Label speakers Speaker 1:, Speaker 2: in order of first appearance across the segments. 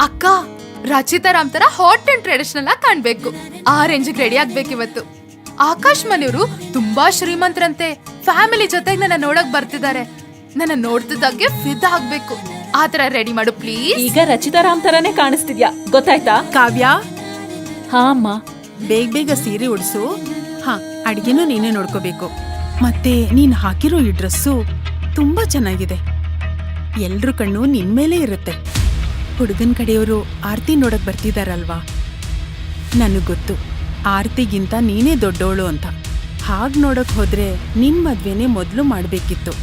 Speaker 1: ಅಕ್ಕ, ರಚಿತಾರಾಮ್ ತರ hot and traditional ಆಗಿ ಕಾಣ್ಬೇಕು. ಆ ರೇಂಜಿಗೆ ರೆಡಿ ಆಗ್ಬೇಕು ಇವತ್ತು. ಆಕಾಶ್ ಮನೆಯವರು ತುಂಬಾ ಶ್ರೀಮಂತರಂತೆ. ಫ್ಯಾಮಿಲಿ ಜೊತೆಗೆ ನನ್ನ ನೋಡಕ್ ಬರ್ತಿದ್ದಾರೆ. ನನ್ನ ನೋಡ್ತಿದ್ದಾಗೆ ಫಿದಾ ಆಗ್ಬೇಕು. ಆತರ ರೆಡಿ ಮಾಡು ಪ್ಲೀಸ್.
Speaker 2: ಈಗ ರಚಿತಾರಾಮ್ ತರಾನೇ ಕಾಣಿಸ್ತಿದ್ಯಾ, ಗೊತ್ತಾಯ್ತಾ?
Speaker 3: ಕಾವ್ಯ,
Speaker 2: ಹಾ ಅಮ್ಮ.
Speaker 3: ಬೇಗ ಬೇಗ ಸೀರೆ ಉಡ್ಸು. ಹಾ, ಅಡ್ಗೆನೂ ನೀನೇ ನೋಡ್ಕೋಬೇಕು. ಮತ್ತೆ ನೀನ್ ಹಾಕಿರೋ ಈ ಡ್ರೆಸ್ಸು ತುಂಬಾ ಚೆನ್ನಾಗಿದೆ. ಎಲ್ರ ಕಣ್ಣು ನಿನ್ ಮೇಲೆ ಇರುತ್ತೆ. ಹುಡುಗನ್ ಕಡೆಯವರು ಆರ್ತಿ ನೋಡಕ್ ಬರ್ತಿದಾರಲ್ವಾ? ನನಗ್ ಗೊತ್ತು, ಆರ್ತಿಗಿಂತ ನೀನೇ ದೊಡ್ಡೋಳು ಅಂತ. ಹಾಗ್ ನೋಡಕ್ ಹೋದ್ರೆ ನಿನ್ ಮದ್ವೆನೇ ಮೊದ್ಲು ಮಾಡ್ಬೇಕಿತ್ತು.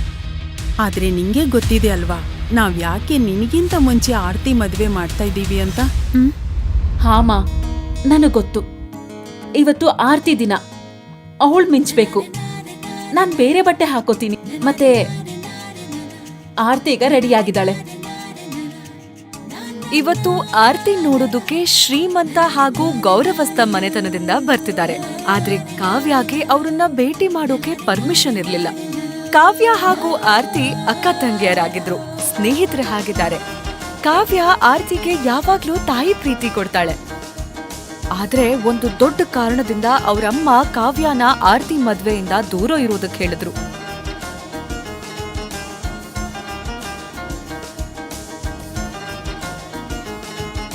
Speaker 3: ಆದ್ರೆ ನಿಂಗೆ ಗೊತ್ತಿದೆ ಅಲ್ವಾ, ನಾವ್ ಯಾಕೆ ನಿನಗಿಂತ ಮುಂಚೆ ಆರ್ತಿ ಮದ್ವೆ ಮಾಡ್ತಾ ಇದ್ದೀವಿ ಅಂತ.
Speaker 2: ಹಾಮ, ನನಗ್ ಗೊತ್ತು. ಇವತ್ತು ಆರ್ತಿ ದಿನ, ಅವಳು ಮಿಂಚ್ಬೇಕು. ನಾನ್ ಬೇರೆ ಬಟ್ಟೆ ಹಾಕೋತೀನಿ. ಮತ್ತೆ ಆರ್ತಿ ಈಗ ರೆಡಿ ಆಗಿದ್ದಾಳೆ.
Speaker 4: ಇವತ್ತು ಆರ್ತಿ ನೋಡೋದಕ್ಕೆ ಶ್ರೀಮಂತ ಹಾಗೂ ಗೌರವಸ್ಥ ಮನೆತನದಿಂದ ಬರ್ತಿದ್ದಾರೆ. ಆದ್ರೆ ಕಾವ್ಯಗೆ ಅವ್ರನ್ನ ಭೇಟಿ ಮಾಡೋಕೆ ಪರ್ಮಿಷನ್ ಇರ್ಲಿಲ್ಲ. ಕಾವ್ಯ ಹಾಗೂ ಆರ್ತಿ ಅಕ್ಕ ತಂಗಿಯರಾಗಿದ್ರು, ಸ್ನೇಹಿತರ ಹಾಗಿದ್ದಾರೆ. ಕಾವ್ಯ ಆರ್ತಿಗೆ ಯಾವಾಗ್ಲೂ ತಾಯಿ ಪ್ರೀತಿ ಕೊಡ್ತಾಳೆ. ಆದ್ರೆ ಒಂದು ದೊಡ್ಡ ಕಾರಣದಿಂದ ಅವರಮ್ಮ ಕಾವ್ಯನ ಆರ್ತಿ ಮದ್ವೆಯಿಂದ ದೂರ ಇರೋದಕ್ಕೆ ಹೇಳಿದ್ರು.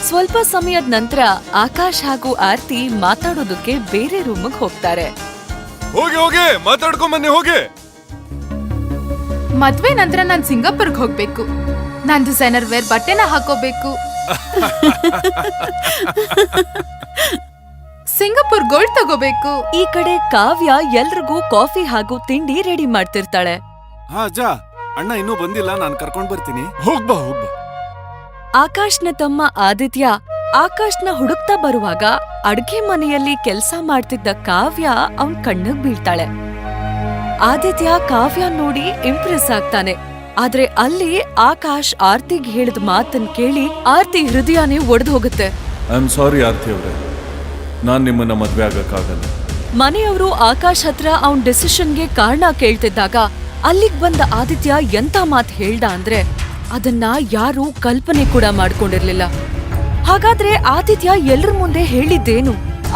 Speaker 4: ಸ್ವಲ್ಪ ಸಮಯದ ನಂತರ ಆಕಾಶ್ ಹಾಗೂ ಆರ್ತಿ ಮಾತಾಡೋದಕ್ಕೆ ಬೇರೆ ರೂಮ್ಗೆ ಹೋಗ್ತಾರೆ.
Speaker 5: ಹೋಗಿ ಹೋಗಿ ಮಾತಾಡ್ಕೊಂಡ್ ಬನ್ನಿ ಹೋಗಿ.
Speaker 1: ಮದ್ವೆ ನಂತರ ನಾನ್ ಸಿಂಗಾಪುರ್ಗ್ ಹೋಗ್ಬೇಕು. ನಾನ್ ಡಿಸೈನರ್ ವೇರ್ ಬಟ್ಟೆನ ಹಾಕೋಬೇಕು. ಸಿಂಗಾಪುರ್ ಗೋಲ್ಡ್ ತಗೋಬೇಕು.
Speaker 4: ಈ ಕಡೆ ಕಾವ್ಯ ಎಲ್ರಿಗೂ ಕಾಫಿ ಹಾಗೂ ತಿಂಡಿ ರೆಡಿ ಮಾಡ್ತಿರ್ತಾಳೆ.
Speaker 5: ಹಾ ಅಜ್ಜ, ಅಣ್ಣ ಇನ್ನೂ ಬಂದಿಲ್ಲ, ನಾನ್ ಕರ್ಕೊಂಡ್ ಬರ್ತೀನಿ. ಹೋಗ್ಬಾ ಹೋಗ್ಬಾ.
Speaker 4: ಆಕಾಶ್ನ ತಮ್ಮ ಆದಿತ್ಯ ಆಕಾಶ್ನ ಹುಡುಕ್ತಾ ಬರುವಾಗ ಅಡ್ಗೆ ಮನೆಯಲ್ಲಿ ಕೆಲ್ಸ ಮಾಡ್ತಿದ್ದ ಕಾವ್ಯ ಅವನ್ ಕಣ್ಣಿಗ್ ಬೀಳ್ತಾಳೆ. ಆದಿತ್ಯ ಕಾವ್ಯ ನೋಡಿ ಇಂಪ್ರೆಸ್ ಆಗ್ತಾನೆ. ಆದ್ರೆ ಅಲ್ಲಿ ಆಕಾಶ್ ಆರ್ತಿಗ್ ಹೇಳಿದ ಮಾತನ್ ಕೇಳಿ ಆರ್ತಿ ಹೃದಯನೇ ಒಡೆದು ಹೋಗುತ್ತೆ.
Speaker 5: ಐ ಆಮ್ ಸಾರಿ ಆರ್ತಿ ಅವ್ರೆ, ನಾನ್ ನಿಮ್ಮನ್ನ ಮದ್ವೆ ಆಗಕ್ಕಾಗಲ್ಲ.
Speaker 4: ಮನೆಯವರು ಆಕಾಶ್ ಹತ್ರ ಅವನ್ ಡಿಸಿಷನ್ಗೆ ಕಾರಣ ಕೇಳ್ತಿದ್ದಾಗ ಅಲ್ಲಿಗ್ ಬಂದ ಆದಿತ್ಯ ಎಂತ ಮಾತ್ ಹೇಳ್ದ ಅಂದ್ರೆ ಅದನ್ನ ಯಾರೂ ಕಲ್ಪನೆ ಕೂಡ ಮಾಡ್ಕೊಂಡಿರ್ಲಿಲ್ಲ. ಹಾಗಾದ್ರೆ ಆದಿತ್ಯ ಎಲ್ರ ಮುಂದೆ ಹೇಳಿದ್ದೇನು?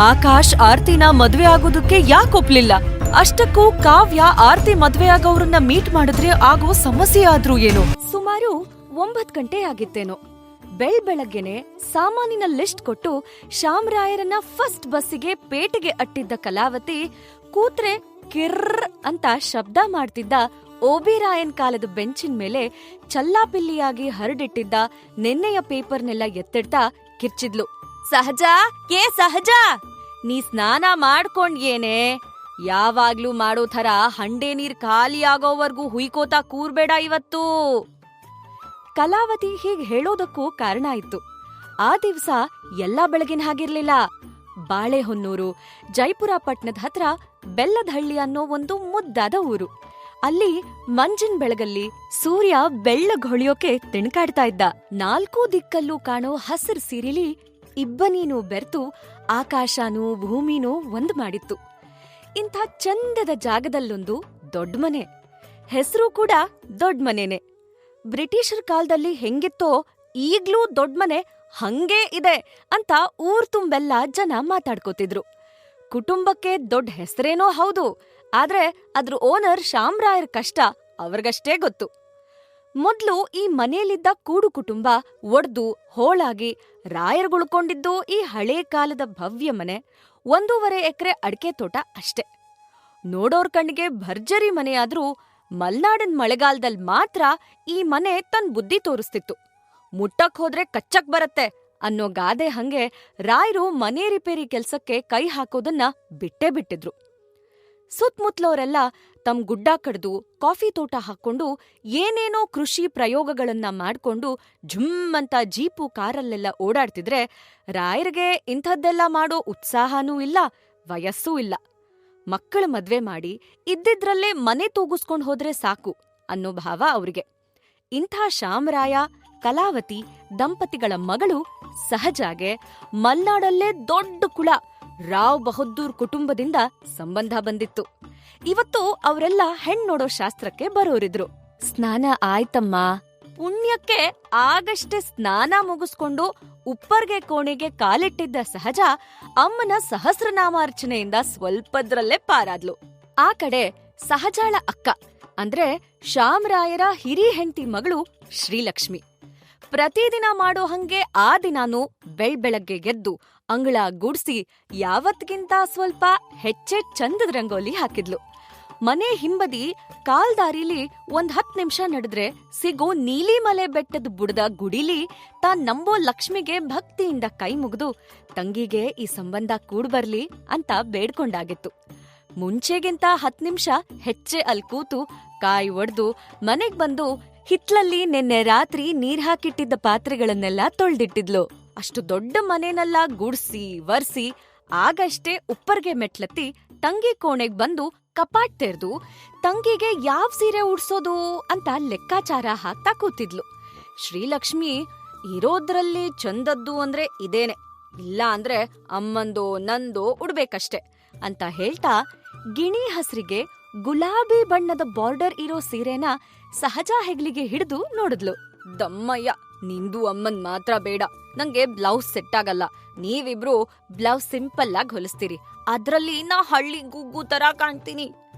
Speaker 4: ಆಕಾಶ್ ಆರ್ತಿನ ಮದ್ವೆ ಆಗೋದಕ್ಕೆ ಯಾಕೆ ಒಪ್ಲಿಲ್ಲ? ಅಷ್ಟಕ್ಕೂ ಕಾವ್ಯ ಆರ್ತಿ ಮದ್ವೆ ಆಗೋವ್ರನ್ನ ಮೀಟ್ ಮಾಡಿದ್ರೆ ಆಗೋ ಸಮಸ್ಯೆ ಆದ್ರೂ ಏನು? ಸುಮಾರು 9 ಗಂಟೆ ಆಗಿತ್ತೇನೋ. ಬೆಳಗ್ಗೆನೆ ಸಾಮಾನಿನ ಲಿಸ್ಟ್ ಕೊಟ್ಟು ಶಾಮರಾಯರನ್ನ ಫಸ್ಟ್ ಬಸ್ಸಿಗೆ ಪೇಟೆಗೆ ಅಟ್ಟಿದ್ದ ಕಲಾವತಿ ಕೂತ್ರೆ ಕಿರ್ರ್ ಅಂತ ಶಬ್ದ ಮಾಡ್ತಿದ್ದ ಓಬಿರಾಯನ್ ಕಾಲದ ಬೆಂಚಿನ ಮೇಲೆ ಚಲ್ಲಾಪಿಲ್ಲಿಯಾಗಿ ಹರಡಿಟ್ಟಿದ್ದ ನೆನ್ನೆಯ ಪೇಪರ್ನೆಲ್ಲ ಎತ್ತಿಡ್ತಾ ಕಿರ್ಚಿದ್ಲು. ಸಹಜಾ, ಸಹಜಾ, ನೀ ಸ್ನಾನ ಮಾಡ್ಕೊಂಡ್ಯೇನೆ? ಯಾವಾಗ್ಲೂ ಮಾಡೋ ಥರ ಹಂಡೆ ನೀರ್ ಖಾಲಿ ಆಗೋವರ್ಗೂ ಹುಯ್ಕೋತಾ ಕೂರ್ಬೇಡ ಇವತ್ತು. ಕಲಾವತಿ ಹೀಗ್ ಹೇಳೋದಕ್ಕೂ ಕಾರಣ ಇತ್ತು. ಆ ದಿವ್ಸ ಎಲ್ಲಾ ಬೆಳಗಿನ ಹಾಗಿರ್ಲಿಲ್ಲ. ಬಾಳೆಹೊನ್ನೂರು, ಜೈಪುರ ಪಟ್ಟಣದ ಹತ್ರ ಬೆಲ್ಲದಹಳ್ಳಿ ಅನ್ನೋ ಒಂದು ಮುದ್ದಾದ ಊರು. ಅಲ್ಲಿ ಮಂಜಿನ ಬೆಳಗಲ್ಲಿ ಸೂರ್ಯ ಬೆಳ್ಳಗ್ ಹೊಳಿಯೋಕೆ ತಿಣ್ಕಾಡ್ತಾ ಇದ್ದ. 4 ದಿಕ್ಕಲ್ಲೂ ಕಾಣೋ ಹಸಿರು ಸಿರಿಲಿ ಇಬ್ಬನೀನು ಬೆರ್ತು ಆಕಾಶನೂ ಭೂಮಿನೂ ಒಂದ್ ಮಾಡಿತ್ತು. ಇಂಥ ಚಂದದ ಜಾಗದಲ್ಲೊಂದು ದೊಡ್ಡ ಮನೆ, ಹೆಸರು ಕೂಡ ದೊಡ್ಡ ಮನೆನೆ. ಬ್ರಿಟಿಷರ್ ಕಾಲದಲ್ಲಿ ಹೆಂಗಿತ್ತೋ ಈಗ್ಲೂ ದೊಡ್ಡ ಮನೆ ಹಂಗೇ ಇದೆ ಅಂತ ಊರ್ ತುಂಬೆಲ್ಲ ಜನ ಮಾತಾಡ್ಕೋತಿದ್ರು. ಕುಟುಂಬಕ್ಕೆ ದೊಡ್ಡ ಹೆಸರೇನೋ ಹೌದು, ಆದ್ರೆ ಅದ್ರ ಓನರ್ ಶಾಮರಾಯರ್ ಕಷ್ಟ ಅವ್ರಿಗಷ್ಟೇ ಗೊತ್ತು. ಮೊದ್ಲು ಈ ಮನೆಯಲ್ಲಿದ್ದ ಕೂಡು ಕುಟುಂಬ ಒಡ್ದು ಹೋಳಾಗಿ ರಾಯರ್ಗುಳ್ಕೊಂಡಿದ್ದು ಈ ಹಳೇ ಕಾಲದ ಭವ್ಯ ಮನೆ. 1.5 ಎಕರೆ ಅಡಿಕೆ ತೋಟ ಅಷ್ಟೆ. ನೋಡೋರ್ ಕಣ್ಣಿಗೆ ಭರ್ಜರಿ ಮನೆಯಾದ್ರೂ ಮಲ್ನಾಡಿನ ಮಳೆಗಾಲದಲ್ಲಿ ಮಾತ್ರ ಈ ಮನೆ ತನ್ ಬುದ್ಧಿ ತೋರಿಸ್ತಿತ್ತು. ಮುಟ್ಟಕ್ ಹೋದ್ರೆ ಕಚ್ಚಕ್ ಬರತ್ತೆ ಅನ್ನೋ ಗಾದೆ ಹಂಗೆ ರಾಯರು ಮನೆ ರಿಪೇರಿ ಕೆಲ್ಸಕ್ಕೆ ಕೈ ಹಾಕೋದನ್ನ ಬಿಟ್ಟೇ ಬಿಟ್ಟಿದ್ರು. ಸುತ್ಮುತ್ಲವರೆಲ್ಲ ತಮ್ ಗುಡ್ಡ ಕಡ್ದು ಕಾಫಿ ತೋಟ ಹಾಕೊಂಡು ಏನೇನೋ ಕೃಷಿ ಪ್ರಯೋಗಗಳನ್ನ ಮಾಡ್ಕೊಂಡು ಝುಮ್ ಅಂತ ಜೀಪು ಕಾರಲ್ಲೆಲ್ಲ ಓಡಾಡ್ತಿದ್ರೆ ರಾಯರ್ಗೆ ಇಂಥದ್ದೆಲ್ಲ ಮಾಡೋ ಉತ್ಸಾಹನೂ ಇಲ್ಲ, ವಯಸ್ಸೂ ಇಲ್ಲ. ಮಕ್ಕಳ ಮದ್ವೆ ಮಾಡಿ ಇದ್ದಿದ್ರಲ್ಲೇ ಮನೆ ತೂಗಿಸ್ಕೊಂಡ್ ಹೋದ್ರೆ ಸಾಕು ಅನ್ನೋ ಭಾವ ಅವ್ರಿಗೆ. ಇಂಥ ಶಾಮರಾಯ ಕಲಾವತಿ ದಂಪತಿಗಳ ಮಗಳು ಸಹಜಾಗೆ ಮಲ್ನಾಡಲ್ಲೇ ದೊಡ್ಡ ಕುಳ ರಾವ್ ಬಹದ್ದೂರ್ ಕುಟುಂಬದಿಂದ ಸಂಬಂಧ ಬಂದಿತ್ತು. ಇವತ್ತು ಅವರೆಲ್ಲ ಹೆಣ್ ನೋಡೋ ಶಾಸ್ತ್ರಕ್ಕೆ ಬರೋರಿದ್ರು. ಸ್ನಾನ ಆಯ್ತಮ್ಮ ಪುಣ್ಯಕ್ಕೆ ಆಗಷ್ಟೇ ಸ್ನಾನ ಮುಗಿಸ್ಕೊಂಡು ಉಪ್ಪರ್ಗೆ ಕೋಣೆಗೆ ಕಾಲಿಟ್ಟಿದ್ದ ಸಹಜ ಅಮ್ಮನ ಸಹಸ್ರನಾಮಾರ್ಚನೆಯಿಂದ ಸ್ವಲ್ಪದ್ರಲ್ಲೇ ಪಾರಾದ್ಲು. ಆ ಕಡೆ ಸಹಜಾಳ ಅಕ್ಕ ಅಂದ್ರೆ ಶ್ಯಾಮರಾಯರ ಹಿರಿ ಹೆಂಡತಿ ಮಗಳು ಶ್ರೀಲಕ್ಷ್ಮಿ ಪ್ರತಿದಿನ ಮಾಡೋ ಹಂಗೆ ಆ ದಿನಾನು ಬೆಳಗ್ಗೆ ಎದ್ದು ಅಂಗಳ ಗುಡ್ಸಿ ಯಾವತ್ಗಿಂತ ಸ್ವಲ್ಪ ಹೆಚ್ಚೆ ಚಂದದ ರಂಗೋಲಿ ಹಾಕಿದ್ಲು. ಮನೆ ಹಿಂಬದಿ ಕಾಲ್ದಾರಿಲಿ 10 ನಿಮಿಷ ನಡೆದ್ರೆ ಸಿಗೋ ನೀಲಿಮಲೆ ಬೆಟ್ಟದ ಬುಡದ ಗುಡಿಲಿ ತಾನ್ ನಂಬೋ ಲಕ್ಷ್ಮಿಗೆ ಭಕ್ತಿಯಿಂದ ಕೈ ಮುಗಿದು ತಂಗಿಗೆ ಈ ಸಂಬಂಧ ಕೂಡ್ಬರ್ಲಿ ಅಂತ ಬೇಡ್ಕೊಂಡಾಗಿತ್ತು. ಮುಂಚೆಗಿಂತ 10 ನಿಮಿಷ ಹೆಚ್ಚೆ ಅಲ್ಲಿ ಕೂತು ಕಾಯಿ ಒಡ್ದು ಮನೆಗ್ ಬಂದು ಹಿತ್ಲಲ್ಲಿ ನಿನ್ನೆ ರಾತ್ರಿ ನೀರ್ ಹಾಕಿಟ್ಟಿದ್ದ ಪಾತ್ರೆಗಳನ್ನೆಲ್ಲ ತೊಳ್ದಿಟ್ಟಿದ್ಲು. ಅಷ್ಟು ದೊಡ್ಡ ಮನೆನೆಲ್ಲ ಗುಡ್ಸಿ ವರ್ಸಿ ಆಗಷ್ಟೇ ಉಪ್ಪರ್ಗೆ ಮೆಟ್ಲತ್ತಿ ತಂಗಿ ಕೋಣೆಗ್ ಬಂದು ಕಪಾಟ್ ತೆರೆದು ತಂಗಿಗೆ ಯಾವ್ ಸೀರೆ ಉಡ್ಸೋದು ಅಂತ ಲೆಕ್ಕಾಚಾರ ಹಾಕ್ತಾ ಕೂತಿದ್ಲು. ಶ್ರೀಲಕ್ಷ್ಮಿ ಇರೋದ್ರಲ್ಲಿ ಚಂದದ್ದು ಅಂದ್ರೆ ಇದೇನೆ, ಇಲ್ಲ ಅಂದ್ರೆ ಅಮ್ಮಂದೋ ನಂದೋ ಉಡ್ಬೇಕಷ್ಟೆ ಅಂತ ಹೇಳ್ತಾ ಗಿಣಿ ಹಸ್ರಿಗೆ ಗುಲಾಬಿ ಬಣ್ಣದ ಬಾರ್ಡರ್ ಇರೋ ಸೀರೆನ ಸಹಜ ಹೆಗ್ಲಿಗೆ ಹಿಡಿದು ನೋಡಿದ್ಲು. ದಮ್ಮಯ್ಯ, ನಿಂದು ಅಮ್ಮನ್ ಮಾತ್ರ ಬೇಡ, ನಂಗೆ ಬ್ಲೌಸ್ ಸೆಟ್ ಆಗಲ್ಲ. ನೀವಿಬ್ರು ಬ್ಲೌಸ್ ಸಿಂಪಲ್ ಆಗಿ ಹೊಲಿಸ್ತೀರಿ, ಅದ್ರಲ್ಲಿ ನಾ ಹಳ್ಳಿ ಗುಗ್ಗು ತರ ಕಾಣ್ತೀನಿ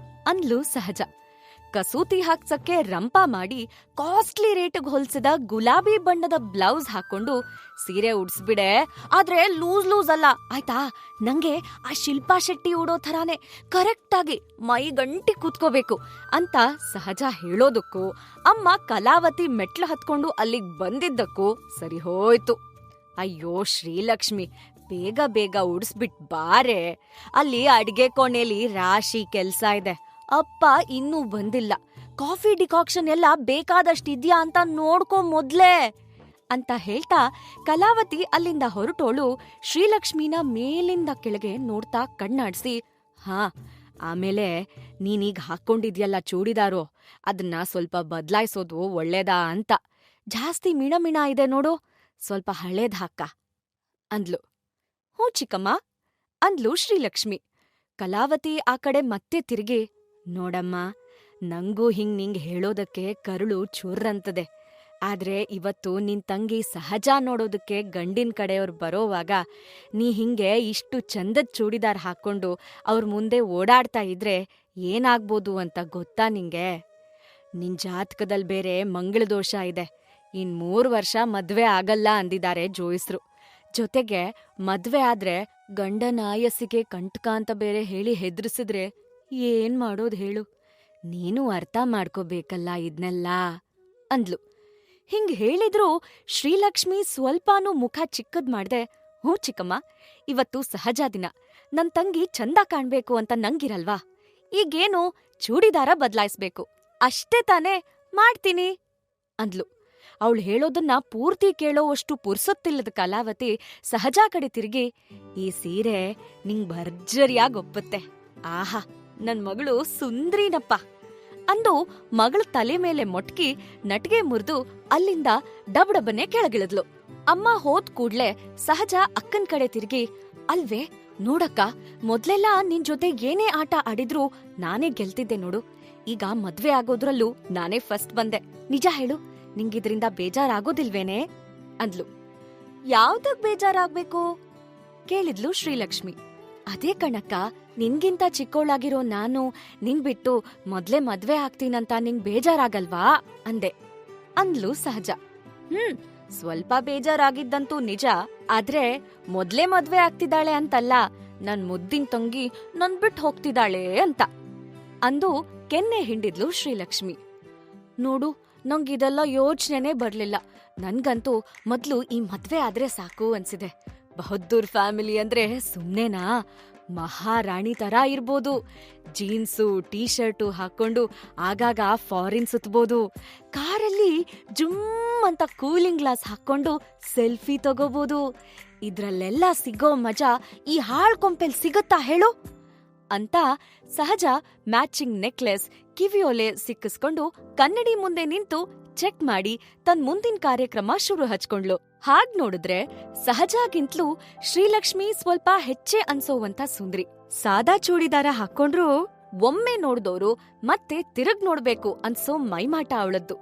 Speaker 4: ಅಂದ್ಲು ಸಹಜ. ಕಸೂತಿ ಹಾಕ್ಸಕ್ಕೆ ರಂಪ ಮಾಡಿ ಕಾಸ್ಟ್ಲಿ ರೇಟ್ಗೆ ಹೊಲ್ಸಿದ ಗುಲಾಬಿ ಬಣ್ಣದ ಬ್ಲೌಸ್ ಹಾಕೊಂಡು ಸೀರೆ ಉಡ್ಸ್ಬಿಡೆ, ಆದ್ರೆ ಲೂಸ್ ಅಲ್ಲ ಆಯ್ತಾ. ನಂಗೆ ಆ ಶಿಲ್ಪಾ ಶೆಟ್ಟಿ ಉಡೋ ಥರಾನೇ ಕರೆಕ್ಟಾಗಿ ಮೈಗಂಟಿ ಕೂತ್ಕೋಬೇಕು ಅಂತ ಸಹಜ ಹೇಳೋದಕ್ಕೂ ಅಮ್ಮ ಕಲಾವತಿ ಮೆಟ್ಲು ಹತ್ಕೊಂಡು ಅಲ್ಲಿಗ್ ಬಂದಿದ್ದಕ್ಕೂ ಸರಿ ಹೋಯ್ತು. ಅಯ್ಯೋ ಶ್ರೀಲಕ್ಷ್ಮಿ, ಬೇಗ ಬೇಗ ಉಡ್ಸ್ಬಿಟ್ ಬಾರೆ, ಅಲ್ಲಿ ಅಡ್ಗೆ ಕೋಣೆಲಿ ರಾಶಿ ಕೆಲ್ಸ ಇದೆ. ಅಪ್ಪ ಇನ್ನೂ ಬಂದಿಲ್ಲ, ಕಾಫಿ ಡಿಕಾಕ್ಷನ್ ಎಲ್ಲ ಬೇಕಾದಷ್ಟಿದ್ಯಾ ಅಂತ ನೋಡ್ಕೊ ಮೊದ್ಲೇ ಅಂತ ಹೇಳ್ತಾ ಕಲಾವತಿ ಅಲ್ಲಿಂದ ಹೊರಟೋಳು ಶ್ರೀಲಕ್ಷ್ಮಿನ ಮೇಲಿಂದ ಕೆಳಗೆ ನೋಡ್ತಾ ಕಣ್ಣಾಡ್ಸಿ, ಹಾ ಆಮೇಲೆ ನೀನೀಗ ಹಾಕೊಂಡಿದ್ಯಲ್ಲ ಚೂಡಿದಾರು, ಅದನ್ನ ಸ್ವಲ್ಪ ಬದ್ಲಾಯಿಸೋದು ಒಳ್ಳೇದಾ ಅಂತ. ಜಾಸ್ತಿ ಮಿಣ ಇದೆ ನೋಡು, ಸ್ವಲ್ಪ ಹಳೇದ್ ಹಾಕ ಅಂದ್ಲು. ಹ್ಞೂ ಚಿಕ್ಕಮ್ಮ ಅಂದ್ಲು ಶ್ರೀಲಕ್ಷ್ಮಿ. ಕಲಾವತಿ ಆ ಕಡೆ ಮತ್ತೆ ತಿರುಗಿ, ನೋಡಮ್ಮ, ನಂಗೂ ನಿಂಗ್ ಹೇಳೋದಕ್ಕೆ ಕರುಳು ಚೂರ್ರಂತದೆ, ಆದ್ರೆ ಇವತ್ತು ನಿನ್ ತಂಗಿ ಸಹಜ ನೋಡೋದಕ್ಕೆ ಗಂಡಿನ ಕಡೆಯವ್ರು ಬರೋವಾಗ ನೀ ಹಿಂಗೆ ಇಷ್ಟು ಚಂದದ್ ಚೂಡಿದಾರ್ ಹಾಕೊಂಡು ಅವ್ರ ಮುಂದೆ ಓಡಾಡ್ತಾ ಇದ್ರೆ ಏನಾಗ್ಬೋದು ಅಂತ ಗೊತ್ತಾ ನಿಂಗೆ? ನಿನ್ ಜಾತಕದಲ್ ಬೇರೆ ಮಂಗಳ ದೋಷ ಇದೆ, ಇನ್ 3 ವರ್ಷ ಮದ್ವೆ ಆಗಲ್ಲ ಅಂದಿದ್ದಾರೆ ಜೋಯಿಸ್ರು. ಜೊತೆಗೆ ಮದ್ವೆ ಆದ್ರೆ ಗಂಡನ ಆಯಸ್ಸಿಗೆ ಕಂಟಕ ಅಂತ ಬೇರೆ ಹೇಳಿ ಹೆದ್ರಿಸಿದ್ರೆ ಏನ್ ಮಾಡೋದ್ ಹೇಳು? ನೀನು ಅರ್ಥ ಮಾಡ್ಕೋಬೇಕಲ್ಲ ಇದ್ನೆಲ್ಲ ಅಂದ್ಲು. ಹಿಂಗ್ ಹೇಳಿದ್ರು ಶ್ರೀಲಕ್ಷ್ಮಿ ಸ್ವಲ್ಪಾನೂ ಮುಖ ಚಿಕ್ಕದ್ ಮಾಡ್ದೆ, ಹ್ಞೂ ಚಿಕ್ಕಮ್ಮ, ಇವತ್ತು ಸಹಜ ದಿನ, ನನ್ ತಂಗಿ ಚಂದ ಕಾಣ್ಬೇಕು ಅಂತ ನಂಗಿರಲ್ವಾ? ಈಗೇನು ಚೂಡಿದಾರ ಬದ್ಲಾಯಿಸ್ಬೇಕು ಅಷ್ಟೇ ತಾನೇ, ಮಾಡ್ತೀನಿ ಅಂದ್ಲು. ಅವಳು ಹೇಳೋದನ್ನ ಪೂರ್ತಿ ಕೇಳೋವಷ್ಟು ಪುರ್ಸೊತ್ತಿಲ್ಲದ ಕಲಾವತಿ ಸಹಜ ಕಡೆ ತಿರುಗಿ, ಈ ಸೀರೆ ನಿಂಗ್ ಭರ್ಜರಿಯಾಗಿ ಒಪ್ಪುತ್ತೆ, ಆಹಾ ನನ್ ಮಗಳು ಸುಂದ್ರಿನಪ್ಪ ಅಂದು ಮಗಳ ತಲೆ ಮೇಲೆ ಮೊಟ್ಕಿ ನಟ್ಗೆ ಮುರಿದು ಅಲ್ಲಿಂದ ಡಬಡಬನೆ ಕೆಳಗಿಳಿದ್ಲು. ಅಮ್ಮ ಹೋದ್ ಕೂಡ್ಲೆ ಸಹಜ ಅಕ್ಕನ್ ಕಡೆ ತಿರುಗಿ, ಅಲ್ವೇ ನೋಡಕ್ಕ, ಮೊದ್ಲೆಲ್ಲ ನಿನ್ ಜೊತೆ ಏನೇ ಆಟ ಆಡಿದ್ರೂ ನಾನೇ ಗೆಲ್ತಿದ್ದೆ ನೋಡು, ಈಗ ಮದ್ವೆ ಆಗೋದ್ರಲ್ಲೂ ನಾನೇ ಫಸ್ಟ್ ಬಂದೆ, ನಿಜ ಹೇಳು, ನಿಂಗಿದ್ರಿಂದ ಬೇಜಾರಾಗೋದಿಲ್ವೇನೆ ಅಂದ್ಲು. ಯಾವ್ದಕ್ ಬೇಜಾರಾಗ್ಬೇಕು ಕೇಳಿದ್ಲು ಶ್ರೀಲಕ್ಷ್ಮಿ. ಅದೇ ಕಣಕ್ಕ, ನಿನ್ಗಿಂತ ಚಿಕ್ಕೋಳಾಗಿರೋ ನಾನು ನಿನ್ ಬಿಟ್ಟು ಮೊದ್ಲೇ ಮದ್ವೆ ಆಗ್ತೀನಂತ ನಿಂಗ್ ಬೇಜಾರಾಗಲ್ವಾ ಅಂದೆ ಅಂದ್ಲು ಸಹಜ. ಸ್ವಲ್ಪ ಬೇಜಾರಾಗಿದ್ದಂತೂ ನಿಜ, ಆದ್ರೆ ಮೊದ್ಲೇ ಮದ್ವೆ ಆಗ್ತಿದ್ದಾಳೆ ಅಂತಲ್ಲ, ನನ್ ಮುದ್ದಿನ ತಂಗಿ ನನ್ ಬಿಟ್ಟು ಹೋಗ್ತಿದ್ದಾಳೆ ಅಂತ ಅಂದು ಕೆನ್ನೆ ಹಿಂಡಿದ್ಲು ಶ್ರೀಲಕ್ಷ್ಮಿ. ನೋಡು, ನಂಗಿದೆಲ್ಲ ಯೋಚನೆನೇ ಬರ್ಲಿಲ್ಲ, ನನ್ಗಂತೂ ಮೊದ್ಲು ಈ ಮದ್ವೆ ಆದ್ರೆ ಸಾಕು ಅನ್ಸಿದೆ. ಬಹದ್ದೂರ್ ಫ್ಯಾಮಿಲಿ ಅಂದ್ರೆ ಸುಮ್ನೆನಾ? ಮಹಾರಾಣಿ ತರ ಇರ್ಬೋದು, ಜೀನ್ಸು ಟೀ ಶರ್ಟು ಹಾಕೊಂಡು ಆಗಾಗ ಫಾರಿನ್ ಸುತ್ಬೋದು, ಕಾರಲ್ಲಿ ಜುಮ್ ಅಂತ ಕೂಲಿಂಗ್ ಗ್ಲಾಸ್ ಹಾಕೊಂಡು ಸೆಲ್ಫಿ ತಗೋಬೋದು. ಇದ್ರಲ್ಲೆಲ್ಲ ಸಿಗೋ ಮಜಾ ಈ ಹಾಳ್ಕೊಂಪೆಲ್ ಸಿಗುತ್ತಾ ಹೇಳು ಅಂತ ಸಹಜ ಮ್ಯಾಚಿಂಗ್ ನೆಕ್ಲೆಸ್, ಕಿವಿಯೋಲೆ ಸಿಕ್ಕಿಸ್ಕೊಂಡು ಕನ್ನಡಿ ಮುಂದೆ ನಿಂತು ಚೆಕ್ ಮಾಡಿ ತನ್ ಮುಂದಿನ ಕಾರ್ಯಕ್ರಮ ಶುರು ಹಚ್ಕೊಂಡ್ಲು. ಹಾಗ್ ನೋಡಿದ್ರೆ ಸಹಜಾಗಿಂತ್ಲೂ ಶ್ರೀಲಕ್ಷ್ಮಿ ಸ್ವಲ್ಪ ಹೆಚ್ಚೆ ಅನ್ಸೋವಂತ ಸುಂದ್ರಿ. ಸಾದಾ ಚೂಡಿದಾರ ಹಾಕೊಂಡ್ರು ಒಮ್ಮೆ ನೋಡ್ದೋರು ಮತ್ತೆ ತಿರುಗ್ ನೋಡ್ಬೇಕು ಅನ್ಸೋ ಮೈಮಾಟ ಅವಳದ್ದು.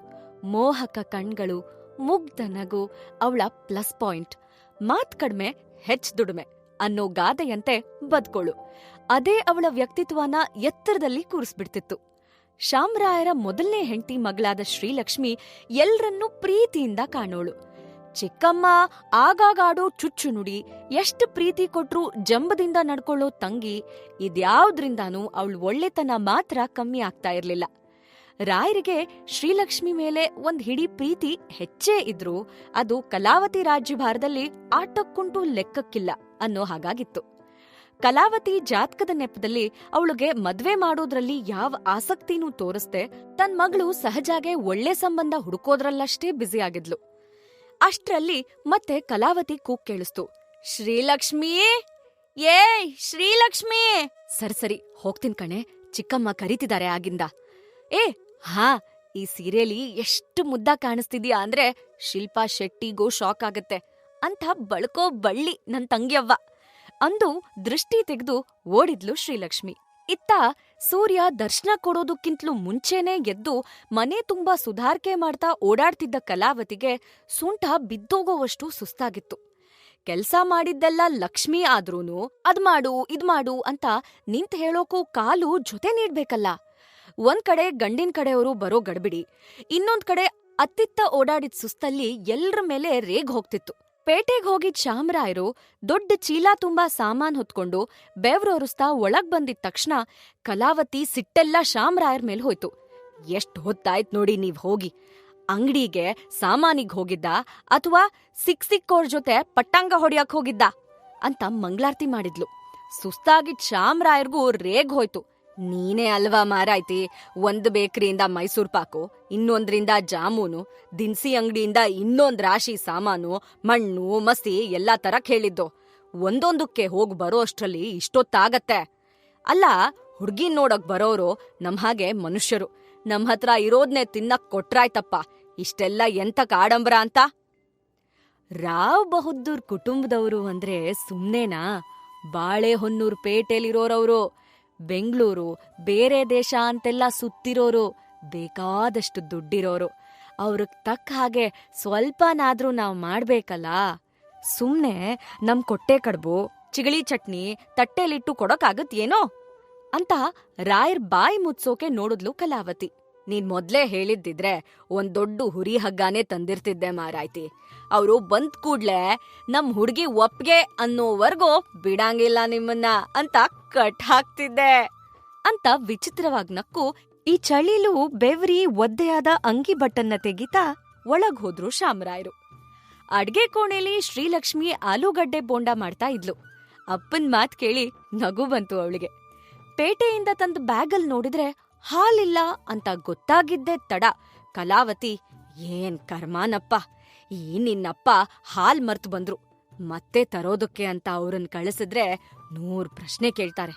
Speaker 4: ಮೋಹಕ ಕಣ್ಗಳು, ಮುಗ್ಧ ನಗು ಅವಳ ಪ್ಲಸ್ ಪಾಯಿಂಟ್. ಮಾತ್ ಕಡ್ಮೆ ಹೆಚ್ಚ್ ದುಡಿಮೆ ಅನ್ನೋ ಗಾದೆಯಂತೆ ಬದ್ಕೋಳು. ಅದೇ ಅವಳ ವ್ಯಕ್ತಿತ್ವನ ಎತ್ತರದಲ್ಲಿ ಕೂರಿಸ್ಬಿಡ್ತಿತ್ತು. ಶಾಮರಾಯರ ಮೊದಲನೇ ಹೆಂಡತಿ ಮಗಳಾದ ಶ್ರೀಲಕ್ಷ್ಮಿ ಎಲ್ರನ್ನೂ ಪ್ರೀತಿಯಿಂದ ಕಾಣೋಳು. ಚಿಕ್ಕಮ್ಮ ಆಗಾಗಾಡೋ ಚುಚ್ಚು ನುಡಿ, ಎಷ್ಟು ಪ್ರೀತಿ ಕೊಟ್ರೂ ಜಂಬದಿಂದ ನಡ್ಕೊಳ್ಳೋ ತಂಗಿ, ಇದ್ಯಾವ್ದ್ರಿಂದಾನೂ ಅವಳು ಒಳ್ಳೆತನ ಮಾತ್ರ ಕಮ್ಮಿ ಆಗ್ತಾ ಇರ್ಲಿಲ್ಲ. ರಾಯರಿಗೆ ಶ್ರೀಲಕ್ಷ್ಮಿ ಮೇಲೆ ಒಂದ್ ಹಿಡಿ ಪ್ರೀತಿ ಹೆಚ್ಚೇ ಇದ್ರೂ ಅದು ಕಲಾವತಿ ರಾಜ್ಯಭಾರದಲ್ಲಿ ಆಟಕ್ಕುಂಟು ಲೆಕ್ಕಕ್ಕಿಲ್ಲ ಅನ್ನೋ ಹಾಗಾಗಿತ್ತು. ಕಲಾವತಿ ಜಾತಕದ ನೆಪದಲ್ಲಿ ಅವಳಿಗೆ ಮದ್ವೆ ಮಾಡೋದ್ರಲ್ಲಿ ಯಾವ ಆಸಕ್ತಿನೂ ತೋರಿಸ್ದೆ ತನ್ ಮಗಳು ಸಹಜಾಗೆ ಒಳ್ಳೆ ಸಂಬಂಧ ಹುಡುಕೋದ್ರಲ್ಲಷ್ಟೇ ಬ್ಯುಸಿಯಾಗಿದ್ಲು. ಅಷ್ಟ್ರಲ್ಲಿ ಮತ್ತೆ ಕಲಾವತಿ ಕೂಗ್ ಕೇಳಿಸ್ತು. ಶ್ರೀಲಕ್ಷ್ಮಿ, ಏಯ್ ಶ್ರೀಲಕ್ಷ್ಮಿ! ಸರಿ ಹೋಗ್ತೀನ್ ಕಣೆ, ಚಿಕ್ಕಮ್ಮ ಕರೀತಿದ್ದಾರೆ ಆಗಿಂದ. ಹಾ, ಈ ಸೀರೆಲಿ ಎಷ್ಟು ಮುದ್ದ ಕಾಣಿಸ್ತಿದ್ಯಾ ಅಂದ್ರೆ ಶಿಲ್ಪಾ ಶೆಟ್ಟಿಗೂ ಶಾಕ್ ಆಗತ್ತೆ ಅಂತ ಬಳ್ಕೋ ಬಳ್ಳಿ ನನ್ ತಂಗಿಯವ್ವ ಅಂದು ದೃಷ್ಟಿ ತೆಗೆದು ಓಡಿದ್ಲು ಶ್ರೀಲಕ್ಷ್ಮಿ. ಇತ್ತ ಸೂರ್ಯ ದರ್ಶನ ಕೊಡೋದಕ್ಕಿಂತಲೂ ಮುಂಚೆನೇ ಎದ್ದು ಮನೆ ತುಂಬಾ ಸುಧಾರ್ಕೆ ಮಾಡ್ತಾ ಓಡಾಡ್ತಿದ್ದ ಕಲಾವತಿಗೆ ಸೊಂಟ ಬಿದ್ದೋಗೋವಷ್ಟು ಸುಸ್ತಾಗಿತ್ತು. ಕೆಲ್ಸ ಮಾಡಿದ್ದೆಲ್ಲ ಲಕ್ಷ್ಮಿ ಆದ್ರೂನು ಅದ್ಮಾಡು ಇದ್ಮಾಡು ಅಂತ ನಿಂತ್ ಹೇಳೋಕೂ ಕಾಲು ಜೊತೆ ನೀಡ್ಬೇಕಲ್ಲ. ಒಂದ್ ಕಡೆ ಗಂಡಿನ ಕಡೆಯವರು ಬರೋ ಗಡ್ಬಿಡಿ, ಇನ್ನೊಂದ್ ಕಡೆ ಅತ್ತಿತ್ತ ಓಡಾಡಿದ ಸುಸ್ತಲ್ಲಿ ಎಲ್ರ ಮೇಲೆ ರೇಗ್ ಹೋಗ್ತಿತ್ತು. ಪೇಟೆಗ್ ಹೋಗಿದ್ ಶಾಮರಾಯರು ದೊಡ್ಡ ಚೀಲ ತುಂಬಾ ಸಾಮಾನ್ ಹೊತ್ಕೊಂಡು ಬೆವ್ರೊರಿಸ್ತಾ ಒಳಗ್ ಬಂದಿದ್ ತಕ್ಷಣ ಕಲಾವತಿ ಸಿಟ್ಟೆಲ್ಲ ಶಾಮರಾಯರ್ ಮೇಲ್ ಹೋಯ್ತು. ಎಷ್ಟ್ ಹೊತ್ತಾಯ್ತ್ ನೋಡಿ ನೀವ್ ಹೋಗಿ, ಅಂಗಡಿಗೆ ಸಾಮಾನಿಗ್ ಹೋಗಿದ್ದ ಅಥವಾ ಸಿಕ್ಕೋರ್ ಜೊತೆ ಪಟ್ಟಂಗ ಹೊಡ್ಯಕ್ ಹೋಗಿದ್ದ ಅಂತ ಮಂಗ್ಲಾರ್ತಿ ಮಾಡಿದ್ಲು. ಸುಸ್ತಾಗಿದ್ ಶಾಮರಾಯರ್ಗೂ ರೇಗ್ ಹೋಯ್ತು. ನೀನೇ ಅಲ್ವಾ ಮಾರಾಯ್ತಿ, ಒಂದ್ ಬೇಕರಿಯಿಂದ ಮೈಸೂರ್ ಪಾಕು, ಇನ್ನೊಂದ್ರಿಂದ ಜಾಮೂನು, ದಿನಸಿ ಅಂಗಡಿಯಿಂದ ಇನ್ನೊಂದ್ ರಾಶಿ ಸಾಮಾನು, ಮಣ್ಣು ಮಸಿ ಎಲ್ಲಾ ತರಕ್ ಹೇಳಿದ್ದು. ಒಂದೊಂದಕ್ಕೆ ಹೋಗ್ ಬರೋ ಅಷ್ಟ್ರಲ್ಲಿ ಇಷ್ಟೊತ್ತಾಗತ್ತೆ. ಅಲ್ಲ, ಹುಡ್ಗಿನ್ ನೋಡಕ್ ಬರೋರು ನಮ್ ಹಾಗೆ ಮನುಷ್ಯರು, ನಮ್ ಹತ್ರ ಇರೋದ್ನೇ ತಿನ್ನಕ್ ಕೊಟ್ರಾಯ್ತಪ್ಪ, ಇಷ್ಟೆಲ್ಲ ಎಂತಕ್ ಆಡಂಬ್ರ ಅಂತ. ರಾವ್ ಬಹದ್ದೂರ್ ಕುಟುಂಬದವರು ಅಂದ್ರೆ ಸುಮ್ನೇನಾ? ಬಾಳೆಹೊನ್ನೂರ್ ಪೇಟೆಲಿರೋರವ್ರು, ಬೆಂಗಳೂರು ಬೇರೆ ದೇಶ ಅಂತೆಲ್ಲ ಸುತ್ತಿರೋರು, ಬೇಕಾದಷ್ಟು ದುಡ್ಡಿರೋರು. ಅವ್ರಿಗೆ ತಕ್ಕ ಹಾಗೆ ಸ್ವಲ್ಪನಾದ್ರೂ ನಾವ್ ಮಾಡ್ಬೇಕಲ್ಲ. ಸುಮ್ನೆ ನಮ್ ಕೊಟ್ಟೆ ಕಡ್ಬು ಚಿಗಳಿ ಚಟ್ನಿ ತಟ್ಟೆಲಿಟ್ಟು ಕೊಡೋಕಾಗತ್ತೇನೋ ಅಂತ ರಾಯರ್ ಬಾಯಿ ಮುಚ್ಸೋಕೆ ನೋಡಿದ್ಲು ಕಲಾವತಿ. ನೀನ್ ಮೊದ್ಲೇ ಹೇಳಿದ್ದಿದ್ರೆ ಒಂದ್ ದೊಡ್ಡ ಹುರಿ ಹಗ್ಗಾನೇ ತಂದಿರ್ತಿದ್ದೆ ಮಾರಾಯ್ತಿ. ಅವ್ರು ಬಂದ್ ಕೂಡ್ಲೆ ನಮ್ ಹುಡ್ಗಿ ಒಪ್ಗೆ ಅನ್ನೋವರ್ಗೂ ಬಿಡಂಗಿಲ್ಲ ನಿಮ್ಮನ್ನ ಅಂತ ಕಟ್ ಹಾಕ್ತಿದ್ದೆ ಅಂತ ವಿಚಿತ್ರವಾಗ್ ನಕ್ಕು ಈ ಚಳಿಲೂ ಬೆವ್ರಿ ಒದ್ದೆಯಾದ ಅಂಗಿ ಬಟ್ಟನ್ನ ತೆಗಿತಾ ಒಳಗ್ ಹೋದ್ರು ಶಾಮರಾಯರು. ಅಡ್ಗೆ ಕೋಣೆಲಿ ಶ್ರೀಲಕ್ಷ್ಮಿ ಆಲೂಗಡ್ಡೆ ಬೋಂಡ ಮಾಡ್ತಾ ಇದ್ಲು. ಅಪ್ಪನ್ ಮಾತ್ ಕೇಳಿ ನಗು ಬಂತು ಅವಳಿಗೆ. ಪೇಟೆಯಿಂದ ತಂದ ಬ್ಯಾಗಲ್ ನೋಡಿದ್ರೆ ಹಾಲಿಲ್ಲ ಅಂತ ಗೊತ್ತಾಗಿದ್ದೆ ತಡ ಕಲಾವತಿ, ಏನ್ ಕರ್ಮಾನಪ್ಪ, ಈ ನಿನ್ನಪ್ಪ ಹಾಲ್ ಮರ್ತು ಬಂದ್ರು, ಮತ್ತೆ ತರೋದಕ್ಕೆ ಅಂತ ಅವ್ರನ್ ಕಳಿಸಿದ್ರೆ 100 ಪ್ರಶ್ನೆ ಕೇಳ್ತಾರೆ.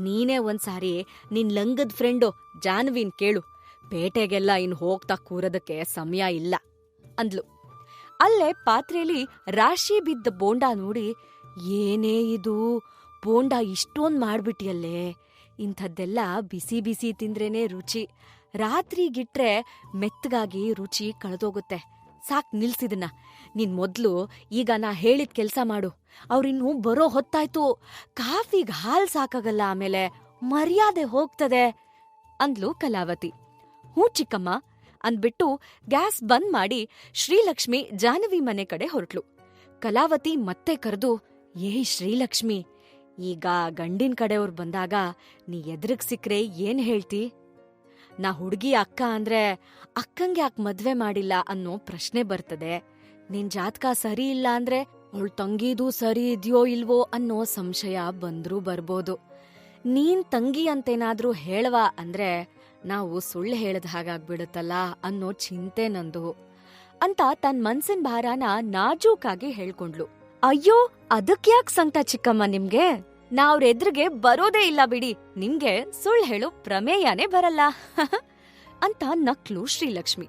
Speaker 4: ನೀನೇ ಒಂದ್ಸಾರಿ ನಿನ್ ಲಂಗದ್ ಫ್ರೆಂಡು ಜಾನ್ವಿನ್ ಕೇಳು, ಪೇಟೆಗೆಲ್ಲ ಇನ್ ಹೋಗ್ತಾ ಕೂರೋದಕ್ಕೆ ಸಮಯ ಇಲ್ಲ ಅಂದ್ಲು. ಅಲ್ಲೇ ಪಾತ್ರೆಲಿ ರಾಶಿ ಬಿದ್ದ ಬೋಂಡ ನೋಡಿ, ಏನೇ ಇದು ಬೋಂಡ ಇಷ್ಟೊಂದ್ ಮಾಡ್ಬಿಟ್ಟಿಯಲ್ಲೇ, ಇಂಥದ್ದೆಲ್ಲ ಬಿಸಿ ಬಿಸಿ ತಿಂದ್ರೇನೆ ರುಚಿ, ರಾತ್ರಿಗಿಟ್ರೆ ಮೆತ್ತಗಾಗಿ ರುಚಿ ಕಳೆದೋಗುತ್ತೆ. ಸಾಕ್ ನಿಲ್ಸಿದನ್ನ, ನೀನ್ ಮೊದ್ಲು ಈಗ ನಾ ಹೇಳಿದ್ ಕೆಲ್ಸ ಮಾಡು, ಅವ್ರಿನ್ನೂ ಬರೋ ಹೊತ್ತಾಯ್ತು, ಕಾಫಿಗ್ ಹಾಲ್ ಸಾಕಾಗಲ್ಲ, ಆಮೇಲೆ ಮರ್ಯಾದೆ ಹೋಗ್ತದೆ ಅಂದ್ಲು ಕಲಾವತಿ. ಹ್ಞೂ ಚಿಕ್ಕಮ್ಮ ಅಂದ್ಬಿಟ್ಟು ಗ್ಯಾಸ್ ಬಂದ್ ಮಾಡಿ ಶ್ರೀಲಕ್ಷ್ಮಿ ಜಾಹ್ನವಿ ಮನೆ ಕಡೆ ಹೊರಟ್ಲು. ಕಲಾವತಿ ಮತ್ತೆ ಕರೆದು, ಏಯ್ ಶ್ರೀಲಕ್ಷ್ಮಿ, ಈಗ ಗಂಡಿನ ಕಡೆಯವ್ರು ಬಂದಾಗ ನೀ ಎದುರಿಗ್ ಸಿಕ್ರೆ ಏನ್ ಹೇಳ್ತಿ? ನಾ ಹುಡುಗಿ ಅಕ್ಕ ಅಂದ್ರೆ ಅಕ್ಕಂಗೆ ಯಾಕೆ ಮದ್ವೆ ಮಾಡಿಲ್ಲ ಅನ್ನೋ ಪ್ರಶ್ನೆ ಬರ್ತದೆ. ನಿನ್ ಜಾತಕ ಸರಿ ಇಲ್ಲ ಅಂದ್ರೆ ಅವಳ ತಂಗಿದೂ ಸರಿ ಇದ್ಯೋ ಇಲ್ವೋ ಅನ್ನೋ ಸಂಶಯ ಬಂದ್ರೂ ಬರ್ಬೋದು. ನೀನ್ ತಂಗಿ ಅಂತೇನಾದ್ರೂ ಹೇಳವಾ ಅಂದ್ರೆ ನಾವು ಸುಳ್ಳು ಹೇಳದ ಹಾಗಾಗ್ಬಿಡುತ್ತಲ್ಲ ಅನ್ನೋ ಚಿಂತೆ ನಂದು ಅಂತ ತನ್ ಮನ್ಸಿನ ಭಾರಾನ ನಾಜೂಕಾಗಿ ಹೇಳ್ಕೊಂಡ್ಲು. ಅಯ್ಯೋ, ಅದಕ್ಯಾಕ್ ಸಂಕಟ ಚಿಕ್ಕಮ್ಮ ನಿಮ್ಗೆ? ನಾವ್ರ ಎದುರಿಗೆ ಬರೋದೇ ಇಲ್ಲ ಬಿಡಿ, ನಿಮ್ಗೆ ಸುಳ್ಳು ಹೇಳೋ ಪ್ರಮೇಯನೇ ಬರಲ್ಲ ಅಂತ ನಕ್ಲು ಶ್ರೀಲಕ್ಷ್ಮಿ.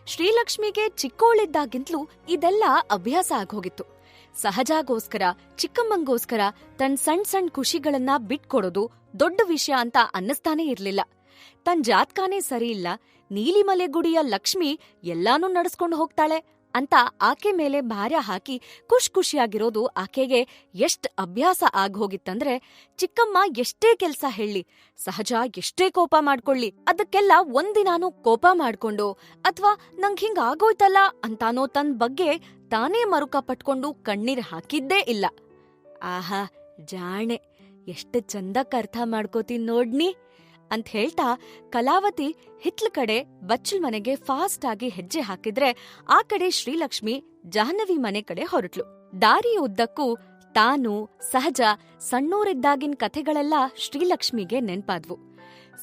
Speaker 4: ಶ್ರೀಲಕ್ಷ್ಮಿಗೆ ಚಿಕ್ಕೋಳಿದ್ದಾಗಿಂತಲೂ ಇದೆಲ್ಲ ಅಭ್ಯಾಸ ಆಗೋಗಿತ್ತು. ಸಹಜಾಗೋಸ್ಕರ ಚಿಕ್ಕಮ್ಮಂಗೋಸ್ಕರ ತನ್ ಸಣ್ಣ ಖುಷಿಗಳನ್ನ ಬಿಟ್ಕೊಡೋದು ದೊಡ್ಡ ವಿಷಯ ಅಂತ ಅನ್ನಿಸ್ತಾನೇ ಇರ್ಲಿಲ್ಲ. ತನ್ ಜಾತ್ಕಾನೇ ಸರಿ ಇಲ್ಲ, ನೀಲಿಮಲೆ ಗುಡಿಯ ಲಕ್ಷ್ಮಿ ಎಲ್ಲಾನೂ ನಡೆಸ್ಕೊಂಡು ಹೋಗ್ತಾಳೆ ಅಂತ ಆಕೆ ಮೇಲೆ ಭಾರ ಹಾಕಿ ಖುಷಿಯಾಗಿರೋದು ಆಕೆಗೆ ಎಷ್ಟ್ ಅಭ್ಯಾಸ ಆಗೋಗಿತ್ತಂದ್ರೆ ಚಿಕ್ಕಮ್ಮ ಎಷ್ಟೇ ಕೆಲ್ಸ ಹೇಳಿ, ಸಹಜ ಎಷ್ಟೇ ಕೋಪ ಮಾಡ್ಕೊಳ್ಳಿ, ಅದಕ್ಕೆಲ್ಲ ಒಂದಿನಾನು ಕೋಪ ಮಾಡ್ಕೊಂಡು ಅಥವಾ ನಂಗ್ ಹಿಂಗ್ ಆಗೋಯ್ತಲ್ಲ ಅಂತಾನೋ ತನ್ ಬಗ್ಗೆ ತಾನೇ ಮರುಕ ಪಟ್ಕೊಂಡು ಕಣ್ಣೀರ್ ಹಾಕಿದ್ದೇ ಇಲ್ಲ. ಆಹಾ ಜಾಣೆ, ಎಷ್ಟು ಚಂದಕ್ ಅರ್ಥ ಮಾಡ್ಕೋತೀನಿ ನೋಡ್ನಿ ಅಂತ ಹೇಳ್ತಾ ಕಲಾವತಿ ಹಿತ್ಲ ಕಡೆ ಬಚ್ಚಲ್ ಮನೆಗೆ ಫಾಸ್ಟ್ ಆಗಿ ಹೆಜ್ಜೆ ಹಾಕಿದ್ರೆ ಆ ಕಡೆ ಶ್ರೀಲಕ್ಷ್ಮಿ ಜಾಹ್ನವಿ ಮನೆ ಕಡೆ ಹೊರಟ್ಲು. ದಾರಿ ಉದ್ದಕ್ಕೂ ತಾನು ಸಹಜ ಸಣ್ಣೂರಿದ್ದಾಗಿನ ಕಥೆಗಳೆಲ್ಲ ಶ್ರೀಲಕ್ಷ್ಮಿಗೆ ನೆನ್ಪಾದ್ವು.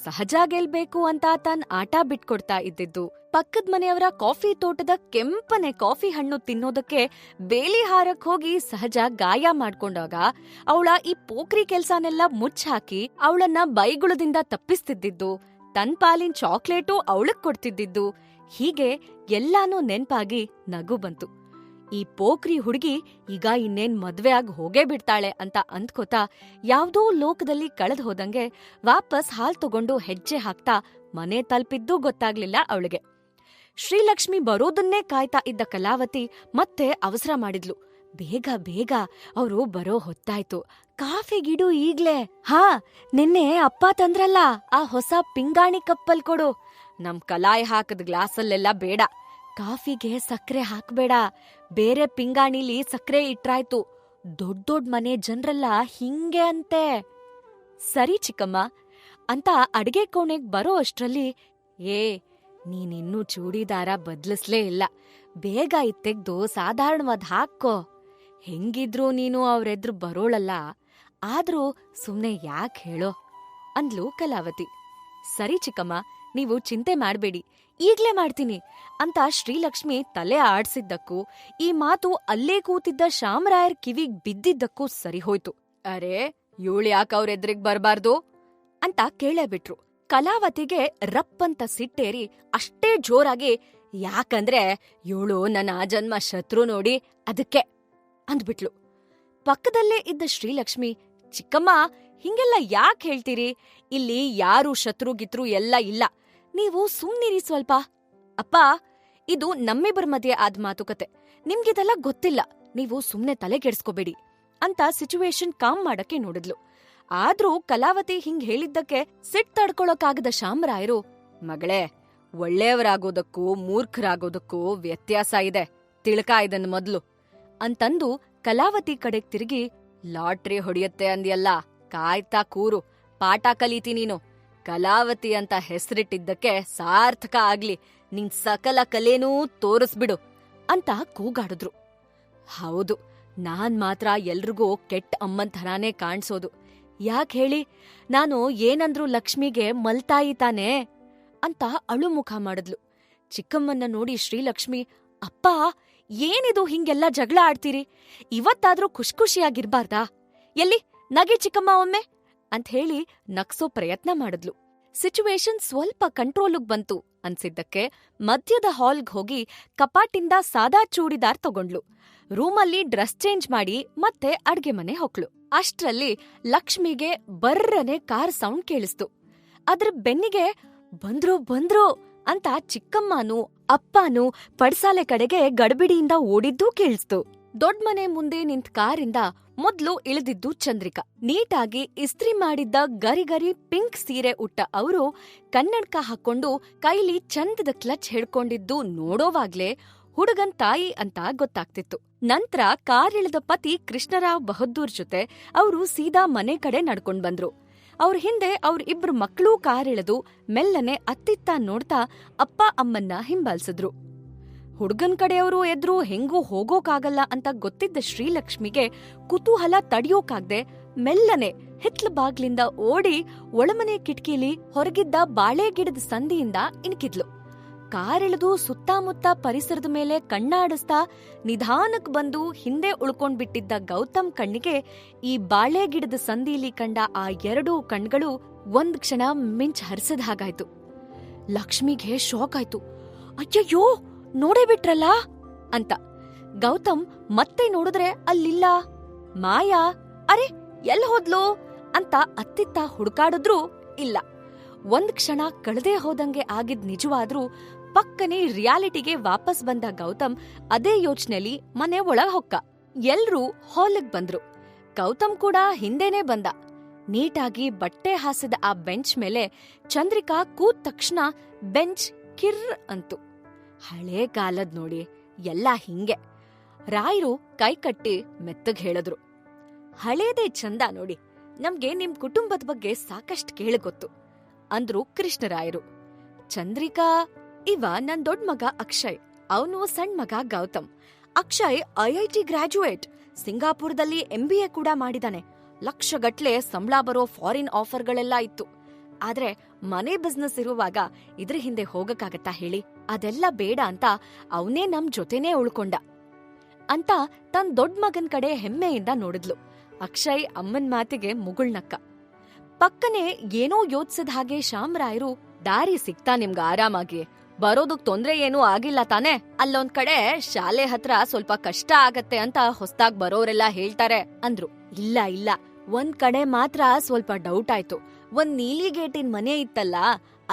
Speaker 4: ಸಹಜ ಗೆಲ್ಬೇಕು ಅಂತ ತಾನ್ ಆಟ ಬಿಟ್ಕೊಡ್ತಾ ಇದ್ದಿದ್ದು, ಪಕ್ಕದ ಮನೆಯವರ ಕಾಫಿ ತೋಟದ ಕೆಂಪನೆ ಕಾಫಿ ಹಣ್ಣು ತಿನ್ನೋದಕ್ಕೆ ಬೇಲಿ ಹಾರಕ್ ಹೋಗಿ ಸಹಜ ಗಾಯ ಮಾಡ್ಕೊಂಡಾಗ ಅವಳ ಈ ಪೋಖ್ರಿ ಕೆಲ್ಸನೆಲ್ಲ ಮುಚ್ಚಾಕಿ ಅವಳನ್ನ ಬೈಗುಳದಿಂದ ತಪ್ಪಿಸ್ತಿದ್ದಿದ್ದು, ತನ್ ಪಾಲಿನ ಚಾಕ್ಲೇಟು ಅವಳಕ್ ಕೊಡ್ತಿದ್ದಿದ್ದು, ಹೀಗೆ ಎಲ್ಲಾನೂ ನೆನ್ಪಾಗಿ ನಗು ಬಂತು. ಈ ಪೋಖ್ರಿ ಹುಡುಗಿ ಈಗ ಇನ್ನೇನ್ ಮದ್ವೆ ಆಗ್ ಹೋಗೇ ಬಿಡ್ತಾಳೆ ಅಂತ ಅಂದ್ಕೋತಾ ಯಾವ್ದೋ ಲೋಕದಲ್ಲಿ ಕಳೆದ್ ಹೋದಂಗೆ ವಾಪಸ್ ಹಾಲ್ ತಗೊಂಡು ಹೆಜ್ಜೆ ಹಾಕ್ತಾ ಮನೆ ತಲುಪಿದ್ದೂ ಗೊತ್ತಾಗ್ಲಿಲ್ಲ ಅವಳಿಗೆ. ಶ್ರೀಲಕ್ಷ್ಮಿ ಬರೋದನ್ನೇ ಕಾಯ್ತಾ ಇದ್ದ ಕಲಾವತಿ ಮತ್ತೆ ಅವಸರ ಮಾಡಿದ್ಲು. ಬೇಗ ಬೇಗ ಅವರು ಬರೋ ಹೊತ್ತಾಯ್ತು, ಕಾಫಿ ಗಿಡು ಈಗ್ಲೇ. ಹಾ, ನಿನ್ನೆ ಅಪ್ಪ ತಂದ್ರಲ್ಲ ಆ ಹೊಸ ಪಿಂಗಾಣಿ ಕಪ್ಪಲ್ ಕೊಡು. ನಮ್ ಕಲಾಯ್ ಹಾಕದ್ ಗ್ಲಾಸಲ್ಲೆಲ್ಲ ಬೇಡ, ಕಾಫಿಗೆ ಸಕ್ರೆ ಹಾಕ್ಬೇಡ, ಬೇರೆ ಪಿಂಗಾಣಿಲಿ ಸಕ್ರೆ ಇಟ್ರಾಯ್ತು. ದೊಡ್ಡ್ ಮನೆ ಜನ್ರೆಲ್ಲ ಹಿಂಗೆ ಅಂತೆ. ಸರಿ ಚಿಕ್ಕಮ್ಮ ಅಂತ ಅಡ್ಗೆ ಕೋಣೆಗ್ ಬರೋ ಅಷ್ಟ್ರಲ್ಲಿ, ನೀನಿನ್ನೂ ಚೂಡಿದಾರ ಬದ್ಲಿಸ್ಲೇ ಇಲ್ಲ, ಬೇಗ ಇತ್ತೆಗ್ದು ಸಾಧಾರಣವಾದ್ ಹಾಕ್ಕೋ. ಹೆಂಗಿದ್ರು ನೀನು ಅವ್ರೆದ್ರು ಬರೋಳಲ್ಲ, ಆದ್ರೂ ಸುಮ್ನೆ ಯಾಕ್ ಹೇಳೋ ಅಂದ್ಲು ಕಲಾವತಿ. ಸರಿ ಚಿಕ್ಕಮ್ಮ, ನೀವು ಚಿಂತೆ ಮಾಡ್ಬೇಡಿ, ಈಗ್ಲೇ ಮಾಡ್ತೀನಿ ಅಂತ ಶ್ರೀಲಕ್ಷ್ಮಿ ತಲೆ ಆಡ್ಸಿದ್ದಕ್ಕೂ ಈ ಮಾತು ಅಲ್ಲೇ ಕೂತಿದ್ದ ಶಾಮರಾಯರ್ ಕಿವಿಗ್ ಬಿದ್ದಿದ್ದಕ್ಕೂ ಸರಿ ಹೋಯ್ತು. ಅರೆ, ಇವಳು ಯಾಕ ಅವ್ರೆದ್ರಿಗ್ ಬರ್ಬಾರ್ದು ಅಂತ ಕೇಳೇಬಿಟ್ರು. ಕಲಾವತಿಗೆ ರಪ್ಪಂತ ಸಿಟ್ಟೇರಿ ಅಷ್ಟೇ ಜೋರಾಗಿ, ಯಾಕಂದ್ರೆ ಇವಳು ನನ್ನ ಜನ್ಮ ಶತ್ರು ನೋಡಿ ಅದಕ್ಕೆ ಅಂದ್ಬಿಟ್ಲು. ಪಕ್ಕದಲ್ಲೇ ಇದ್ದ ಶ್ರೀಲಕ್ಷ್ಮಿ, ಚಿಕ್ಕಮ್ಮ ಹಿಂಗೆಲ್ಲ ಯಾಕ್ ಹೇಳ್ತೀರಿ, ಇಲ್ಲಿ ಯಾರು ಶತ್ರುಗಿತ್ರು ಎಲ್ಲ ಇಲ್ಲ, ನೀವು ಸುಮ್ನಿರಿ ಸ್ವಲ್ಪ. ಅಪ್ಪ, ಇದು ನಮ್ಮಿಬ್ಬರ ಮಧ್ಯೆ ಆದ್ ಮಾತುಕತೆ, ನಿಮ್ಗಿದೆಲ್ಲ ಗೊತ್ತಿಲ್ಲ, ನೀವು ಸುಮ್ನೆ ತಲೆ ಕೆಡ್ಸ್ಕೋಬೇಡಿ ಅಂತ ಸಿಚುವೇಶನ್ ಕಾಮ್ ಮಾಡಕ್ಕೆ ನೋಡಿದ್ಲು. ಆದ್ರೂ ಕಲಾವತಿ ಹಿಂಗ್ ಹೇಳಿದ್ದಕ್ಕೆ ಸಿಟ್ ತಡ್ಕೊಳಕ್ಕಾಗದ ಶಾಮರಾಯರು, ಮಗಳೇ, ಒಳ್ಳೆಯವರಾಗೋದಕ್ಕೂ ಮೂರ್ಖರಾಗೋದಕ್ಕೂ ವ್ಯತ್ಯಾಸ ಇದೆ, ತಿಳ್ಕ ಇದನ್ ಮೊದ್ಲು ಅಂತಂದು ಕಲಾವತಿ ಕಡೆಗ್ ತಿರುಗಿ, ಲಾಟ್ರಿ ಹೊಡಿಯತ್ತೆ ಅಂದ್ಯಲ್ಲ, ಕಾಯ್ತಾ ಕೂರು, ಪಾಠ ಕಲೀತಿ ನೀನು. ಕಲಾವತಿ ಅಂತ ಹೆಸರಿಟ್ಟಿದ್ದಕ್ಕೆ ಸಾರ್ಥಕ ಆಗ್ಲಿ, ನಿನ್ ಸಕಲ ಕಲೇನೂ ತೋರಿಸ್ಬಿಡು ಅಂತ ಕೂಗಾಡಿದ್ರು. ಹೌದು, ನಾನ್ ಮಾತ್ರ ಎಲ್ರಿಗೂ ಕೆಟ್ಟ ಅಮ್ಮನ್ ಥರಾನೇ ಕಾಣ್ಸೋದು. ಯಾಕ್ ಹೇಳಿ, ನಾನು ಏನಂದ್ರು ಲಕ್ಷ್ಮಿಗೆ ಮಲ್ತಾಯಿ ತಾನೇ ಅಂತ ಅಳುಮುಖ ಮಾಡಿದ್ಲು. ಚಿಕ್ಕಮ್ಮನ್ನ ನೋಡಿ ಶ್ರೀಲಕ್ಷ್ಮಿ, ಅಪ್ಪ ಏನಿದು ಹಿಂಗೆಲ್ಲ ಜಗಳ ಆಡ್ತೀರಿ, ಇವತ್ತಾದ್ರೂ ಖುಷಿಯಾಗಿರ್ಬಾರ್ದಾ, ಎಲ್ಲಿ ನಗೆ ಚಿಕ್ಕಮ್ಮ ಒಮ್ಮೆ ಅಂತ ಹೇಳಿ ನಗ್ಸೋ ಪ್ರಯತ್ನ ಮಾಡಿದ್ಲು. ಸಿಚುವೇಶನ್ ಸ್ವಲ್ಪ ಕಂಟ್ರೋಲಿಗ್ ಬಂತು ಅನ್ಸಿದ್ದಕ್ಕೆ ಮಧ್ಯದ ಹಾಲ್ಗ್ ಹೋಗಿ ಕಪಾಟಿಂದ ಸಾದಾ ಚೂಡಿದಾರ್ ತಗೊಂಡ್ಲು. ರೂಮಲ್ಲಿ ಡ್ರೆಸ್ ಚೇಂಜ್ ಮಾಡಿ ಮತ್ತೆ ಅಡ್ಗೆ ಮನೆ ಹೊಕ್ಳು. ಅಷ್ಟ್ರಲ್ಲಿ ಲಕ್ಷ್ಮಿಗೆ ಬರ್ರನೆ ಕಾರ್ ಸೌಂಡ್ ಕೇಳಿಸ್ತು. ಅದ್ರ ಬೆನ್ನಿಗೆ ಬಂದ್ರು ಅಂತ ಚಿಕ್ಕಮ್ಮನೂ ಅಪ್ಪನೂ ಪಡ್ಸಾಲೆ ಕಡೆಗೆ ಗಡ್ಬಿಡಿಯಿಂದ ಓಡಿದ್ದೂ ಕೇಳಿಸ್ತು. ದೊಡ್ಡ ಮನೆ ಮುಂದೆ ನಿಂತ ಕಾರಿಂದ ಮೊದ್ಲು ಇಳಿದಿದ್ದು ಚಂದ್ರಿಕಾ. ನೀಟಾಗಿ ಇಸ್ತ್ರಿ ಮಾಡಿದ್ದ ಗರಿ ಪಿಂಕ್ ಸೀರೆ ಉಟ್ಟ ಅವರು ಕನ್ನಡಕ ಹಾಕೊಂಡು ಕೈಲಿ ಚಂದದ ಕ್ಲಚ್ ಹಿಡ್ಕೊಂಡಿದ್ದು ನೋಡೋವಾಗ್ಲೇ ಹುಡುಗನ್ ತಾಯಿ ಅಂತ ಗೊತ್ತಾಗ್ತಿತ್ತು. ನಂತರ ಕಾರಿಳಿದ ಪತಿ ಕೃಷ್ಣರಾವ್ ಬಹದ್ದೂರ್ ಜೊತೆ ಅವರು ಸೀದಾ ಮನೆ ಕಡೆ ನಡ್ಕೊಂಡ್ ಬಂದ್ರು. ಅವ್ರ ಹಿಂದೆ ಅವ್ರ ಇಬ್ರು ಮಕ್ಳೂ ಕಾರಿಳಿದು ಮೆಲ್ಲನೆ ಅತ್ತಿತ್ತ ನೋಡ್ತಾ ಅಪ್ಪ ಅಮ್ಮನ್ನ ಹಿಂಬಾಲಿಸಿದ್ರು. ಹುಡ್ಗನ್ ಕಡೆಯವರು ಎದ್ರು ಹೆಂಗೂ ಹೋಗೋಕಾಗಲ್ಲ ಅಂತ ಗೊತ್ತಿದ್ದ ಶ್ರೀಲಕ್ಷ್ಮಿಗೆ ಕುತೂಹಲ ತಡಿಯೋಕಾಗ್ದೆ ಮೆಲ್ಲನೆ ಹಿತ್ಲ ಬಾಗ್ಲಿಂದ ಓಡಿ ಒಳಮನೆ ಕಿಟಕಿಲಿ ಹೊರಗಿದ್ದ ಬಾಳೆ ಗಿಡದ ಸಂದಿಯಿಂದ ಇಣಕಿದ್ಲು. ಕಾರಿಳಿದು ಸುತ್ತಮುತ್ತ ಪರಿಸರದ ಮೇಲೆ ಕಣ್ಣಾಡಿಸ್ತಾ ನಿಧಾನಕ್ ಬಂದು ಹಿಂದೆ ಉಳ್ಕೊಂಡ್ಬಿಟ್ಟಿದ್ದ ಗೌತಮ್ ಕಣ್ಣಿಗೆ ಈ ಬಾಳೆ ಗಿಡದ ಸಂದಿಲಿ ಕಂಡ ಆ ಎರಡೂ ಕಣ್ಗಳು ಒಂದ್ ಕ್ಷಣ ಮಿಂಚ್ ಹರಿಸದ ಹಾಗಾಯ್ತು. ಲಕ್ಷ್ಮಿಗೆ ಶಾಕ್ ಆಯ್ತು. ಅಯ್ಯಯ್ಯೋ, ನೋಡೇ ಬಿಟ್ರಲ್ಲ ಅಂತ. ಗೌತಮ್ ಮತ್ತೆ ನೋಡಿದ್ರೆ ಅಲ್ಲಿಲ್ಲ. ಮಾಯಾ, ಅರೆ ಎಲ್ ಹೋದ್ಲು ಅಂತ ಅತ್ತಿತ್ತ ಹುಡುಕಾಡಿದ್ರೂ ಇಲ್ಲ. ಒಂದ್ ಕ್ಷಣ ಕಳೆದೇ ಹೋದಂಗೆ ಆಗಿದ್ ನಿಜವಾದ್ರೂ ಪಕ್ಕನೆ ರಿಯಾಲಿಟಿಗೆ ವಾಪಸ್ ಬಂದ ಗೌತಮ್ ಅದೇ ಯೋಚನೆಯಲ್ಲಿ ಮನೆ ಒಳಗ್ ಹೊಕ್ಕ. ಎಲ್ರೂ ಹಾಲಿಗ್ ಬಂದ್ರು. ಗೌತಮ್ ಕೂಡ ಹಿಂದೆನೇ ಬಂದ. ನೀಟಾಗಿ ಬಟ್ಟೆ ಹಾಸಿದ ಆ ಬೆಂಚ್ ಮೇಲೆ ಚಂದ್ರಿಕಾ ಕೂತ್ ತಕ್ಷಣ ಬೆಂಚ್ ಕಿರ್ರ್ ಅಂತು. ಹಳೇ ಕಾಲದ್ ನೋಡಿ, ಎಲ್ಲ ಹಿಂಗೆ. ರಾಯರು ಕೈ ಕಟ್ಟಿ ಮೆತ್ತಗ್ ಹೇಳಿದ್ರು, ಹಳೇದೇ ಚಂದ ನೋಡಿ, ನಮ್ಗೆ ನಿಮ್ ಕುಟುಂಬದ ಬಗ್ಗೆ ಸಾಕಷ್ಟು ಕೇಳಗೊತ್ತು ಅಂದ್ರು ಕೃಷ್ಣರಾಯರು. ಚಂದ್ರಿಕಾ, ಇವ ನನ್ ದೊಡ್ಡ ಮಗ ಅಕ್ಷಯ್, ಅವನು ಸಣ್ಣ ಮಗ ಗೌತಮ್. ಅಕ್ಷಯ್ IIT ಗ್ರಾಜುಯೇಟ್, ಸಿಂಗಾಪುರದಲ್ಲಿ MBA ಕೂಡ ಮಾಡಿದಾನೆ. ಲಕ್ಷಗಟ್ಲೆ ಸಂಬಳ ಬರೋ ಫಾರಿನ್ ಆಫರ್ಗಳೆಲ್ಲ ಇತ್ತು. ಆದ್ರೆ ಮನೆ ಬಿಸ್ನೆಸ್ ಇರುವಾಗ ಇದ್ರ ಹಿಂದೆ ಹೋಗಕ್ಕಾಗತ್ತಾ ಹೇಳಿ? ಅದೆಲ್ಲ ಬೇಡ ಅಂತ ಅವನೇ ನಮ್ ಜೊತೆನೇ ಉಳ್ಕೊಂಡ ಅಂತ ತನ್ ದೊಡ್ಡ ಮಗನ್ ಕಡೆ ಹೆಮ್ಮೆಯಿಂದ ನೋಡಿದ್ಲು. ಅಕ್ಷಯ್ ಅಮ್ಮನ್ ಮಾತಿಗೆ ಮುಗುಳ್ನಕ್ಕ. ಪಕ್ಕನೆ ಏನೋ ಯೋಚಿಸಿದ ಹಾಗೆ ಶಾಮರಾಯರು, ದಾರಿ ಸಿಕ್ತಾ ನಿಮ್ಗ ಆರಾಮಾಗಿ? ಬರೋದಕ್ ತೊಂದ್ರೆ ಏನೂ ಆಗಿಲ್ಲ ತಾನೆ? ಅಲ್ಲೊಂದ್ ಕಡೆ ಶಾಲೆ ಹತ್ರ ಸ್ವಲ್ಪ ಕಷ್ಟ ಆಗತ್ತೆ ಅಂತ ಹೊಸ್ದಾಗ್ ಬರೋರೆಲ್ಲ ಹೇಳ್ತಾರೆ ಅಂದ್ರು. ಇಲ್ಲ ಇಲ್ಲ, ಒಂದ್ ಕಡೆ ಮಾತ್ರ ಸ್ವಲ್ಪ ಡೌಟ್ ಆಯ್ತು. ಒಂದ್ ನೀಲಿ ಗೇಟಿನ್ ಮನೆ ಇತ್ತಲ್ಲ,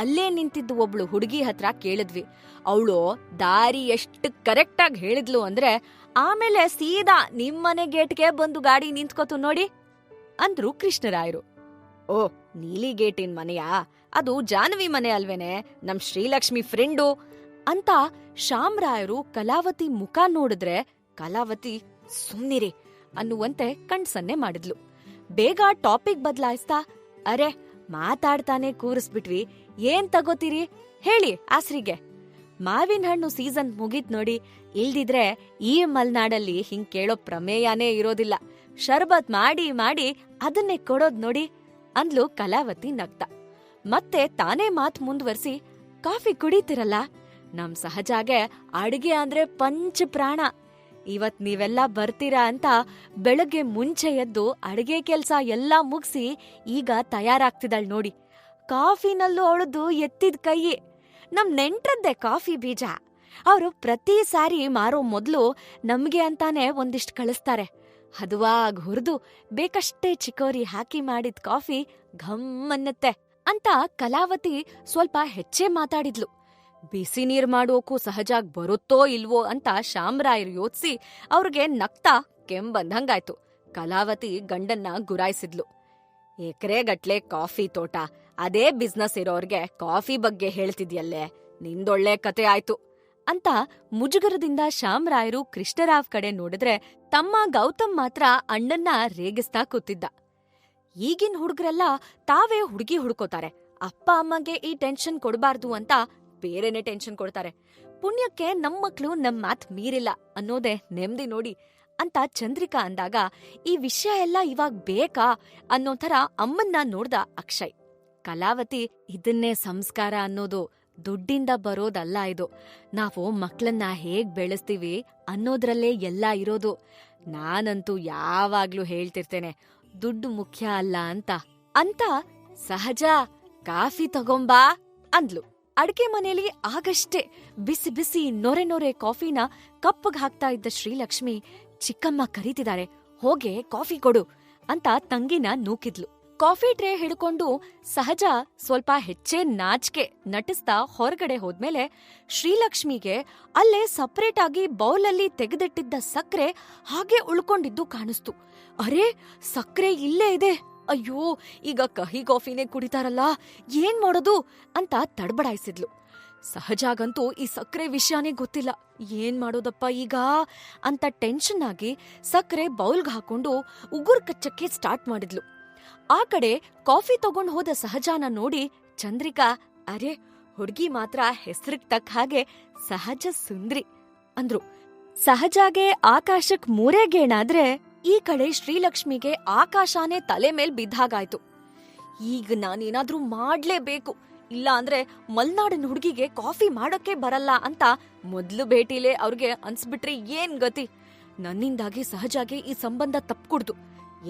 Speaker 4: ಅಲ್ಲೇ ನಿಂತಿದ್ದು ಒಬ್ಳು ಹುಡುಗಿ ಹತ್ರ ಕೇಳಿದ್ವಿ. ಅವಳು ದಾರಿ ಎಷ್ಟು ಕರೆಕ್ಟಾಗಿ ಹೇಳಿದ್ಲು ಅಂದ್ರೆ ಆಮೇಲೆ ಸೀದಾ ನಿಮ್ಮನೆ ಗೇಟ್ಗೆ ಬಂದು ಗಾಡಿ ನಿಂತ್ಕೋತು ನೋಡಿ ಅಂದ್ರು ಕೃಷ್ಣರಾಯರು. ಓ, ನೀಲಿ ಗೇಟಿನ್ ಮನೆಯಾ? ಅದು ಜಾನ್ವಿ ಮನೆ ಅಲ್ವೇನೆ, ನಮ್ ಶ್ರೀಲಕ್ಷ್ಮಿ ಫ್ರೆಂಡು ಅಂತ ಶಾಮರಾಯರು ಕಲಾವತಿ ಮುಖ ನೋಡಿದ್ರೆ ಕಲಾವತಿ ಸುಮ್ನಿರಿ ಅನ್ನುವಂತೆ ಕಣ್ಸನ್ನೆ ಮಾಡಿದ್ಲು. ಬೇಗ ಟಾಪಿಕ್ ಬದಲಾಯಿಸ್ತಾ, ಅರೆ ಮಾತಾಡ್ತಾನೆ ಕೂರಿಸ್ಬಿಟ್ವಿ, ಏನ್ ತಗೋತೀರಿ ಹೇಳಿ ಆಸ್ರಿಗೆ? ಮಾವಿನ ಹಣ್ಣು ಸೀಸನ್ ಮುಗಿತ್ ನೋಡಿ, ಇಲ್ದಿದ್ರೆ ಈ ಮಲ್ನಾಡಲ್ಲಿ ಹಿಂಗ್ ಕೇಳೋ ಪ್ರಮೇಯನೇ ಇರೋದಿಲ್ಲ. ಶರ್ಬತ್ ಮಾಡಿ ಮಾಡಿ ಅದನ್ನೇ ಕೊಡೋದ್ ನೋಡಿ ಅಂದ್ಲು ಕಲಾವತಿ ನಗ್ತಾ. ಮತ್ತೆ ತಾನೇ ಮಾತ್ ಮುಂದುವರ್ಸಿ, ಕಾಫಿ ಕುಡಿತಿರಲ್ಲ, ನಮ್ ಸಹಜಾಗೆ ಅಡ್ಗೆ ಅಂದ್ರೆ ಪಂಚ ಪ್ರಾಣ. ಇವತ್ ನೀವೆಲ್ಲ ಬರ್ತೀರಾ ಅಂತ ಬೆಳಗ್ಗೆ ಮುಂಚೆ ಎದ್ದು ಅಡ್ಗೆ ಕೆಲ್ಸ ಎಲ್ಲಾ ಮುಗ್ಸಿ ಈಗ ತಯಾರಾಗ್ತಿದಳ್ ನೋಡಿ. ಕಾಫಿನಲ್ಲೂ ಅವಳದು ಎತ್ತಿದ ಕೈ. ನಮ್ ನೆಂಟ್ರದ್ದೆ ಕಾಫಿ ಬೀಜ. ಅವರು ಪ್ರತಿ ಸಾರಿ ಮಾರೋ ಮೊದ್ಲು ನಮ್ಗೆ ಅಂತಾನೆ ಒಂದಿಷ್ಟು ಕಳಿಸ್ತಾರೆ. ಹದುವಾಗ್ ಹುರಿದು ಬೇಕಷ್ಟೇ ಚಿಕೋರಿ ಹಾಕಿ ಮಾಡಿದ ಕಾಫಿ ಘಮ್ ಅನ್ನತ್ತೆ ಅಂತ ಕಲಾವತಿ ಸ್ವಲ್ಪ ಹೆಚ್ಚೇ ಮಾತಾಡಿದ್ಲು. ಬಿಸಿ ನೀರ್ ಮಾಡೋಕು ಸಹಜಾಗ್ ಬರುತ್ತೋ ಇಲ್ವೋ ಅಂತ ಶಾಮರಾಯರು ಯೋಚಿಸಿ ಅವ್ರಿಗೆ ನಗ್ತಾ ಕೆಂಬಂದಂಗಾಯ್ತು. ಕಲಾವತಿ ಗಂಡನ್ನ ಗುರಾಯಿಸಿದ್ಲು. ಎಕರೆಗಟ್ಲೆ ಕಾಫಿ ತೋಟ, ಅದೇ ಬಿಸ್ನೆಸ್ ಇರೋರ್ಗೆ ಕಾಫಿ ಬಗ್ಗೆ ಹೇಳ್ತಿದ್ಯಲ್ಲೇ, ನಿಂದೊಳ್ಳೆ ಕತೆ ಆಯ್ತು ಅಂತ ಮುಜುಗರದಿಂದ ಶಾಮರಾಯರು ಕೃಷ್ಣರಾವ್ ಕಡೆ ನೋಡಿದ್ರೆ ತಮ್ಮ ಗೌತಮ್ ಮಾತ್ರ ಅಣ್ಣನ್ನ ರೇಗಿಸ್ತಾ ಕೂತಿದ್ದ. ಈಗಿನ ಹುಡುಗರೆಲ್ಲ ತಾವೇ ಹುಡುಗಿ ಹುಡ್ಕೋತಾರೆ. ಅಪ್ಪ ಅಮ್ಮಗೆ ಈ ಟೆನ್ಷನ್ ಕೊಡಬಾರ್ದು ಅಂತ ಬೇರೆನೆ ಟೆನ್ಷನ್ ಕೊಡ್ತಾರೆ. ಪುಣ್ಯಕ್ಕೆ ನಮ್ ಮಕ್ಳು ನಮ್ ಮಾತ್ ಮೀರಿಲ್ಲ ಅನ್ನೋದೇ ನೆಮ್ಮದಿ ನೋಡಿ ಅಂತ ಚಂದ್ರಿಕಾ ಅಂದಾಗ, ಈ ವಿಷಯ ಎಲ್ಲ ಇವಾಗ್ ಬೇಕಾ ಅನ್ನೋ ಥರ ಅಮ್ಮನ್ನ ನೋಡ್ದ ಅಕ್ಷಯ್. ಕಲಾವತಿ, ಇದನ್ನೇ ಸಂಸ್ಕಾರ ಅನ್ನೋದು, ದುಡ್ಡಿಂದ ಬರೋದಲ್ಲ ಇದು. ನಾವು ಮಕ್ಳನ್ನ ಹೇಗ್ ಬೆಳೆಸ್ತೀವಿ ಅನ್ನೋದ್ರಲ್ಲೇ ಎಲ್ಲ ಇರೋದು. ನಾನಂತೂ ಯಾವಾಗ್ಲೂ ಹೇಳ್ತಿರ್ತೇನೆ, ದುಡ್ಡು ಮುಖ್ಯ ಅಲ್ಲ ಅಂತ ಸಹಜ ಕಾಫಿ ತಗೊಂಬಾ ಅಂದ್ಲು. ಅಡ್ಗೆ ಮನೇಲಿ ಆಗಷ್ಟೇ ಬಿಸಿ ಬಿಸಿ ನೊರೆ ನೊರೆ ಕಾಫಿನ ಕಪ್ಪಗ್ ಹಾಕ್ತಾ ಇದ್ದ ಶ್ರೀಲಕ್ಷ್ಮಿ, ಚಿಕ್ಕಮ್ಮ ಕರೀತಿದ್ದಾರೆ, ಹೋಗೆ ಕಾಫಿ ಕೊಡು ಅಂತ ತಂಗಿನ ನೂಕಿದ್ಲು. ಕಾಫಿ ಟ್ರೇ ಹಿಡ್ಕೊಂಡು ಸಹಜ ಸ್ವಲ್ಪ ಹೆಚ್ಚೇ ನಾಚ್ಕೆ ನಟಿಸ್ತಾ ಹೊರಗಡೆ ಹೋದ್ಮೇಲೆ ಶ್ರೀಲಕ್ಷ್ಮಿಗೆ ಅಲ್ಲೇ ಸಪ್ರೇಟ್ ಆಗಿ ಬೌಲಲ್ಲಿ ತೆಗೆದಿಟ್ಟಿದ್ದ ಸಕ್ರೆ ಹಾಗೆ ಉಳ್ಕೊಂಡಿದ್ದು ಕಾಣಿಸ್ತು. ಅರೇ, ಸಕ್ರೆ ಇಲ್ಲೇ ಇದೆ, ಅಯ್ಯೋ ಈಗ ಕಹಿ ಕಾಫಿನೇ ಕುಡಿತಾರಲ್ಲ, ಏನ್ ಮಾಡೋದು ಅಂತ ತಡಬಡಾಯಿಸಿದ್ಲು. ಸಹಜಾಗಂತೂ ಈ ಸಕ್ರೆ ವಿಷಯನೇ ಗೊತ್ತಿಲ್ಲ, ಏನ್ ಮಾಡೋದಪ್ಪ ಈಗ ಅಂತ ಟೆನ್ಷನ್ ಆಗಿ ಸಕ್ರೆ ಬೌಲ್ಗ್ ಹಾಕೊಂಡು ಉಗುರ್ ಕಚ್ಚಕ್ಕೆ ಸ್ಟಾರ್ಟ್ ಮಾಡಿದ್ಲು. ಆ ಕಡೆ ಕಾಫಿ ತಗೊಂಡ್ ಹೋದ ಸಹಜಾನ ನೋಡಿ ಚಂದ್ರಿಕಾ, ಅರೆ ಹುಡ್ಗಿ ಮಾತ್ರ ಹೆಸ್ರಿಗ್ ತಕ್ಕ ಹಾಗೆ ಸಹಜ ಸುಂದ್ರಿ ಅಂದ್ರು. ಸಹಜಾಗೆ ಆಕಾಶಕ್ ಮೂರೇಗೇಣಾದ್ರೆ ಈ ಕಡೆ ಶ್ರೀಲಕ್ಷ್ಮಿಗೆ ಆಕಾಶನೇ ತಲೆ ಮೇಲ್ ಬಿದ್ದಾಗಾಯ್ತು. ಈಗ ನಾನೇನಾದ್ರೂ ಮಾಡ್ಲೇಬೇಕು, ಇಲ್ಲ ಅಂದ್ರೆ ಮಲ್ನಾಡಿನ ಹುಡುಗಿಗೆ ಕಾಫಿ ಮಾಡಕ್ಕೆ ಬರಲ್ಲ ಅಂತ ಮೊದ್ಲು ಭೇಟಿಲೇ ಅವ್ರಿಗೆ ಅನ್ಸ್ಬಿಟ್ರೆ ಏನ್ ಗತಿ? ನನ್ನಿಂದಾಗಿ ಸಹಜಾಗೆ ಈ ಸಂಬಂಧ ತಪ್ಕೊಡ್ದು.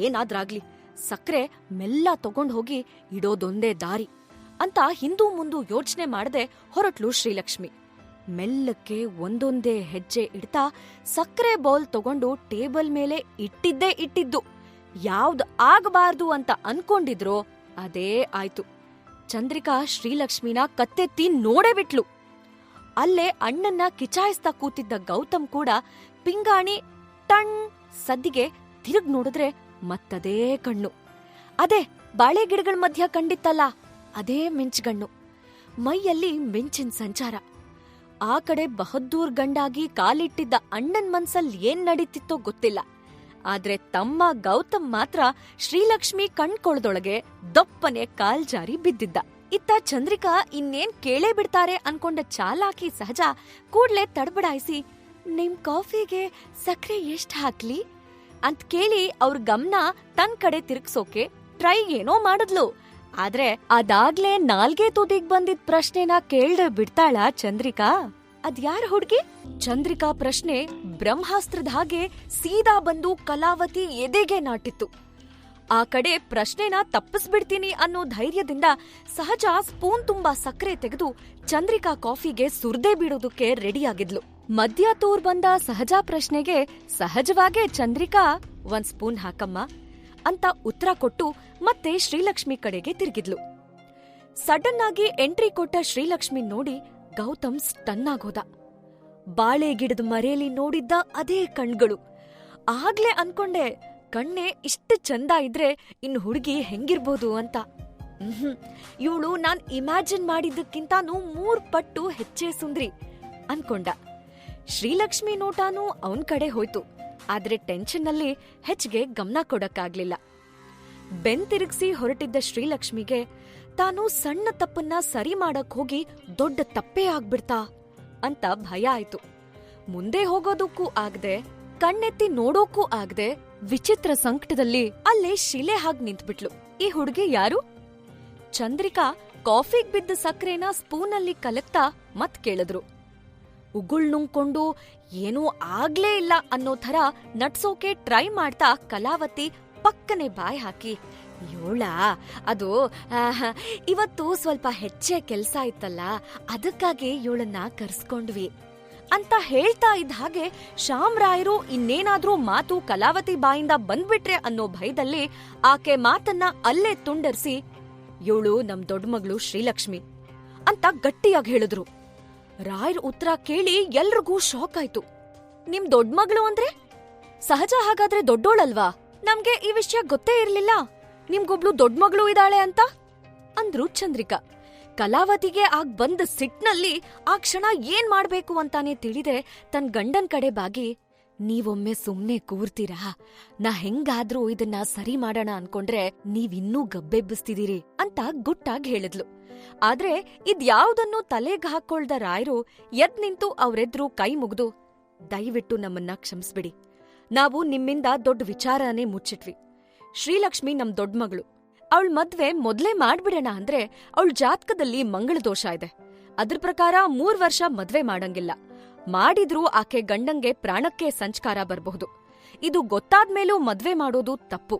Speaker 4: ಏನಾದ್ರಾಗ್ಲಿ ಸಕ್ರೆ ಮೆಲ್ಲ ತಗೊಂಡ್ ಹೋಗಿ ಇಡೋದೊಂದೇ ದಾರಿ ಅಂತ ಹಿಂದೂ ಮುಂದೂ ಯೋಚನೆ ಮಾಡದೆ ಹೊರಟ್ಲು ಶ್ರೀಲಕ್ಷ್ಮಿ. ಮೆಲ್ಲಕ್ಕೆ ಒಂದೊಂದೇ ಹೆಜ್ಜೆ ಇಡ್ತಾ ಸಕ್ರೆ ಬೌಲ್ ತಗೊಂಡು ಟೇಬಲ್ ಮೇಲೆ ಇಟ್ಟಿದ್ದು. ಯಾವ್ದ್ ಆಗಬಾರ್ದು ಅಂತ ಅನ್ಕೊಂಡಿದ್ರೋ ಅದೇ ಆಯ್ತು. ಚಂದ್ರಿಕಾ ಶ್ರೀಲಕ್ಷ್ಮಿನ ಕತ್ತೆತ್ತಿ ನೋಡೇ ಬಿಟ್ಲು. ಅಲ್ಲೇ ಅಣ್ಣನ್ನ ಕಿಚಾಯಿಸ್ತಾ ಕೂತಿದ್ದ ಗೌತಮ್ ಕೂಡ ಪಿಂಗಾಣಿ ಟಣ್ ಸದ್ದಿಗೆ ತಿರುಗ್ ನೋಡಿದ್ರೆ ಮತ್ತದೇ ಕಣ್ಣು. ಅದೇ ಬಾಳೆ ಗಿಡಗಳ ಮಧ್ಯ ಕಂಡಿತ್ತಲ್ಲ, ಅದೇ ಮಿಂಚ್ಗಣ್ಣು. ಮೈಯಲ್ಲಿ ಮಿಂಚಿನ ಸಂಚಾರ. ಆ ಕಡೆ ಬಹದ್ದೂರ್ ಗಂಡಾಗಿ ಕಾಲಿಟ್ಟಿದ್ದ ಅಣ್ಣನ್ ಮನ್ಸಲ್ಲಿ ಏನ್ ನಡೀತಿತ್ತೋ ಗೊತ್ತಿಲ್ಲ. ಆದ್ರೆ ತಮ್ಮ ಗೌತಮ್ ಮಾತ್ರ ಶ್ರೀಲಕ್ಷ್ಮಿ ಕಣ್ಕೊಳ್ದೊಳಗೆ ದಪ್ಪನೆ ಕಾಲ್ ಜಾರಿ ಬಿದ್ದಿದ್ದ. ಇತ್ತ ಚಂದ್ರಿಕಾ ಇನ್ನೇನ್ ಕೇಳೇ ಬಿಡ್ತಾರೆ ಅನ್ಕೊಂಡ ಚಾಲಾಕಿ ಸಹಜ ಕೂಡ್ಲೆ ತಡಬಡಾಯಿಸಿ, ನಿಮ್ ಕಾಫಿಗೆ ಸಕ್ರೆ ಎಷ್ಟ್ ಹಾಕ್ಲಿ ಅಂತ ಕೇಳಿ ಅವ್ರ ಗಮನ ತನ್ ಕಡೆ ತಿರುಗ್ಸೋಕೆ ಟ್ರೈ ಏನೋ ಮಾಡಿದ್ಲು. ಆದ್ರೆ ಅದಾಗ್ಲೇ ನಾಲ್ಗೆ ತುದಿಗ್ ಬಂದಿದ್ ಪ್ರಶ್ನೆನ ಕೇಳ್ದೆ ಬಿಡ್ತಾಳ ಚಂದ್ರಿಕಾ? ಅದ್ಯಾರ್ ಹುಡ್ಗಿ? ಚಂದ್ರಿಕಾ ಪ್ರಶ್ನೆ ಬ್ರಹ್ಮಾಸ್ತ್ರದ ಹಾಗೆ ಸೀದಾ ಬಂದು ಕಲಾವತಿ ಎದೆಗೆ ನಾಟಿತ್ತು. ಆ ಕಡೆ ಪ್ರಶ್ನೆನ ತಪ್ಪಿಸ್ಬಿಡ್ತೀನಿ ಅನ್ನೋ ಧೈರ್ಯದಿಂದ ಸಹಜ ಸ್ಪೂನ್ ತುಂಬಾ ಸಕ್ಕರೆ ತೆಗೆದು ಚಂದ್ರಿಕಾ ಕಾಫಿಗೆ ಸುರ್ದೇ ಬಿಡೋದಕ್ಕೆ ರೆಡಿಯಾಗಿದ್ಲು. ಮಧ್ಯ ತೂರ್ ಬಂದ ಸಹಜಾ ಪ್ರಶ್ನೆಗೆ ಸಹಜವಾಗೇ ಚಂದ್ರಿಕಾ ಒಂದ್ ಸ್ಪೂನ್ ಹಾಕಮ್ಮ ಅಂತ ಉತ್ತರ ಕೊಟ್ಟು ಮತ್ತೆ ಶ್ರೀಲಕ್ಷ್ಮಿ ಕಡೆಗೆ ತಿರುಗಿದ್ಲು. ಸಡನ್ ಆಗಿ ಎಂಟ್ರಿ ಕೊಟ್ಟ ಶ್ರೀಲಕ್ಷ್ಮಿ ನೋಡಿ ಗೌತಮ್ ಸ್ಟನ್ ಆಗೋದ. ಬಾಳೆ ಗಿಡದ ಮರೆಯಲ್ಲಿ ನೋಡಿದ್ದ ಅದೇ ಕಣ್ಗಳು. ಆಗ್ಲೇ ಅನ್ಕೊಂಡೆ ಕಣ್ಣೆ ಇಷ್ಟು ಚಂದ ಇದ್ರೆ ಇನ್ ಹುಡುಗಿ ಹೆಂಗಿರ್ಬೋದು ಅಂತ. ಇವಳು ನಾನ್ ಇಮ್ಯಾಜಿನ್ ಮಾಡಿದ್ದಕ್ಕಿಂತಾನೂ 3 ಪಟ್ಟು ಹೆಚ್ಚೇ ಸುಂದ್ರಿ ಅನ್ಕೊಂಡ. ಶ್ರೀಲಕ್ಷ್ಮಿ ನೋಟಾನೂ ಅವನ್ ಕಡೆ ಹೋಯ್ತು. ಆದ್ರೆ ಟೆನ್ಷನ್ನಲ್ಲಿ ಹೆಚ್ಚಿಗೆ ಗಮನ ಕೊಡಕ್ಕಾಗ್ಲಿಲ್ಲ. ಬೆನ್ ತಿರುಗಿಸಿ ಹೊರಟಿದ್ದ ಶ್ರೀಲಕ್ಷ್ಮಿಗೆ ತಾನು ಸಣ್ಣ ತಪ್ಪನ್ನ ಸರಿ ಮಾಡಕ್ ಹೋಗಿ ದೊಡ್ಡ ತಪ್ಪೇ ಆಗ್ಬಿಡ್ತಾ ಅಂತ ಭಯ ಆಯ್ತು. ಮುಂದೆ ಹೋಗೋದಕ್ಕೂ ಆಗದೆ, ಕಣ್ಣೆತ್ತಿ ನೋಡೋಕ್ಕೂ ಆಗದೆ ವಿಚಿತ್ರ ಸಂಕಟದಲ್ಲಿ ಅಲ್ಲೇ ಶಿಲೆ ಹಾಗ್ ನಿಂತ್ಬಿಟ್ಲು. ಈ ಹುಡುಗಿ ಯಾರು? ಚಂದ್ರಿಕಾ ಕಾಫಿಗ್ ಬಿದ್ದ ಸಕ್ರೆನ ಸ್ಪೂನಲ್ಲಿ ಕಲಕ್ತಾ ಮತ್ ಕೇಳಿದ್ರು. ಉಗುಳ್ ನುಂಗ್ಕೊಂಡು ಏನೂ ಆಗ್ಲೇ ಇಲ್ಲ ಅನ್ನೋ ಥರ ನಡ್ಸೋಕೆ ಟ್ರೈ ಮಾಡ್ತಾ ಕಲಾವತಿ ಪಕ್ಕನೆ ಬಾಯ್ ಹಾಕಿ, ಯೋಳಾ ಅದು ಇವತ್ತು ಸ್ವಲ್ಪ ಹೆಚ್ಚೆ ಕೆಲ್ಸ ಇತ್ತಲ್ಲ, ಅದಕ್ಕಾಗಿ ಇವಳನ್ನ ಕರ್ಸ್ಕೊಂಡ್ವಿ ಅಂತ ಹೇಳ್ತಾ ಇದ್ದ ಹಾಗೆ ಶ್ಯಾಮರಾಯರು ಇನ್ನೇನಾದ್ರೂ ಮಾತು ಕಲಾವತಿ ಬಾಯಿಂದ ಬಂದ್ಬಿಟ್ರೆ ಅನ್ನೋ ಭಯದಲ್ಲಿ ಆಕೆ ಮಾತನ್ನ ಅಲ್ಲೇ ತುಂಡರ್ಸಿ, ಇವಳು ನಮ್ ದೊಡ್ಡ ಮಗಳು ಶ್ರೀಲಕ್ಷ್ಮಿ ಅಂತ ಗಟ್ಟಿಯಾಗಿ ಹೇಳಿದ್ರು. ರಾಯರ್ ಉತ್ತರ ಕೇಳಿ ಎಲ್ರಿಗೂ ಶಾಕ್ ಆಯ್ತು. ನಿಮ್ ದೊಡ್ಡ ಮಗಳು ಅಂದ್ರೆ? ಸಹಜ ಹಾಗಾದ್ರೆ ದೊಡ್ಡೋಳಲ್ವಾ? ನಮ್ಗೆ ಈ ವಿಷಯ ಗೊತ್ತೇ ಇರ್ಲಿಲ್ಲ, ನಿಮ್ಗೊಬ್ಳು ದೊಡ್ಡ ಮಗಳು ಇದ್ದಾಳೆ ಅಂತ ಅಂದ್ರು ಚಂದ್ರಿಕಾ. ಕಲಾವತಿಗೆ ಆಗ್ ಬಂದ ಸಿಟ್ನಲ್ಲಿ ಆ ಕ್ಷಣ ಏನ್ ಮಾಡ್ಬೇಕು ಅಂತಾನೆ ತಿಳಿದೆ ತನ್ ಗಂಡನ್ ಕಡೆ ಬಾಗಿ, ನೀವೊಮ್ಮೆ ಸುಮ್ನೆ ಕೂರ್ತೀರಾ? ನಾ ಹೆಂಗಾದ್ರೂ ಇದನ್ನ ಸರಿ ಮಾಡೋಣ ಅನ್ಕೊಂಡ್ರೆ ನೀವಿನ್ನೂ ಗಬ್ಬೆಬ್ಬಿಸ್ತಿದೀರಿ ಅಂತ ಗುಟ್ಟಾಗ್ ಹೇಳಿದ್ಲು. ಆದ್ರೆ ಇದ್ಯಾವುದನ್ನು ತಲೆಗ್ ಹಾಕೊಳ್ದ ರಾಯರು ಎದ್ ನಿಂತು ಅವ್ರೆದ್ರು ಕೈ ಮುಗ್ದು, ದಯವಿಟ್ಟು ನಮ್ಮನ್ನ ಕ್ಷಮಿಸ್ಬಿಡಿ, ನಾವು ನಿಮ್ಮಿಂದ ದೊಡ್ಡ ವಿಚಾರನೇ ಮುಚ್ಚಿಟ್ವಿ. ಶ್ರೀಲಕ್ಷ್ಮಿ ನಮ್ ದೊಡ್ಡ ಮಗಳು, ಅವಳ ಮದ್ವೆ ಮೊದ್ಲೇ ಮಾಡ್ಬಿಡೋಣ ಅಂದ್ರೆ ಅವಳ ಜಾತಕದಲ್ಲಿ ಮಂಗಳ ದೋಷ ಇದೆ. ಅದ್ರ ಪ್ರಕಾರ 3 ವರ್ಷ ಮದ್ವೆ ಮಾಡಂಗಿಲ್ಲ. ಮಾಡಿದ್ರೂ ಆಕೆ ಗಂಡಂಗೆ ಪ್ರಾಣಕ್ಕೆ ಸಂಚಕಾರ ಬರಬಹುದು. ಇದು ಗೊತ್ತಾದ್ಮೇಲೂ ಮದ್ವೆ ಮಾಡೋದು ತಪ್ಪು.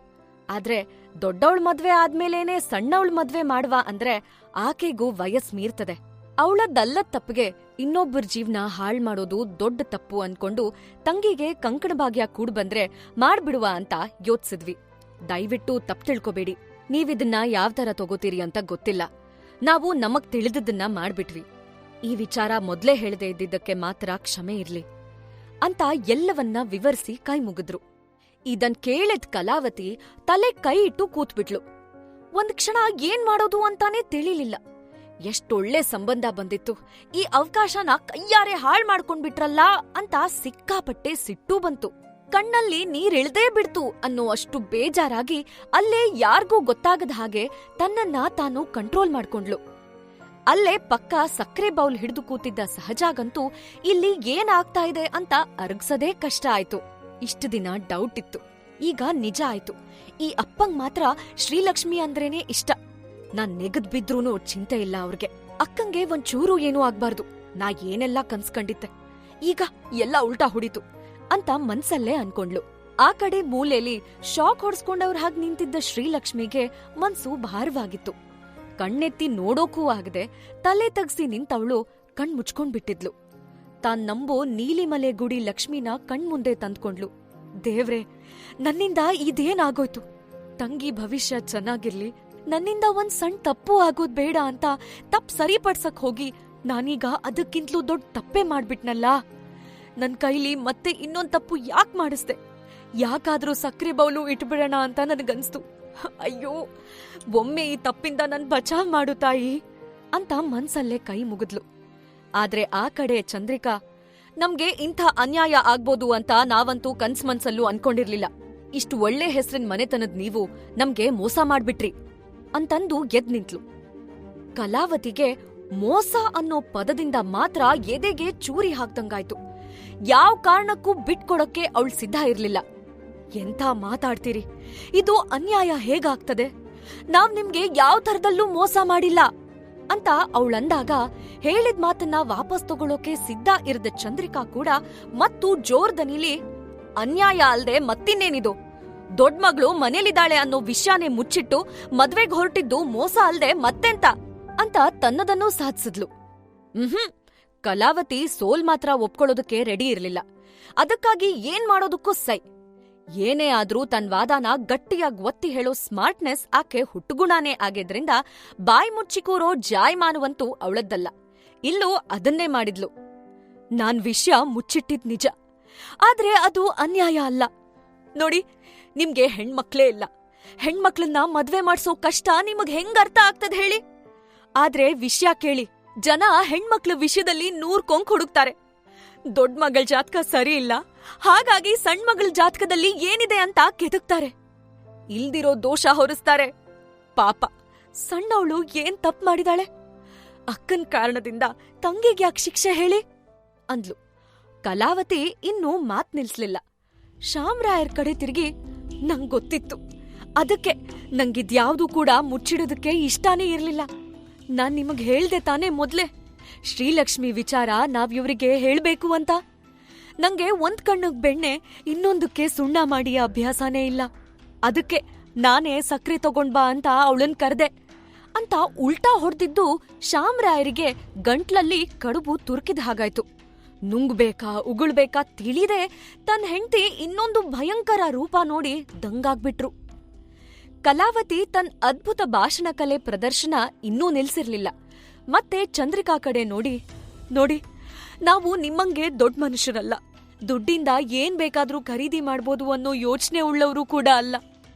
Speaker 4: ಆದ್ರೆ ದೊಡ್ಡವಳ ಮದ್ವೆ ಆದ್ಮೇಲೇನೆ ಸಣ್ಣವಳ ಮದ್ವೆ ಮಾಡ್ವಾ ಅಂದ್ರೆ ಆಕೆಗೂ ವಯಸ್ ಮೀರ್ತದೆ. ಅವಳದ್ದಲ್ಲ ತಪ್ಪಿಗೆ ಇನ್ನೊಬ್ಬರ ಜೀವನ ಹಾಳ್ ಮಾಡೋದು ದೊಡ್ಡ ತಪ್ಪು ಅನ್ಕೊಂಡು ತಂಗಿಗೆ ಕಂಕಣ ಭಾಗ್ಯ ಕೂಡ್ ಬಂದ್ರೆ ಮಾಡ್ಬಿಡುವ ಅಂತ ಯೋಚಿಸಿದ್ವಿ. ದಯವಿಟ್ಟು ತಪ್ಪು ತಿಳ್ಕೊಬೇಡಿ, ನೀವಿದನ್ನ ಯಾವ್ತರ ತಗೋತೀರಿ ಅಂತ ಗೊತ್ತಿಲ್ಲ. ನಾವು ನಮಗ್ ತಿಳಿದದನ್ನ ಮಾಡ್ಬಿಟ್ವಿ. ಈ ವಿಚಾರ ಮೊದ್ಲೇ ಹೇಳದೆ ಇದ್ದಿದ್ದಕ್ಕೆ ಮಾತ್ರ ಕ್ಷಮೆ ಇರ್ಲಿ ಅಂತ ಎಲ್ಲವನ್ನ ವಿವರಿಸಿ ಕೈ ಮುಗಿದ್ರು. ಇದನ್ ಕೇಳಿದ್ ಕಲಾವತಿ ತಲೆ ಕೈ ಇಟ್ಟು ಕೂತ್ಬಿಟ್ಲು. ಒಂದ್ ಕ್ಷಣ ಏನ್ ಮಾಡೋದು ಅಂತಾನೆ ತಿಳಿಲಿಲ್ಲ. ಎಷ್ಟೊಳ್ಳೆ ಸಂಬಂಧ ಬಂದಿತ್ತು, ಈ ಅವಕಾಶನ ಕೈಯಾರೆ ಹಾಳ್ ಮಾಡ್ಕೊಂಡ್ಬಿಟ್ರಲ್ಲ ಅಂತ ಸಿಕ್ಕಾಪಟ್ಟೆ ಸಿಟ್ಟು ಬಂತು. ಕಣ್ಣಲ್ಲಿ ನೀರಿಳ್ದೇ ಬಿಡ್ತು ಅನ್ನೋ ಅಷ್ಟು ಬೇಜಾರಾಗಿ ಅಲ್ಲೇ ಯಾರ್ಗೂ ಗೊತ್ತಾಗದ ಹಾಗೆ ತನ್ನನ್ನ ತಾನು ಕಂಟ್ರೋಲ್ ಮಾಡ್ಕೊಂಡ್ಲು. ಅಲ್ಲೇ ಪಕ್ಕ ಸಕ್ರೆ ಬೌಲ್ ಹಿಡಿದು ಕೂತಿದ್ದ ಸಹಜಾಗಂತೂ ಇಲ್ಲಿ ಏನಾಗ್ತಾ ಇದೆ ಅಂತ ಅರಗ್ಸದೇ ಕಷ್ಟ ಆಯ್ತು. ಇಷ್ಟು ದಿನ ಡೌಟ್ ಇತ್ತು, ಈಗ ನಿಜ ಆಯ್ತು. ಈ ಅಪ್ಪಂಗ್ ಮಾತ್ರ ಶ್ರೀಲಕ್ಷ್ಮಿ ಅಂದ್ರೇನೆ ಇಷ್ಟ. ನಾನ್ ನೆಗದ್ ಬಿದ್ರೂನು ಚಿಂತೆ ಇಲ್ಲ ಅವ್ರಿಗೆ. ಅಕ್ಕಂಗೆ ಒಂಚೂರು ಏನೂ ಆಗ್ಬಾರ್ದು. ನಾ ಏನೆಲ್ಲಾ ಕನ್ಸ್ಕಂಡಿತ್ತೆ, ಈಗ ಎಲ್ಲ ಉಲ್ಟಾ ಹೊಡಿತು ಅಂತ ಮನ್ಸಲ್ಲೇ ಅನ್ಕೊಂಡ್ಲು. ಆ ಕಡೆ ಮೂಲೆಯಲ್ಲಿ ಶಾಕ್ ಹೊಡ್ಸ್ಕೊಂಡವ್ರ ಹಾಗೆ ನಿಂತಿದ್ದ ಶ್ರೀಲಕ್ಷ್ಮಿಗೆ ಮನ್ಸು ಭಾರವಾಗಿತ್ತು. ಕಣ್ಣೆತ್ತಿ ನೋಡೋಕೂ ಆಗದೆ ತಲೆ ತಗ್ಸಿ ನಿಂತವಳು ಕಣ್ ಮುಚ್ಕೊಂಡ್ಬಿಟ್ಟಿದ್ಲು. ತಾನ್ ನಂಬೋ ನೀಲಿಮಲೆ ಗುಡಿ ಲಕ್ಷ್ಮಿನ ಕಣ್ಮುಂದೆ ತಂದ್ಕೊಂಡ್ಲು. ದೇವ್ರೆ, ನನ್ನಿಂದ ಇದೇನಾಗೋಯ್ತು? ತಂಗಿ ಭವಿಷ್ಯ ಚೆನ್ನಾಗಿರ್ಲಿ, ನನ್ನಿಂದ ಒಂದ್ ಸಣ್ಣ ತಪ್ಪು ಆಗೋದ್ ಬೇಡ ಅಂತ ತಪ್ಪು ಸರಿಪಡ್ಸಕ್ ಹೋಗಿ ನಾನೀಗ ಅದಕ್ಕಿಂತಲೂ ದೊಡ್ಡ ತಪ್ಪೇ ಮಾಡ್ಬಿಟ್ನಲ್ಲ. ನನ್ ಕೈಲಿ ಮತ್ತೆ ಇನ್ನೊಂದ್ ತಪ್ಪು ಯಾಕ್ ಮಾಡಿಸ್ದೆ? ಯಾಕಾದ್ರೂ ಸಕ್ರೆ ಬೌಲು ಇಟ್ಬಿಡೋಣ ಅಂತ ನನಗನ್ಸ್ತು. ಅಯ್ಯೋ, ಒಮ್ಮೆ ಈ ತಪ್ಪಿಂದ ನನ್ ಬಚಾವ್ ಮಾಡು ತಾಯಿ ಅಂತ ಮನ್ಸಲ್ಲೇ ಕೈ ಮುಗಿದ್ಲು. ಆದ್ರೆ ಆ ಕಡೆ ಚಂದ್ರಿಕಾ, ನಮ್ಗೆ ಇಂಥ ಅನ್ಯಾಯ ಆಗ್ಬೋದು ಅಂತ ನಾವಂತೂ ಕನ್ಸ್ಮನ್ಸಲ್ಲೂ ಅನ್ಕೊಂಡಿರ್ಲಿಲ್ಲ. ಇಷ್ಟು ಒಳ್ಳೆ ಹೆಸರಿನ ಮನೆತನದ್ ನೀವು ನಮ್ಗೆ ಮೋಸ ಮಾಡ್ಬಿಟ್ರಿ ಅಂತಂದು ಎದ್ ನಿಂತ್ಲು. ಕಲಾವತಿಗೆ ಮೋಸ ಅನ್ನೋ ಪದದಿಂದ ಮಾತ್ರ ಎದೆಗೆ ಚೂರಿ ಹಾಕ್ದಂಗಾಯ್ತು. ಯಾವ ಕಾರಣಕ್ಕೂ ಬಿಟ್ಕೊಡಕ್ಕೆ ಅವಳು ಸಿದ್ಧ ಇರ್ಲಿಲ್ಲ. ಎಂಥ ಮಾತಾಡ್ತೀರಿ, ಇದು ಅನ್ಯಾಯ ಹೇಗಾಗ್ತದೆ? ನಾವ್ ನಿಮ್ಗೆ ಯಾವ ಥರದಲ್ಲೂ ಮೋಸ ಮಾಡಿಲ್ಲ ಅಂತ ಅವಳಂದಾಗ ಹೇಳಿದ ಮಾತನ್ನ ವಾಪಸ್ ತಗೊಳ್ಳೋಕೆ ಸಿದ್ಧ ಇರದ ಚಂದ್ರಿಕಾ ಕೂಡ ಮತ್ತು ಜೋರ್ದನಿಲಿ, ಅನ್ಯಾಯ ಅಲ್ದೆ ಮತ್ತಿನ್ನೇನಿದು? ದೊಡ್ಡ ಮಗಳು ಮನೇಲಿದ್ದಾಳೆ ಅನ್ನೋ ವಿಷಯನೇ ಮುಚ್ಚಿಟ್ಟು ಮದ್ವೆಗ್ ಹೊರಟಿದ್ದು ಮೋಸ ಅಲ್ದೆ ಮತ್ತೆಂತ ಅಂತ ತನ್ನದನ್ನೂ ಸಾಧಿಸಿದ್ಲು. ಕಲಾವತಿ ಸೋಲ್ ಮಾತ್ರ ಒಪ್ಕೊಳ್ಳೋದಕ್ಕೆ ರೆಡಿ ಇರ್ಲಿಲ್ಲ. ಅದಕ್ಕಾಗಿ ಏನ್ ಮಾಡೋದಕ್ಕೂ ಸೈ. ಏನೇ ಆದ್ರೂ ತನ್ ವಾದನ ಗಟ್ಟಿಯಾಗಿ ಒತ್ತಿ ಹೇಳೋ ಸ್ಮಾರ್ಟ್ನೆಸ್ ಆಕೆ ಹುಟ್ಟುಗುಣನೇ ಆಗಿದ್ರಿಂದ ಬಾಯ್ ಮುಚ್ಚಿಕೂರೋ ಜಾಯಮಾನವಂತೂ ಅವಳದ್ದಲ್ಲ. ಇಲ್ಲೂ ಅದನ್ನೇ ಮಾಡಿದ್ಲು. ನಾನ್ ವಿಷಯ ಮುಚ್ಚಿಟ್ಟಿದ್ ನಿಜ, ಆದ್ರೆ ಅದು ಅನ್ಯಾಯ ಅಲ್ಲ. ನೋಡಿ, ನಿಮ್ಗೆ ಹೆಣ್ಮಕ್ಳೇ ಇಲ್ಲ. ಹೆಣ್ಮಕ್ಳನ್ನ ಮದ್ವೆ ಮಾಡ್ಸೋ ಕಷ್ಟ ನಿಮಗ್ ಹೆಂಗ್ ಅರ್ಥ ಆಗ್ತದ ಹೇಳಿ? ಆದ್ರೆ ವಿಷಯ ಕೇಳಿ, ಜನ ಹೆಣ್ಮಕ್ಳ ವಿಷಯದಲ್ಲಿ 100 ಕೊಂಕ್ ಹುಡುಕ್ತಾರೆ. ದೊಡ್ಡ ಮಗಳ ಜಾತಕ ಸರಿ ಇಲ್ಲ, ಹಾಗಾಗಿ ಸಣ್ಣ ಮಗಳ ಜಾತಕದಲ್ಲಿ ಏನಿದೆ ಅಂತ ಕೆದಕ್ತಾರೆ. ಇಲ್ದಿರೋ ದೋಷ ಹೊರಿಸ್ತಾರೆ. ಪಾಪ, ಸಣ್ಣವಳು ಏನ್ ತಪ್ಪು ಮಾಡಿದಾಳೆ? ಅಕ್ಕನ್ ಕಾರಣದಿಂದ ತಂಗಿಗ್ಯಾಕ್ ಶಿಕ್ಷೆ ಹೇಳಿ ಅಂದ್ಲು. ಕಲಾವತಿ ಇನ್ನೂ ಮಾತ್ ನಿಲ್ಸ್ಲಿಲ್ಲ. ಶಾಮ್ರಾಯರ್ ಕಡೆ ತಿರುಗಿ, ನಂಗ್ ಗೊತ್ತಿತ್ತು, ಅದಕ್ಕೆ ನಂಗಿದ್ಯಾವ್ದೂ ಕೂಡ ಮುಚ್ಚಿಡೋದಕ್ಕೆ ಇಷ್ಟಾನೇ ಇರ್ಲಿಲ್ಲ. ನಾನ್ ನಿಮಗ್ ಹೇಳ್ದೆ ತಾನೇ ಮೊದ್ಲೇ, ಶ್ರೀಲಕ್ಷ್ಮಿ ವಿಚಾರ ನಾವಿವ್ರಿಗೆ ಹೇಳ್ಬೇಕು ಅಂತ. ನಂಗೆ ಒಂದ್ ಕಣ್ಣಿಗ್ ಬೆಣ್ಣೆ ಇನ್ನೊಂದಕ್ಕೆ ಸುಣ್ಣ ಮಾಡಿ ಅಭ್ಯಾಸನೇ ಇಲ್ಲ. ಅದಕ್ಕೆ ನಾನೇ ಸಕ್ರೆ ತಗೊಂಡ್ಬಾ ಅಂತ ಅವಳನ್ ಕರ್ದೆ ಅಂತ ಉಲ್ಟಾ ಹೊಡ್ದಿದ್ದು ಶಾಮ್ರಾಯರಿಗೆ ಗಂಟ್ಲಲ್ಲಿ ಕಡುಬು ತುರ್ಕಿದ ಹಾಗಾಯ್ತು. ನುಂಗ್ಬೇಕಾ ಉಗುಳ್ಬೇಕಾ ತಿಳಿದೆ ತನ್ನ ಹೆಂಡತಿ ಇನ್ನೊಂದು ಭಯಂಕರ ರೂಪ ನೋಡಿ ದಂಗಾಗ್ಬಿಟ್ರು. ಕಲಾವತಿ ತನ್ನ ಅದ್ಭುತ ಭಾಷಣ ಕಲೆ ಪ್ರದರ್ಶನ ಇನ್ನೂ ನಿಲ್ಸಿರ್ಲಿಲ್ಲ. ಮತ್ತೆ ಚಂದ್ರಿಕಾ ಕಡೆ ನೋಡಿ, ನಾವು ನಿಮ್ಮಂಗೆ ದೊಡ್ಡ ಮನುಷ್ಯರಲ್ಲ. ದುಡ್ಡಿಂದ ಏನ್ ಬೇಕಾದ್ರೂ ಖರೀದಿ ಮಾಡ್ಬೋದು ಅನ್ನೋ ಯೋಚನೆ ಉಳ್ಳವರು ಕೂಡ ಅಲ್ಲ.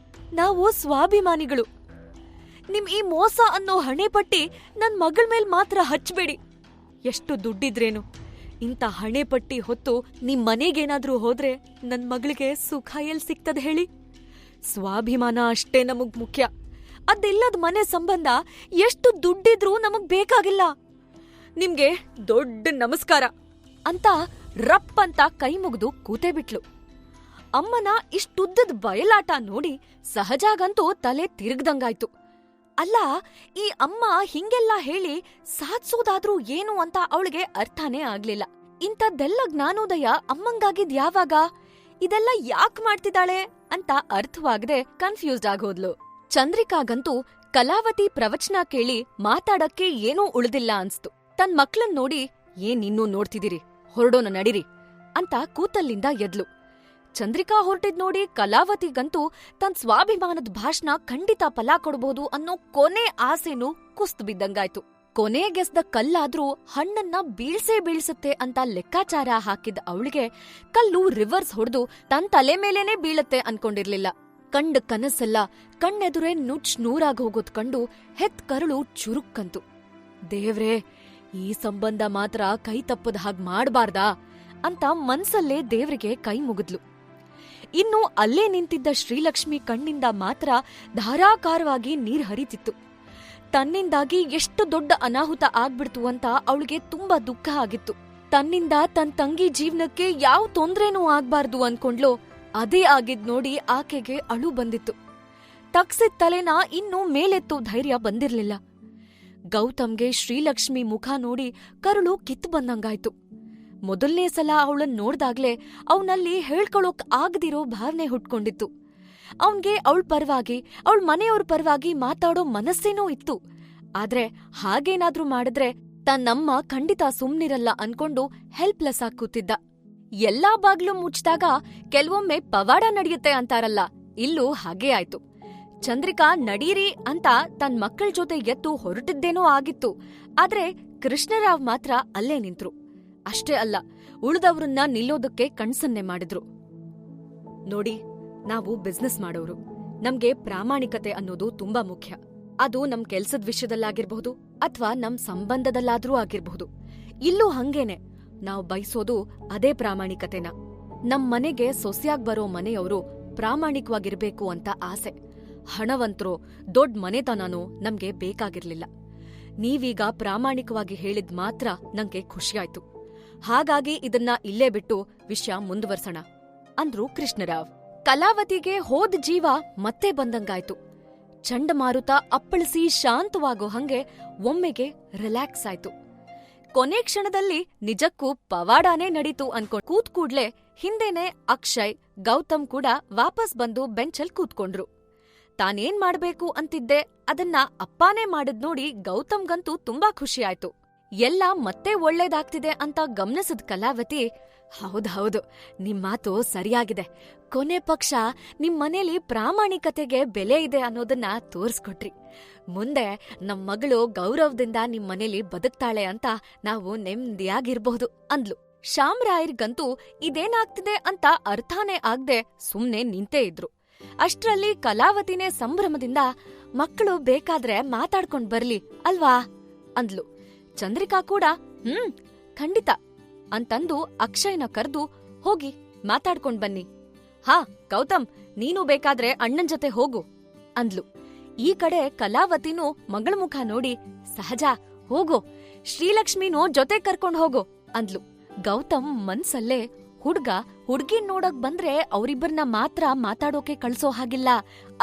Speaker 4: ನಾವು ಸ್ವಾಭಿಮಾನಿಗಳು. ನಿಮ್ ಈ ಮೋಸ ಅನ್ನೋ ಹಣೆಪಟ್ಟಿ ನನ್ ಮಗಳ ಮೇಲ್ ಮಾತ್ರ ಹಚ್ಬೇಡಿ. ಎಷ್ಟು ದುಡ್ಡಿದ್ರೇನು, ಇಂಥ ಹಣೆಪಟ್ಟಿ ಹೊತ್ತು ನಿಮ್ ಮನೆಗೇನಾದ್ರೂ ಹೋದ್ರೆ ನನ್ ಮಗಳಿಗೆ ಸುಖ ಎಲ್ ಸಿಗ್ತದ ಹೇಳಿ? ಸ್ವಾಭಿಮಾನ ಅಷ್ಟೇ ನಮಗ್ ಮುಖ್ಯ. ಅದಿಲ್ಲದ ಮನೆ ಸಂಬಂಧ ಎಷ್ಟು ದುಡ್ಡಿದ್ರೂ ನಮಗ್ ಬೇಕಾಗಿಲ್ಲ. ನಿಮ್ಗೆ ದೊಡ್ಡ ನಮಸ್ಕಾರ ಅಂತ ರಪ್ ಅಂತ ಕೈ ಮುಗಿದು ಕೂತೇ ಬಿಟ್ಲು. ಅಮ್ಮನ ಇಷ್ಟುದ್ದದ ಬಯಲಾಟ ನೋಡಿ ಸಹಜಾಗಂತೂ ತಲೆ ತಿರುಗ್ದಂಗಾಯ್ತು. ಅಲ್ಲ, ಈ ಅಮ್ಮ ಹಿಂಗೆಲ್ಲ ಹೇಳಿ ಸಾಧ್ಸೋದಾದ್ರೂ ಏನು ಅಂತ ಅವಳಿಗೆ ಅರ್ಥನೇ ಆಗ್ಲಿಲ್ಲ. ಇಂಥದ್ದೆಲ್ಲ ಜ್ಞಾನೋದಯ ಅಮ್ಮಂಗಾಗಿದ್ ಯಾವಾಗ? ಇದೆಲ್ಲ ಯಾಕ್ ಮಾಡ್ತಿದ್ದಾಳೆ ಅಂತ ಅರ್ಥವಾಗದೆ ಕನ್ಫ್ಯೂಸ್ಡ್ ಆಗೋದ್ಲು. ಚಂದ್ರಿಕಾಗಂತೂ ಕಲಾವತಿ ಪ್ರವಚನ ಕೇಳಿ ಮಾತಾಡಕ್ಕೆ ಏನೂ ಉಳಿದಿಲ್ಲ ಅನ್ಸ್ತು. ತನ್ ಮಕ್ಳನ್ ನೋಡಿ, ಏನ್ ಇನ್ನೂ ನೋಡ್ತಿದಿರಿ, ಹೊರಡೋನ ನಡಿರಿ ಅಂತ ಕೂತಲ್ಲಿಂದ ಎದ್ಲು. ಚಂದ್ರಿಕಾ ಹೊರಟಿದ್ ನೋಡಿ ಕಲಾವತಿಗಂತೂ ತನ್ ಸ್ವಾಭಿಮಾನದ ಭಾಷಣ ಖಂಡಿತ ಫಲ ಕೊಡ್ಬೋದು ಅನ್ನೋ ಕೊನೆ ಆಸೆನೂ ಕುಸ್ತು ಬಿದ್ದಂಗಾಯ್ತು. ಕೊನೆಗೆಸ್ದ ಕಲ್ಲಾದ್ರೂ ಹಣ್ಣನ್ನ ಬೀಳ್ಸೇ ಅಂತ ಲೆಕ್ಕಾಚಾರ ಹಾಕಿದ ಅವಳಿಗೆ ಕಲ್ಲು ರಿವರ್ಸ್ ಹೊಡೆದು ತನ್ ತಲೆ ಮೇಲೇನೆ ಬೀಳತ್ತೆ ಅನ್ಕೊಂಡಿರ್ಲಿಲ್ಲ. ಕಂಡ ಕನಸೆಲ್ಲ ಕಣ್ಣೆದುರೇ ನುಚ್ ನೂರಾಗ್ ಹೋಗೋದ್ ಕಂಡು ಹೆತ್ ಕರುಳು ಚುರುಕ್ಕಂತು. ದೇವ್ರೇ, ಈ ಸಂಬಂಧ ಮಾತ್ರ ಕೈ ತಪ್ಪದ ಹಾಗ್ ಮಾಡ್ಬಾರ್ದಾ ಅಂತ ಮನ್ಸಲ್ಲೇ ದೇವ್ರಿಗೆ ಕೈ ಮುಗಿದ್ಲು. ಇನ್ನು ಅಲ್ಲೇ ನಿಂತಿದ್ದ ಶ್ರೀಲಕ್ಷ್ಮಿ ಕಣ್ಣಿಂದ ಮಾತ್ರ ಧಾರಾಕಾರವಾಗಿ ನೀರ್ ಹರಿತಿತ್ತು. ತನ್ನಿಂದಾಗಿ ಎಷ್ಟು ದೊಡ್ಡ ಅನಾಹುತ ಆಗ್ಬಿಡ್ತು ಅಂತ ಅವಳಿಗೆ ತುಂಬಾ ದುಃಖ ಆಗಿತ್ತು. ತನ್ನಿಂದ ತನ್ ತಂಗಿ ಜೀವನಕ್ಕೆ ಯಾವ ತೊಂದ್ರೆನೂ ಆಗ್ಬಾರ್ದು ಅನ್ಕೊಂಡ್ಲೋ, ಅದೇ ಆಗಿದ್ ನೋಡಿ ಆಕೆಗೆ ಅಳು ಬಂದಿತ್ತು. ತಗ್ಸಿದ ತಲೆನ ಇನ್ನೂ ಮೇಲೆತ್ತು ಧೈರ್ಯ ಬಂದಿರ್ಲಿಲ್ಲ. ಗೌತಮ್ಗೆ ಶ್ರೀಲಕ್ಷ್ಮಿ ಮುಖ ನೋಡಿ ಕರುಳು ಕಿತ್ತು ಬಂದಂಗಾಯ್ತು. ಮೊದಲ್ನೇ ಸಲ ಅವಳನ್ ನೋಡ್ದಾಗ್ಲೇ ಅವನಲ್ಲಿ ಹೇಳ್ಕೊಳೋಕ್ ಆಗದಿರೋ ಭಾವನೆ ಹುಟ್ಕೊಂಡಿತ್ತು. ಅವನ್ಗೆ ಅವಳ ಪರವಾಗಿ, ಅವಳ ಮನೆಯವ್ರ ಪರವಾಗಿ ಮಾತಾಡೋ ಮನಸ್ಸೇನೋ ಇತ್ತು. ಆದ್ರೆ ಹಾಗೇನಾದ್ರೂ ಮಾಡಿದ್ರೆ ತನ್ನಮ್ಮ ಖಂಡಿತ ಸುಮ್ನಿರಲ್ಲ ಅನ್ಕೊಂಡು ಹೆಲ್ಪ್ಲೆಸ್ ಆಗ್ ಕೂತಿದ್ದ. ಎಲ್ಲಾ ಬಾಗ್ಲು ಮುಚ್ಚಿದಾಗ ಕೆಲವೊಮ್ಮೆ ಪವಾಡ ನಡೆಯುತ್ತೆ ಅಂತಾರಲ್ಲ, ಇಲ್ಲೂ ಹಾಗೇ ಆಯ್ತು. ಚಂದ್ರಿಕಾ ನಡೀರಿ ಅಂತ ತನ್ ಮಕ್ಕಳ ಜೊತೆ ಎದ್ದು ಹೊರಟಿದ್ದೇನೋ ಆಗಿತ್ತು. ಆದ್ರೆ ಕೃಷ್ಣರಾವ್ ಮಾತ್ರ ಅಲ್ಲೇ ನಿಂತ್ರು. ಅಷ್ಟೇ ಅಲ್ಲ, ಉಳಿದವ್ರನ್ನ ನಿಲ್ಲೋದಕ್ಕೆ ಕಣ್ಸನ್ನೆ ಮಾಡಿದ್ರು. ನೋಡಿ, ನಾವು ಬಿಸ್ನೆಸ್ ಮಾಡೋರು. ನಮ್ಗೆ ಪ್ರಾಮಾಣಿಕತೆ ಅನ್ನೋದು ತುಂಬಾ ಮುಖ್ಯ. ಅದು ನಮ್ ಕೆಲ್ಸದ ವಿಷಯದಲ್ಲಾಗಿರ್ಬಹುದು ಅಥವಾ ನಮ್ ಸಂಬಂಧದಲ್ಲಾದ್ರೂ ಆಗಿರ್ಬಹುದು. ಇಲ್ಲೂ ಹಂಗೇನೆ, ನಾವು ಬಯಸೋದು ಅದೇ ಪ್ರಾಮಾಣಿಕತೆನ. ನಮ್ ಮನೆಗೆ ಸೊಸೆಯಾಗ್ ಬರೋ ಮನೆಯವರು ಪ್ರಾಮಾಣಿಕವಾಗಿರ್ಬೇಕು ಅಂತ ಆಸೆ. ಹಣವಂತರೋ ದೊಡ್ಡ ಮನೆತನನೋ ನಮ್ಗೆ ಬೇಕಾಗಿರ್ಲಿಲ್ಲ. ನೀವೀಗ ಪ್ರಾಮಾಣಿಕವಾಗಿ ಹೇಳಿದ್ ಮಾತ್ರ ನಂಗೆ ಖುಷಿಯಾಯ್ತು. ಹಾಗಾಗಿ ಇದನ್ನ ಇಲ್ಲೇ ಬಿಟ್ಟು ವಿಷಯ ಮುಂದುವರ್ಸೋಣ ಅಂದ್ರು ಕೃಷ್ಣರಾವ್. ಕಲಾವತಿಗೆ ಹೋದ್ ಜೀವ ಮತ್ತೆ ಬಂದಂಗಾಯ್ತು. ಚಂಡಮಾರುತ ಅಪ್ಪಳಿಸಿ ಶಾಂತವಾಗೋ ಹಂಗೆ ಒಮ್ಮೆಗೆ ರಿಲ್ಯಾಕ್ಸ್ ಆಯ್ತು. ಕೊನೆ ಕ್ಷಣದಲ್ಲಿ ನಿಜಕ್ಕೂ ಪವಾಡಾನೇ ನಡೀತು ಅನ್ಕೊಂಡ್ ಕೂತ್ಕೂಡ್ಲೆ ಹಿಂದೆನೆ ಅಕ್ಷಯ್, ಗೌತಮ್ ಕೂಡ ವಾಪಸ್ ಬಂದು ಬೆಂಚಲ್ ಕೂತ್ಕೊಂಡ್ರು. ತಾನೇನ್ ಮಾಡ್ಬೇಕು ಅಂತಿದ್ದೆ ಅದನ್ನ ಅಪ್ಪಾನೇ ಮಾಡಿದ್ ನೋಡಿ ಗೌತಮ್ಗಂತೂ ತುಂಬಾ ಖುಷಿ ಆಯ್ತು. ಎಲ್ಲ ಮತ್ತೆ ಒಳ್ಳೇದಾಗ್ತಿದೆ ಅಂತ ಗಮನಿಸಿದ ಕಲಾವತಿ, ಹೌದೌದು, ನಿಮ್ ಮಾತು ಸರಿಯಾಗಿದೆ. ಕೊನೆ ಪಕ್ಷ ನಿಮ್ ಮನೇಲಿ ಪ್ರಾಮಾಣಿಕತೆಗೆ ಬೆಲೆ ಇದೆ ಅನ್ನೋದನ್ನ ತೋರ್ಸ್ಕೊಟ್ರಿ. ಮುಂದೆ ನಮ್ ಮಗಳು ಗೌರವದಿಂದ ನಿಮ್ ಮನೇಲಿ ಬದುಕ್ತಾಳೆ ಅಂತ ನಾವು ನೆಮ್ಮದಿಯಾಗಿರ್ಬಹುದು ಅಂದ್ಲು. ಶಾಮ್ರಾಯರ್ಗಂತೂ ಇದೇನಾಗ್ತಿದೆ ಅಂತ ಅರ್ಥನೇ ಆಗ್ದೆ ಸುಮ್ನೆ ನಿಂತೇ ಇದ್ರು. ಅಷ್ಟ್ರಲ್ಲಿ ಕಲಾವತಿನೇ ಸಂಭ್ರಮದಿಂದ, ಮಕ್ಕಳು ಬೇಕಾದ್ರೆ ಮಾತಾಡ್ಕೊಂಡ್ ಬರ್ಲಿ ಅಲ್ವಾ ಅಂದ್ಲು. ಚಂದ್ರಿಕಾ ಕೂಡ ಖಂಡಿತ ಅಂತಂದು ಅಕ್ಷಯ್ನ ಕರ್ದು, ಹೋಗಿ ಮಾತಾಡ್ಕೊಂಡ್ ಬನ್ನಿ. ಹಾ ಗೌತಮ್, ನೀನು ಬೇಕಾದ್ರೆ ಅಣ್ಣನ್ ಜೊತೆ ಹೋಗು ಅಂದ್ಲು. ಈ ಕಡೆ ಕಲಾವತಿನೂ ಮಗಳ ಮುಖ ನೋಡಿ, ಸಹಜ ಹೋಗು, ಶ್ರೀಲಕ್ಷ್ಮಿನೂ ಜೊತೆ ಕರ್ಕೊಂಡ್ ಹೋಗು ಅಂದ್ಲು. ಗೌತಮ್ ಮನ್ಸಲ್ಲೇ, ಹುಡ್ಗಿನ್ ನೋಡಕ್ ಬಂದ್ರೆ ಅವ್ರಿಬ್ಬರನ್ನ ಮಾತ್ರ ಮಾತಾಡೋಕೆ ಕಳ್ಸೋ ಹಾಗಿಲ್ಲ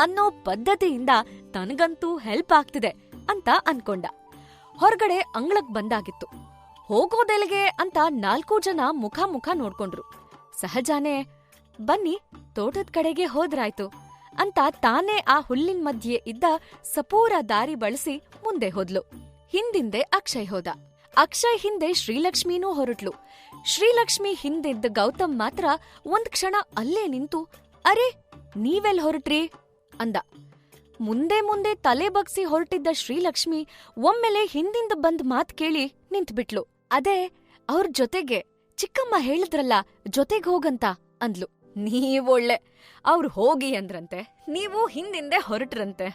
Speaker 4: ಅನ್ನೋ ಪದ್ಧತಿಯಿಂದ ತನಗಂತೂ ಹೆಲ್ಪ್ ಆಗ್ತಿದೆ ಅಂತ ಅನ್ಕೊಂಡ. ಹೊರಗಡೆ ಅಂಗಳಕ್ ಬಂದಾಗಿತ್ತು. ಹೋಗೋದೆಲ್ಗೆ ಅಂತ 4 ಜನ ಮುಖ ನೋಡ್ಕೊಂಡ್ರು. ಸಹಜಾನೇ, ಬನ್ನಿ ತೋಟದ ಕಡೆಗೆ ಹೋದ್ರಾಯ್ತು ಅಂತ ತಾನೇ ಆ ಹುಲ್ಲಿನ ಮಧ್ಯೆ ಇದ್ದ ಸಪೂರ ದಾರಿ ಬಳಸಿ ಮುಂದೆ ಹೋದ್ಲು. ಹಿಂದಿಂದೆ ಅಕ್ಷಯ್ ಹೋದ. ಅಕ್ಷಯ್ ಹಿಂದೆ ಶ್ರೀಲಕ್ಷ್ಮಿನೂ ಹೊರಟ್ಲು. ಶ್ರೀಲಕ್ಷ್ಮಿ ಹಿಂದಿದ್ದ ಗೌತಮ್ ಮಾತ್ರ ಒಂದ್ ಕ್ಷಣ ಅಲ್ಲೇ ನಿಂತು, ಅರೆ ನೀವೆಲ್ ಹೊರಟ್ರಿ ಅಂದ. ಮುಂದೆ ತಲೆ ಬಗ್ಸಿ ಹೊರಟಿದ್ದ ಶ್ರೀಲಕ್ಷ್ಮಿ ಒಮ್ಮೆಲೆ ಹಿಂದಿಂದ ಬಂದ್ ಮಾತ್ ಕೇಳಿ ನಿಂತ್ಬಿಟ್ಲು. ಅದೇ ಅವ್ರ ಜೊತೆಗೆ ಚಿಕ್ಕಮ್ಮ ಹೇಳಿದ್ರಲ್ಲ ಜೊತೆಗ್ ಹೋಗಂತ ಅಂದ್ಲು. ನೀವೊಳ್ಳೆ, ಅವ್ರು ಹೋಗಿ ಅಂದ್ರಂತೆ, ನೀವು ಹಿಂದಿಂದೆ ಹೊರಟ್ರಂತೆ.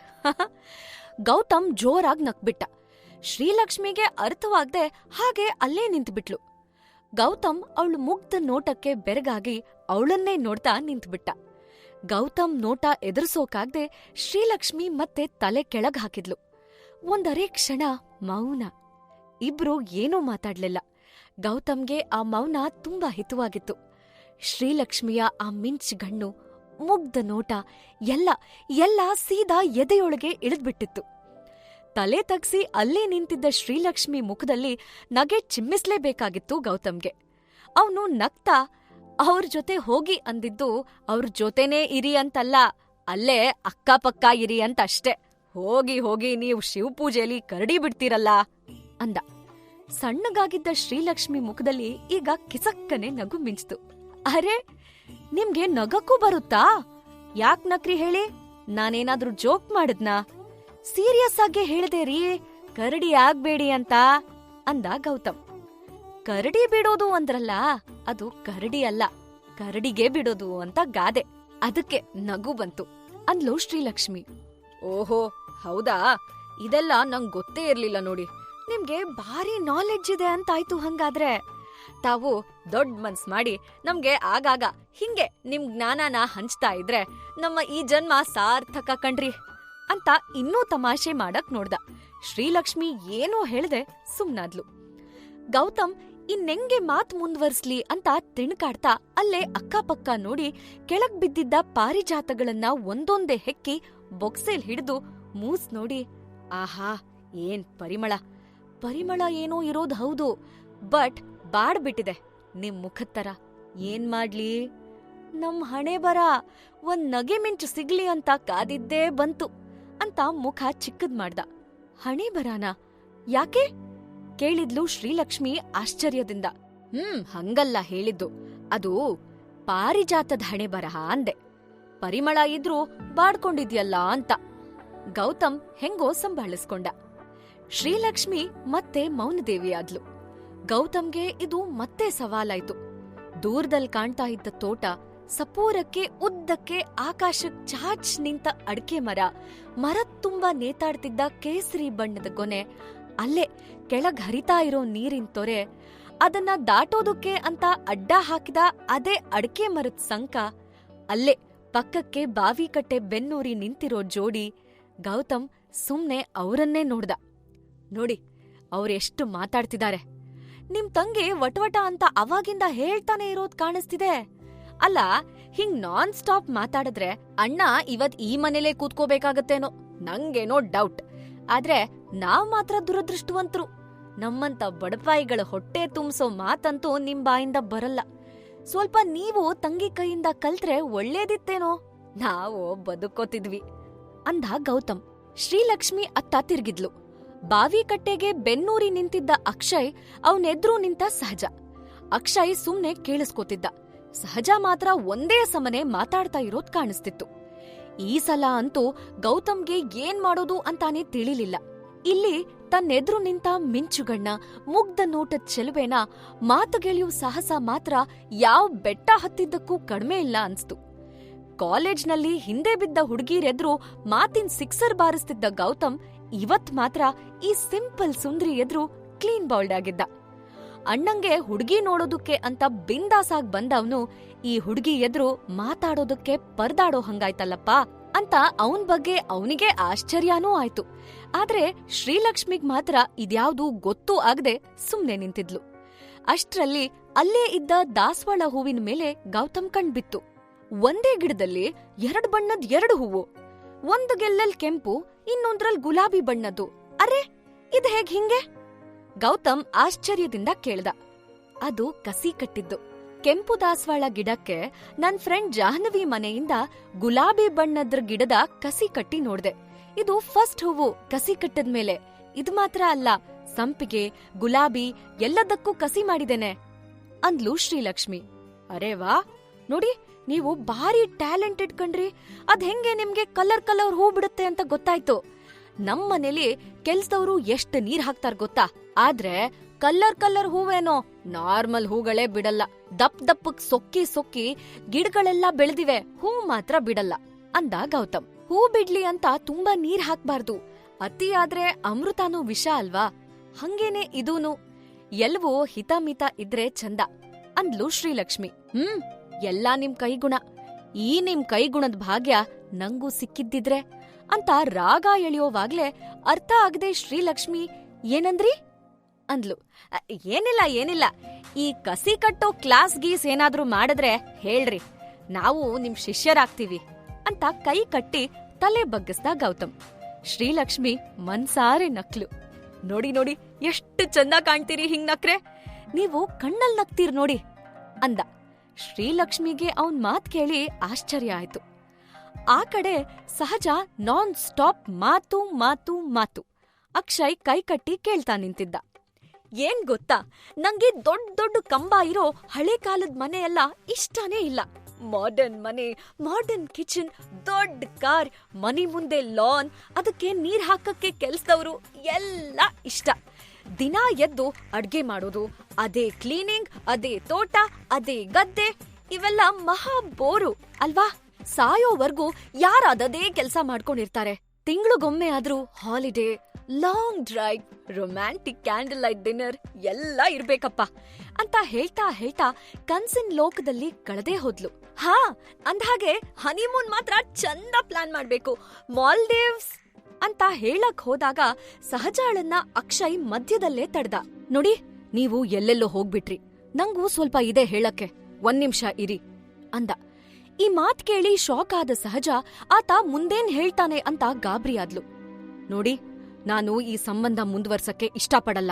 Speaker 4: ಗೌತಮ್ ಜೋರಾಗ್ ನಕ್ಬಿಟ್ಟ. ಶ್ರೀಲಕ್ಷ್ಮಿಗೆ ಅರ್ಥವಾಗ್ದೆ ಹಾಗೆ ಅಲ್ಲೇ ನಿಂತ್ಬಿಟ್ಲು. ಗೌತಮ್ ಅವಳು ಮುಗ್ಧ ನೋಟಕ್ಕೆ ಬೆರಗಾಗಿ ಅವಳನ್ನೇ ನೋಡ್ತಾ ನಿಂತ್ಬಿಟ್ಟ. ಗೌತಮ್ ನೋಟ ಎದುರಿಸೋಕಾಗ್ದೆ ಶ್ರೀಲಕ್ಷ್ಮಿ ಮತ್ತೆ ತಲೆ ಕೆಳಗ್ ಹಾಕಿದ್ಲು. ಒಂದರೇ ಕ್ಷಣ ಮೌನ. ಇಬ್ರು ಏನೂ ಮಾತಾಡ್ಲಿಲ್ಲ. ಗೌತಮ್ಗೆ ಆ ಮೌನ ತುಂಬಾ ಹಿತವಾಗಿತ್ತು. ಶ್ರೀಲಕ್ಷ್ಮಿಯ ಆ ಮಿಂಚ್ಗಣ್ಣು, ಮುಗ್ಧ ನೋಟ ಎಲ್ಲ ಸೀದಾ ಎದೆಯೊಳಗೆ ಇಳಿದ್ಬಿಟ್ಟಿತ್ತು. ತಲೆ ತಗ್ಸಿ ಅಲ್ಲೇ ನಿಂತಿದ್ದ ಶ್ರೀಲಕ್ಷ್ಮಿ ಮುಖದಲ್ಲಿ ನಗೆ ಚಿಮ್ಮಿಸ್ಲೇಬೇಕಾಗಿತ್ತು ಗೌತಮ್ಗೆ. ಅವನು ನಗ್ತಾ, ಅವ್ರ ಜೊತೆ ಹೋಗಿ ಅಂದಿದ್ದು ಅವ್ರ ಜೊತೆನೇ ಇರಿ ಅಂತಲ್ಲ, ಅಲ್ಲೇ ಅಕ್ಕಪಕ್ಕ ಇರಿ ಅಂತ ಅಷ್ಟೇ. ಹೋಗಿ ನೀವು ಶಿವಪೂಜೆಯಲ್ಲಿ ಕರಡಿ ಬಿಡ್ತೀರಲ್ಲ ಅಂದ. ಸಣ್ಣಗಾಗಿದ್ದ ಶ್ರೀಲಕ್ಷ್ಮಿ ಮುಖದಲ್ಲಿ ಈಗ ಕಿಸಕ್ಕನೆ ನಗು ಮಿಂಚಿತು. ಅರೆ, ನಿಮ್ಗೆ ನಗಕ್ಕೂ ಬರುತ್ತಾ? ಯಾಕ್ ನಕ್ರಿ ಹೇಳಿ? ನಾನೇನಾದ್ರೂ ಜೋಕ್ ಮಾಡಿದ್ನಾ? ಸೀರಿಯಸ್ ಆಗಿ ಹೇಳ್ದೆ ರೀ, ಕರಡಿ ಆಗ್ಬೇಡಿ ಅಂತ ಅಂದ ಗೌತಮ್. ಕರಡಿ ಬಿಡೋದು ಅಂದ್ರಲ್ಲ, ಅದು ಕರಡಿ ಅಲ್ಲ, ಕರಡಿಗೆ ಬಿಡೋದು ಅಂತ ಗಾದೆ. ಅದಕ್ಕೆ ನಗು ಬಂತು ಅಂದ್ಲು ಶ್ರೀಲಕ್ಷ್ಮಿ. ಓಹೋ ಹೌದಾ, ಇದೆಲ್ಲ ನಂಗ್ ಗೊತ್ತೇ ಇರ್ಲಿಲ್ಲ ನೋಡಿ. ನಿಮ್ಗೆ ಭಾರಿ ನಾಲೆಡ್ಜ್ ಇದೆ ಅಂತಾಯ್ತು. ಹಂಗಾದ್ರೆ ತಾವು ದೊಡ್ಡ ಮನ್ಸ್ ಮಾಡಿ ನಮ್ಗೆ ಆಗಾಗ ಹಿಂಗೆ ನಿಮ್ ಜ್ಞಾನನ ಹಂಚ್ತಾ ಇದ್ರೆ ನಮ್ಮ ಈ ಜನ್ಮ ಸಾರ್ಥಕ ಕಣ್ರಿ ಅಂತ ಇನ್ನೂ ತಮಾಷೆ ಮಾಡಕ್ ನೋಡ್ದ. ಶ್ರೀಲಕ್ಷ್ಮಿ ಏನೋ ಹೇಳ್ದೆ ಸುಮ್ನಾದ್ಲು. ಗೌತಮ್ ಇನ್ನೆಂಗೆ ಮಾತ್ ಮುಂದ್ವರ್ಸ್ಲಿ ಅಂತ ತಿಣ್ಕಾಡ್ತಾ ಅಲ್ಲೇ ಅಕ್ಕಪಕ್ಕ ನೋಡಿ ಕೆಳಗ್ ಬಿದ್ದಿದ್ದ ಪಾರಿಜಾತಗಳನ್ನ ಒಂದೊಂದೇ ಹೆಕ್ಕಿ ಬೊಕ್ಸೇಲ್ ಹಿಡಿದು ಮೂಸ್ ನೋಡಿ, ಆಹಾ ಏನ್ ಪರಿಮಳ ಏನೋ ಇರೋದ್ ಹೌದು, ಬಟ್ ಬಾಡ್ಬಿಟ್ಟಿದೆ ನಿಮ್ ಮುಖತ್ತರ. ಏನ್ ಮಾಡ್ಲಿ, ನಮ್ ಹಣೆ ಬರ ಒಂದ್ ನಗೆ ಮಿಂಚು ಸಿಗ್ಲಿ ಅಂತ ಕಾದಿದ್ದೇ ಬಂತು ಅಂತ ಮುಖ ಚಿಕ್ಕದ್ ಮಾಡ್ದ. ಹಣೆ ಬರಾನ ಯಾಕೆ ಕೇಳಿದ್ಲು ಶ್ರೀಲಕ್ಷ್ಮಿ ಆಶ್ಚರ್ಯದಿಂದ. ಹಂಗಲ್ಲ ಹೇಳಿದ್ದು, ಅದು ಪಾರಿಜಾತದ ಹಣೆ ಬರಹ ಅಂದೆ. ಪರಿಮಳ ಇದ್ರೂ ಬಾಡ್ಕೊಂಡಿದ್ಯಲ್ಲ ಅಂತ ಗೌತಮ್ ಹೆಂಗೋ ಸಂಭಾಳಿಸ್ಕೊಂಡ. ಶ್ರೀಲಕ್ಷ್ಮಿ ಮತ್ತೆ ಮೌನದೇವಿಯಾದ್ಲು. ಗೌತಮ್ಗೆ ಇದು ಮತ್ತೆ ಸವಾಲಾಯ್ತು. ದೂರದಲ್ಲಿ ಕಾಣ್ತಾ ಇದ್ದ ತೋಟ, ಸಪೂರಕ್ಕೆ ಉದ್ದಕ್ಕೆ ಆಕಾಶಕ್ ಚಾಚ್ ನಿಂತ ಅಡ್ಕೆ ಮರದ ತುಂಬಾ ನೇತಾಡ್ತಿದ್ದ ಕೇಸರಿ ಬಣ್ಣದ ಗೊನೆ, ಅಲ್ಲೇ ಕೆಳಗ್ ಹರಿತಾ ಇರೋ ನೀರಿನ ತೊರೆ, ಅದನ್ನ ದಾಟೋದಕ್ಕೆ ಅಂತ ಅಡ್ಡ ಹಾಕಿದ ಅದೇ ಅಡ್ಕೆ ಮರದ ಸಂಕ, ಅಲ್ಲೇ ಪಕ್ಕಕ್ಕೆ ಬಾವಿಕಟ್ಟೆ ಬೆನ್ನೂರಿ ನಿಂತಿರೋ ಜೋಡಿ. ಗೌತಮ್ ಸುಮ್ನೆ ಅವರನ್ನೇ ನೋಡ್ದ. ನೋಡಿ, ಅವ್ರೆಷ್ಟು ಮಾತಾಡ್ತಿದ್ದಾರೆ. ನಿಮ್ ತಂಗಿ ವಟವಟ ಅಂತ ಅವಾಗಿಂದ ಹೇಳ್ತಾನೆ ಇರೋದ್ ಕಾಣಿಸ್ತಿದೆ. ಅಲ್ಲ, ಹಿಂಗ್ ನಾನ್ ಸ್ಟಾಪ್ ಮಾತಾಡಿದ್ರೆ ಅಣ್ಣ ಇವತ್ ಈ ಮನೇಲೇ ಕೂತ್ಕೋಬೇಕಾಗತ್ತೇನೋ, ನಂಗೇನೋ ಡೌಟ್. ಆದ್ರೆ ನಾವ್ ಮಾತ್ರ ದುರದೃಷ್ಟವಂತರು. ನಮ್ಮಂತ ಬಡಪಾಯಿಗಳ ಹೊಟ್ಟೆ ತುಂಬಿಸೋ ಮಾತಂತೂ ನಿಮ್ ಬಾಯಿಂದ ಬರಲ್ಲ. ಸ್ವಲ್ಪ ನೀವು ತಂಗಿ ಕೈಯಿಂದ ಕಲ್ತ್ರೆ ಒಳ್ಳೇದಿತ್ತೇನೋ, ನಾವು ಬದುಕೋತಿದ್ವಿ ಅಂದ ಗೌತಮ್. ಶ್ರೀಲಕ್ಷ್ಮಿ ಅತ್ತ ತಿರ್ಗಿದ್ಲು. ಬಾವಿ ಕಟ್ಟೆಗೆ ಬೆನ್ನೂರಿ ನಿಂತಿದ್ದ ಅಕ್ಷಯ್ ಅವನೆದ್ರೂ ನಿಂತ ಸಹಜ. ಅಕ್ಷಯ್ ಸುಮ್ನೆ ಕೇಳಿಸ್ಕೋತಿದ್ದ. ಸಹಜ ಮಾತ್ರ ಒಂದೇ ಸಮನೆ ಮಾತಾಡ್ತಾ ಇರೋದ್ ಕಾಣಿಸ್ತಿತ್ತು. ಈ ಸಲ ಅಂತೂ ಗೌತಮ್ಗೆ ಏನ್ ಮಾಡೋದು ಅಂತಾನೆ ತಿಳಿಲಿಲ್ಲ. ಇಲ್ಲಿ ತನ್ನೆದ್ರು ನಿಂತ ಮಿಂಚುಗಣ್ಣ, ಮುಗ್ಧ ನೋಟದ್ ಚೆಲುವೆನ ಮಾತುಗೆಳೆಯು ಸಾಹಸ ಮಾತ್ರ ಯಾವ್ ಬೆಟ್ಟ ಹತ್ತಿದ್ದಕ್ಕೂ ಕಡಿಮೆ ಇಲ್ಲ ಅನ್ಸ್ತು. ಕಾಲೇಜ್ನಲ್ಲಿ ಹಿಂದೆ ಬಿದ್ದ ಹುಡುಗೀರೆದ್ರು ಮಾತಿನ ಸಿಕ್ಸರ್ ಬಾರಿಸ್ತಿದ್ದ ಗೌತಮ್ ಇವತ್ ಮಾತ್ರ ಈ ಸಿಂಪಲ್ ಸುಂದ್ರಿ ಎದ್ರು ಕ್ಲೀನ್ ಬೌಲ್ಡ್ ಆಗಿದ್ದ. ಅಣ್ಣಂಗೆ ಹುಡುಗಿ ನೋಡೋದಕ್ಕೆ ಅಂತ ಬಿಂದಾಸಾಗ್ ಬಂದವನು ಈ ಹುಡುಗಿ ಎದ್ರು ಮಾತಾಡೋದಕ್ಕೆ ಪರ್ದಾಡೋ ಹಂಗಾಯ್ತಲ್ಲಪ್ಪ ಅಂತ ಅವನ್ ಬಗ್ಗೆ ಅವನಿಗೆ ಆಶ್ಚರ್ಯನೂ ಆಯ್ತು. ಆದ್ರೆ ಶ್ರೀಲಕ್ಷ್ಮಿಗ್ ಮಾತ್ರ ಇದ್ಯಾವ್ದೂ ಗೊತ್ತೂ ಆಗದೆ ಸುಮ್ನೆ ನಿಂತಿದ್ಲು. ಅಷ್ಟ್ರಲ್ಲಿ ಅಲ್ಲೇ ಇದ್ದ ದಾಸವಾಳ ಹೂವಿನ ಮೇಲೆ ಗೌತಮ್ ಕಣ್ಬಿತ್ತು. ಒಂದೇ ಗಿಡದಲ್ಲಿ 2 ಬಣ್ಣದ್ 2 ಹೂವು, ಒಂದು ಗೆಲ್ಲಲ್ ಕೆಂಪು, ಇನ್ನೊಂದ್ರಲ್ ಗುಲಾಬಿ ಬಣ್ಣದ್ದು. ಅರೆ, ಇದ್ ಹೇಗ್ ಹಿಂಗೆ? ಗೌತಮ್ ಆಶ್ಚರ್ಯದಿಂದ ಕೇಳ್ದ. ಅದು ಕಸಿ ಕಟ್ಟಿದ್ದು. ಕೆಂಪು ದಾಸವಾಳ ಗಿಡಕ್ಕೆ ನನ್ ಫ್ರೆಂಡ್ ಜಾಹ್ನವಿ ಮನೆಯಿಂದ ಗುಲಾಬಿ ಬಣ್ಣದ್ರ ಗಿಡದ ಕಸಿ ಕಟ್ಟಿ ನೋಡ್ದೆ. ಇದು ಫಸ್ಟ್ ಹೂವು ಕಸಿ ಕಟ್ಟದ್ಮೇಲೆ. ಇದು ಮಾತ್ರ ಅಲ್ಲ, ಸಂಪಿಗೆ, ಗುಲಾಬಿ ಎಲ್ಲದಕ್ಕೂ ಕಸಿ ಮಾಡಿದೇನೆ ಅಂದ್ಲು ಶ್ರೀಲಕ್ಷ್ಮಿ. ಅರೇ ವಾ, ನೋಡಿ, ನೀವು ಭಾರಿ ಟ್ಯಾಲೆಂಟೆಡ್ ಕಣ್ರಿ. ಅದ್ ಹೆಂಗೆ ನಿಮ್ಗೆ ಕಲರ್ ಕಲರ್ ಹೂ ಬಿಡುತ್ತೆ ಅಂತ ಗೊತ್ತಾಯ್ತು. ನಮ್ಮನೇಲಿ ಕೆಲ್ಸದವ್ರು ಎಷ್ಟ್ ನೀರ್ ಹಾಕ್ತಾರ ಗೊತ್ತಾ? ಆದ್ರೆ ಕಲರ್ ಕಲರ್ ಹೂವೇನೋ, ನಾರ್ಮಲ್ ಹೂಗಳೇ ಬಿಡಲ್ಲ. ದಪ್ಪಕ್ ಸೊಕ್ಕಿ ಗಿಡಗಳೆಲ್ಲ ಬೆಳೆದಿವೆ, ಹೂ ಮಾತ್ರ ಬಿಡಲ್ಲ ಅಂದ ಗೌತಮ್. ಹೂ ಬಿಡ್ಲಿ ಅಂತ ತುಂಬಾ ನೀರ್ ಹಾಕ್ಬಾರ್ದು, ಅತಿ ಆದ್ರೆ ಅಮೃತಾನೂ ವಿಷ ಅಲ್ವಾ? ಹಂಗೇನೆ ಇದೂನು. ಎಲ್ವೋ ಹಿತಮಿತ ಇದ್ರೆ ಚಂದ ಅಂದ್ಲು ಶ್ರೀಲಕ್ಷ್ಮಿ. ಎಲ್ಲಾ ನಿಮ್ ಕೈಗುಣ. ಈ ನಿಮ್ ಕೈಗುಣದ ಭಾಗ್ಯ ನಂಗೂ ಸಿಕ್ಕಿದ್ದಿದ್ರೆ ಅಂತ ರಾಗ ಎಳೆಯೋವಾಗ್ಲೇ ಅರ್ಥ ಆಗದೆ ಶ್ರೀಲಕ್ಷ್ಮಿ ಏನಂದ್ರಿ ಅಂದ್ಲು. ಏನಿಲ್ಲ, ಈ ಕಸಿ ಕಟ್ಟೋ ಕ್ಲಾಸ್ ಗೀಸ್ ಏನಾದ್ರೂ ಮಾಡಿದ್ರೆ ಹೇಳ್ರಿ, ನಾವು ನಿಮ್ ಶಿಷ್ಯರಾಗ್ತೀವಿ ಅಂತ ಕೈ ಕಟ್ಟಿ ತಲೆ ಬಗ್ಗಿಸ್ದ ಗೌತಮ್. ಶ್ರೀಲಕ್ಷ್ಮಿ ಮನ್ಸಾರೆ ನಕ್ಲು. ನೋಡಿ, ಎಷ್ಟು ಚಂದ ಕಾಣ್ತೀರಿ ಹಿಂಗ್ ನಕ್ರೆ. ನೀವು ಕಣ್ಣಲ್ ನಗ್ತೀರ್ ನೋಡಿ ಅಂದ. ಶ್ರೀಲಕ್ಷ್ಮಿಗೆ ಅವನ್ ಮಾತ್ ಕೇಳಿ ಆಶ್ಚರ್ಯ ಆಯ್ತು. ಆ ಕಡೆ ಸಹಜ ನಾನ್ ಸ್ಟಾಪ್ ಮಾತು. ಅಕ್ಷಯ್ ಕೈ ಕಟ್ಟಿ ಕೇಳ್ತಾ ನಿಂತಿದ್ದ. ಏನ್ ಗೊತ್ತಾ, ನಂಗೆ ದೊಡ್ಡ ಕಂಬ ಇರೋ ಹಳೆ ಕಾಲದ ಮನೆ ಎಲ್ಲ ಇಷ್ಟನೇ ಇಲ್ಲ. ಮಾಡರ್ನ್ ಮನೆ, ಮಾಡರ್ನ್ ಕಿಚನ್, ದೊಡ್ಡ ಕಾರ್, ಮನೆ ಮುಂದೆ ಲಾನ್, ಅದಕ್ಕೆ ನೀರ್ ಹಾಕಕ್ಕೆ ಕೆಲ್ಸದವ್ರು ಎಲ್ಲ ಇಷ್ಟ. ದಿನ ಎದ್ದು ಅಡ್ಗೆ ಮಾಡೋದು, ಅದೇ ಕ್ಲೀನಿಂಗ್, ಅದೇ ತೋಟ, ಅದೇ ಗದ್ದೆ, ಇವೆಲ್ಲ ಮಹಾ ಬೋರು ಅಲ್ವಾ? ಸಾಯೋವರ್ಗೂ ಯಾರಾದದೇ ಕೆಲ್ಸ ಮಾಡ್ಕೊಂಡಿರ್ತಾರೆ. ತಿಂಗ್ಳಿಗೊಮ್ಮೆ ಆದ್ರೂ holiday, long drive, romantic candle light dinner ಎಲ್ಲ ಇರ್ಬೇಕಪ್ಪ ಅಂತ ಹೇಳ್ತಾ ಕನ್ಸಿನ್ ಲೋಕದಲ್ಲಿ ಕಳೆದೇ ಹೋದ್ಲು. ಹಾ, ಅಂದ್ಹಾಗೆ ಹನಿಮೂನ್ ಮಾತ್ರ ಚಂದ ಪ್ಲಾನ್ ಮಾಡ್ಬೇಕು, ಮಾಲ್ಡೀವ್ಸ್ ಅಂತ ಹೇಳಕ್ ಹೋದಾಗ ಸಹಜಾಳನ್ನ ಅಕ್ಷಯ್ ಮಧ್ಯದಲ್ಲೇ ತಡ್ದ. ನೋಡಿ, ನೀವು ಎಲ್ಲೆಲ್ಲೋ ಹೋಗ್ಬಿಟ್ರಿ, ನಂಗೂ ಸ್ವಲ್ಪ ಇದೆ ಹೇಳಕ್ಕೆ, 1 ನಿಮಿಷ ಇರಿ ಅಂದ. ಈ ಮಾತ್ ಕೇಳಿ ಶಾಕ್ ಆದ ಸಹಜ ಆತ ಮುಂದೇನ್ ಹೇಳ್ತಾನೆ ಅಂತ ಗಾಬ್ರಿಯಾದ್ಲು. ನೋಡಿ, ನಾನು ಈ ಸಂಬಂಧ ಮುಂದುವರ್ಸಕ್ಕೆ ಇಷ್ಟಪಡಲ್ಲ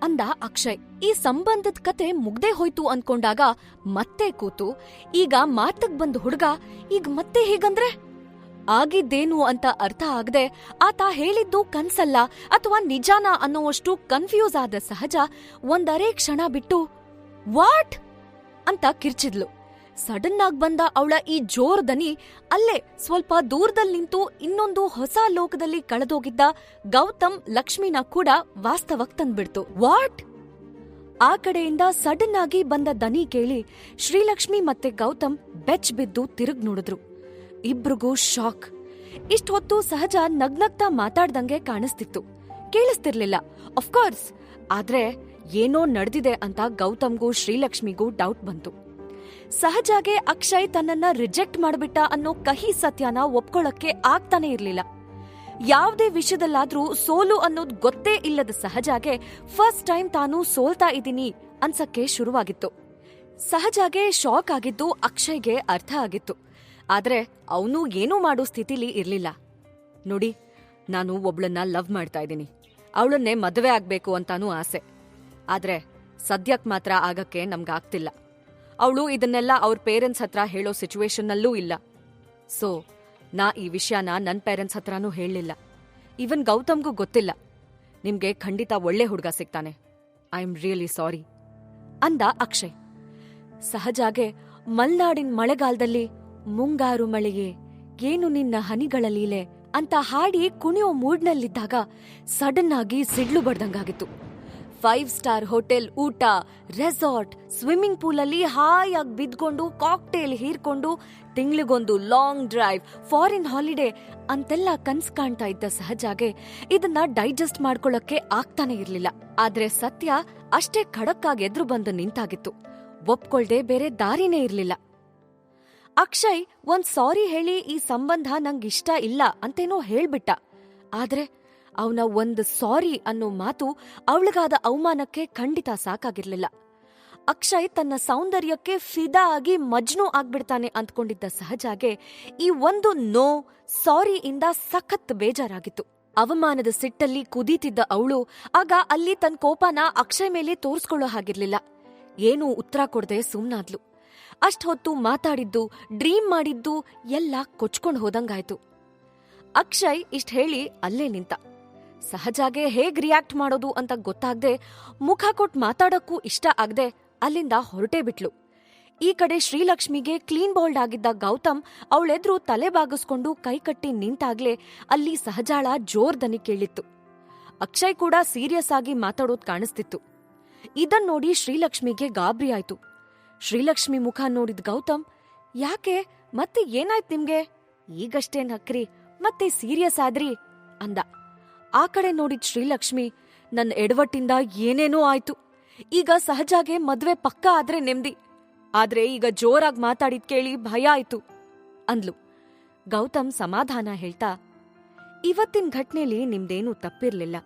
Speaker 4: ಅಂದ ಅಕ್ಷಯ್. ಈ ಸಂಬಂಧದ ಕತೆ ಮುಗ್ದೇ ಹೋಯ್ತು ಅನ್ಕೊಂಡಾಗ ಮತ್ತೆ ಕೂತು, ಈಗ ಮಾತಕ್ ಬಂದ ಹುಡ್ಗ ಈಗ ಮತ್ತೆ ಹೇಗಂದ್ರೆ ಆಗಿದ್ದೇನು ಅಂತ ಅರ್ಥ ಆಗದೆ ಆತ ಹೇಳಿದ್ದು ಕನ್ಸಲ್ಲ ಅಥವಾ ನಿಜಾನ ಅನ್ನೋವಷ್ಟು ಕನ್ಫ್ಯೂಸ್ ಆದ ಸಹಜ ಒಂದರೇ ಕ್ಷಣ ಬಿಟ್ಟು ವಾಟ್ ಅಂತ ಕಿರ್ಚಿದ್ಲು. ಸಡನ್ ಆಗಿ ಬಂದ ಅವಳ ಈ ಜೋರ್ ದನಿ ಅಲ್ಲೇ ಸ್ವಲ್ಪ ದೂರದಲ್ಲಿ ನಿಂತು ಇನ್ನೊಂದು ಹೊಸ ಲೋಕದಲ್ಲಿ ಕಳೆದೋಗಿದ್ದ ಗೌತಮ್ ಲಕ್ಷ್ಮಿನ ಕೂಡ ವಾಸ್ತವಕ್ ತಂದ್ಬಿಡ್ತು. ವಾಟ್? ಆ ಕಡೆಯಿಂದ ಸಡನ್ ಆಗಿ ಬಂದ ದನಿ ಕೇಳಿ ಶ್ರೀಲಕ್ಷ್ಮಿ ಮತ್ತೆ ಗೌತಮ್ ಬೆಚ್ ಬಿದ್ದು ತಿರುಗ್ ನೋಡಿದ್ರು. ಇಬ್ರಿಗೂ ಶಾಕ್. ಇಷ್ಟ ಹೊತ್ತು ಸಹಜ ನಗ್ನಗ್ತಾ ಮಾತಾಡ್ದಂಗೆ ಕಾಣಿಸ್ತಿತ್ತು, ಕೇಳಿಸ್ತಿರ್ಲಿಲ್ಲ ಅಫ್ಕೋರ್ಸ್. ಆದ್ರೆ ಏನೋ ನಡೆದಿದೆ ಅಂತ ಗೌತಮ್ಗೂ ಶ್ರೀಲಕ್ಷ್ಮಿಗೂ ಡೌಟ್ ಬಂತು. ಸಹಜಾಗೆ ಅಕ್ಷಯ್ ತನ್ನನ್ನ ರಿಜೆಕ್ಟ್ ಮಾಡ್ಬಿಟ್ಟ ಅನ್ನೋ ಕಹಿ ಸತ್ಯನ ಒಪ್ಕೊಳ್ಳಕ್ಕೆ ಆಗ್ತಾನೆ ಇರ್ಲಿಲ್ಲ. ಯಾವುದೇ ವಿಷಯದಲ್ಲಾದ್ರೂ ಸೋಲು ಅನ್ನೋದು ಗೊತ್ತೇ ಇಲ್ಲದ ಸಹಜಾಗೆ ಫಸ್ಟ್ ಟೈಮ್ ತಾನು ಸೋಲ್ತಾ ಇದ್ದೀನಿ ಅನ್ಸಕ್ಕೆ ಶುರುವಾಗಿತ್ತು. ಸಹಜಾಗೆ ಶಾಕ್ ಆಗಿದ್ದು ಅಕ್ಷಯ್ಗೆ ಅರ್ಥ ಆಗಿತ್ತು. ಆದ್ರೆ ಅವನು ಏನೂ ಮಾಡೋ ಸ್ಥಿತಿಲಿ ಇರ್ಲಿಲ್ಲ. ನೋಡಿ, ನಾನು ಒಬ್ಳನ್ನ ಲವ್ ಮಾಡ್ತಾ ಇದ್ದೀನಿ, ಅವಳನ್ನೇ ಮದುವೆ ಆಗ್ಬೇಕು ಅಂತಾನೂ ಆಸೆ. ಆದ್ರೆ ಸದ್ಯಕ್ ಮಾತ್ರ ಆಗಕ್ಕೆ ನಮ್ಗಾಗ್ತಿಲ್ಲ. ಅವಳು ಇದನ್ನೆಲ್ಲ ಅವ್ರ ಪೇರೆಂಟ್ಸ್ ಹತ್ರ ಹೇಳೋ ಸಿಚುವೇಶನ್ನಲ್ಲೂ ಇಲ್ಲ. ಸೊ ನಾ ಈ ವಿಷಯನ ನನ್ನ ಪೇರೆಂಟ್ಸ್ ಹತ್ರನೂ ಹೇಳಲಿಲ್ಲ. ಈವನ್ ಗೌತಮ್ಗೂ ಗೊತ್ತಿಲ್ಲ. ನಿಮ್ಗೆ ಖಂಡಿತ ಒಳ್ಳೆ ಹುಡುಗ ಸಿಗ್ತಾನೆ. ಐ ಆಮ್ ರಿಯಲಿ ಸಾರಿ ಅಂದ ಅಕ್ಷಯ್. ಸಹಜಾಗೆ ಮಲ್ನಾಡಿನ ಮಳೆಗಾಲದಲ್ಲಿ ಮುಂಗಾರು ಮಳೆಗೆ ಏನು ನಿನ್ನ ಹನಿಗಳ ಲೀಲೆ ಅಂತ ಹಾಡಿ ಕುಣಿಯೋ ಮೂಡ್ನಲ್ಲಿದ್ದಾಗ ಸಡನ್ ಆಗಿ ಸಿಡ್ಲು ಬಡ್ದಂಗಾಗಿತ್ತು. 5 ಸ್ಟಾರ್ ಹೋಟೆಲ್ ಊಟ, ರೆಸಾರ್ಟ್, ಸ್ವಿಮ್ಮಿಂಗ್ ಪೂಲಲ್ಲಿ ಹಾಯಾಗಿ ಬಿದ್ಕೊಂಡು ಕಾಕ್ಟೇಲ್ ಹೀರ್ಕೊಂಡು ತಿಂಗ್ಳಿಗೊಂದು ಲಾಂಗ್ ಡ್ರೈವ್, ಫಾರಿನ್ ಹಾಲಿಡೇ ಅಂತೆಲ್ಲ ಕನ್ಸ್ ಕಾಣ್ತಾ ಇದ್ದ ಸಹಜಾಗೆ ಇದನ್ನ ಡೈಜೆಸ್ಟ್ ಮಾಡ್ಕೊಳ್ಳಕ್ಕೆ ಆಗ್ತಾನೆ ಇರ್ಲಿಲ್ಲ. ಆದ್ರೆ ಸತ್ಯ ಅಷ್ಟೇ ಖಡಕ್ಕಾಗಿ ಎದ್ರು ಬಂದು ನಿಂತಾಗಿತ್ತು. ಒಪ್ಕೊಳ್ದೆ ಬೇರೆ ದಾರಿನೇ ಇರ್ಲಿಲ್ಲ. ಅಕ್ಷಯ್ ಒಂದ್ ಸಾರಿ ಹೇಳಿ ಈ ಸಂಬಂಧ ನಂಗಿಷ್ಟ ಇಲ್ಲ ಅಂತೇನೋ ಹೇಳ್ಬಿಟ್ಟ. ಆದ್ರೆ ಅವನ ಒಂದ್ ಸಾರಿ ಅನ್ನೋ ಮಾತು ಅವಳಿಗಾದ ಅವಮಾನಕ್ಕೆ ಖಂಡಿತ ಸಾಕಾಗಿರ್ಲಿಲ್ಲ. ಅಕ್ಷಯ್ ತನ್ನ ಸೌಂದರ್ಯಕ್ಕೆ ಫಿದಾ ಆಗಿ ಮಜ್ನು ಆಗ್ಬಿಡ್ತಾನೆ ಅಂದ್ಕೊಂಡಿದ್ದ ಸಹಜಾಗೆ ಈ ಒಂದು ನೋ ಸಾರಿ ಇಂದ ಸಖತ್ ಬೇಜಾರಾಗಿತ್ತು. ಅವಮಾನದ ಸಿಟ್ಟಲ್ಲಿ ಕುದೀತಿದ್ದ ಅವಳು ಆಗ ಅಲ್ಲಿ ತನ್ನ ಕೋಪನ ಅಕ್ಷಯ್ ಮೇಲೆ ತೋರ್ಸ್ಕೊಳ್ಳೋ ಹಾಗಿರ್ಲಿಲ್ಲ. ಏನೂ ಉತ್ತರ ಕೊಡದೆ ಸುಮ್ನಾದ್ಲು. ಅಷ್ಟ್ ಹೊತ್ತು ಮಾತಾಡಿದ್ದು, ಡ್ರೀಮ್ ಮಾಡಿದ್ದು ಎಲ್ಲ ಕೊಚ್ಕೊಂಡ್ ಹೋದಂಗಾಯ್ತು. ಅಕ್ಷಯ್ ಇಷ್ಟ್ ಹೇಳಿ ಅಲ್ಲೇ ನಿಂತ. ಸಹಜಾಗೆ ಹೇಗ್ ರಿಯಾಕ್ಟ್ ಮಾಡೋದು ಅಂತ ಗೊತ್ತಾಗ್ದೆ, ಮುಖ ಕೊಟ್ಟು ಮಾತಾಡಕ್ಕೂ ಇಷ್ಟ ಆಗದೆ ಅಲ್ಲಿಂದ ಹೊರಟೇ ಬಿಟ್ಲು. ಈ ಕಡೆ ಶ್ರೀಲಕ್ಷ್ಮಿಗೆ ಕ್ಲೀನ್ ಬೌಲ್ಡ್ ಆಗಿದ್ದ ಗೌತಮ್ ಅವಳೆದ್ರು ತಲೆ ಬಾಗಿಸ್ಕೊಂಡು ಕೈಕಟ್ಟಿ ನಿಂತಾಗ್ಲೇ ಅಲ್ಲಿ ಸಹಜಾಳ ಜೋರ್ ದನಿ ಕೇಳಿತ್ತು. ಅಕ್ಷಯ್ ಕೂಡ ಸೀರಿಯಸ್ ಆಗಿ ಮಾತಾಡೋದ್ ಕಾಣಿಸ್ತಿತ್ತು. ಇದನ್ ನೋಡಿ ಶ್ರೀಲಕ್ಷ್ಮಿಗೆ ಗಾಬರಿ ಆಯ್ತು. ಶ್ರೀಲಕ್ಷ್ಮಿ ಮುಖ ನೋಡಿದ್ ಗೌತಮ್, ಯಾಕೆ ಮತ್ತೆ ಏನಾಯ್ತು ನಿಮ್ಗೆ? ಈಗಷ್ಟೇ ನಕ್ರಿ ಮತ್ತೆ ಸೀರಿಯಸ್ ಆದ್ರಿ ಅಂದ. ಆ ಕಡೆ ನೋಡಿದ್ ಶ್ರೀಲಕ್ಷ್ಮಿ, ನನ್ನ ಎಡವಟ್ಟಿಂದ ಏನೇನೋ ಆಯ್ತು. ಈಗ ಸಹಜಾಗೆ ಮದ್ವೆ ಪಕ್ಕ ಆದ್ರೆ ನೆಮ್ಮದಿ. ಆದ್ರೆ ಈಗ ಜೋರಾಗಿ ಮಾತಾಡಿದ್ ಕೇಳಿ ಭಯ ಆಯ್ತು ಅಂದ್ಲು. ಗೌತಮ್ ಸಮಾಧಾನ ಹೇಳ್ತಾ, ಇವತ್ತಿನ ಘಟ್ನೆಲಿ ನಿಮ್ದೇನೂ ತಪ್ಪಿರ್ಲಿಲ್ಲ.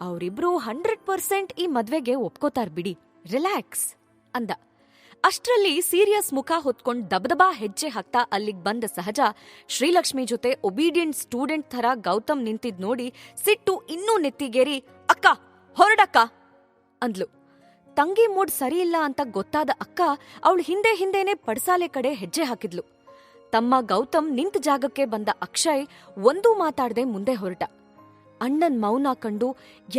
Speaker 4: ಅವರಿಬ್ರು 100% ಈ ಮದ್ವೆಗೆ ಒಪ್ಕೋತಾರ್ ಬಿಡಿ, ರಿಲ್ಯಾಕ್ಸ್ ಅಂದ. ಅಷ್ಟ್ರಲ್ಲಿ ಸೀರಿಯಸ್ ಮುಖ ಹೊತ್ಕೊಂಡ್ ದಬದಬಾ ಹೆಜ್ಜೆ ಹಾಕ್ತಾ ಅಲ್ಲಿಗ್ ಬಂದ ಸಹಜ ಶ್ರೀಲಕ್ಷ್ಮಿ ಜೊತೆ ಒಬಿಡಿಯಂಟ್ ಸ್ಟೂಡೆಂಟ್ ಥರ ಗೌತಮ್ ನಿಂತಿದ್ ನೋಡಿ ಸಿಟ್ಟು ಇನ್ನೂ ನೆತ್ತಿಗೇರಿ, ಅಕ್ಕ ಹೊರಡಕ್ಕ ಅಂದ್ಲು. ತಂಗಿ ಮೂಡ್ ಸರಿಯಿಲ್ಲ ಅಂತ ಗೊತ್ತಾದ ಅಕ್ಕ ಅವಳು ಹಿಂದೆ ಹಿಂದೆನೆ ಪಡ್ಸಾಲೆ ಕಡೆ ಹೆಜ್ಜೆ ಹಾಕಿದ್ಲು. ತಮ್ಮ ಗೌತಮ್ ನಿಂತ ಜಾಗಕ್ಕೆ ಬಂದ ಅಕ್ಷಯ್ ಒಂದೂ ಮಾತಾಡದೆ ಮುಂದೆ ಹೊರಟ. ಅಣ್ಣನ್ ಮೌನ ಕಂಡು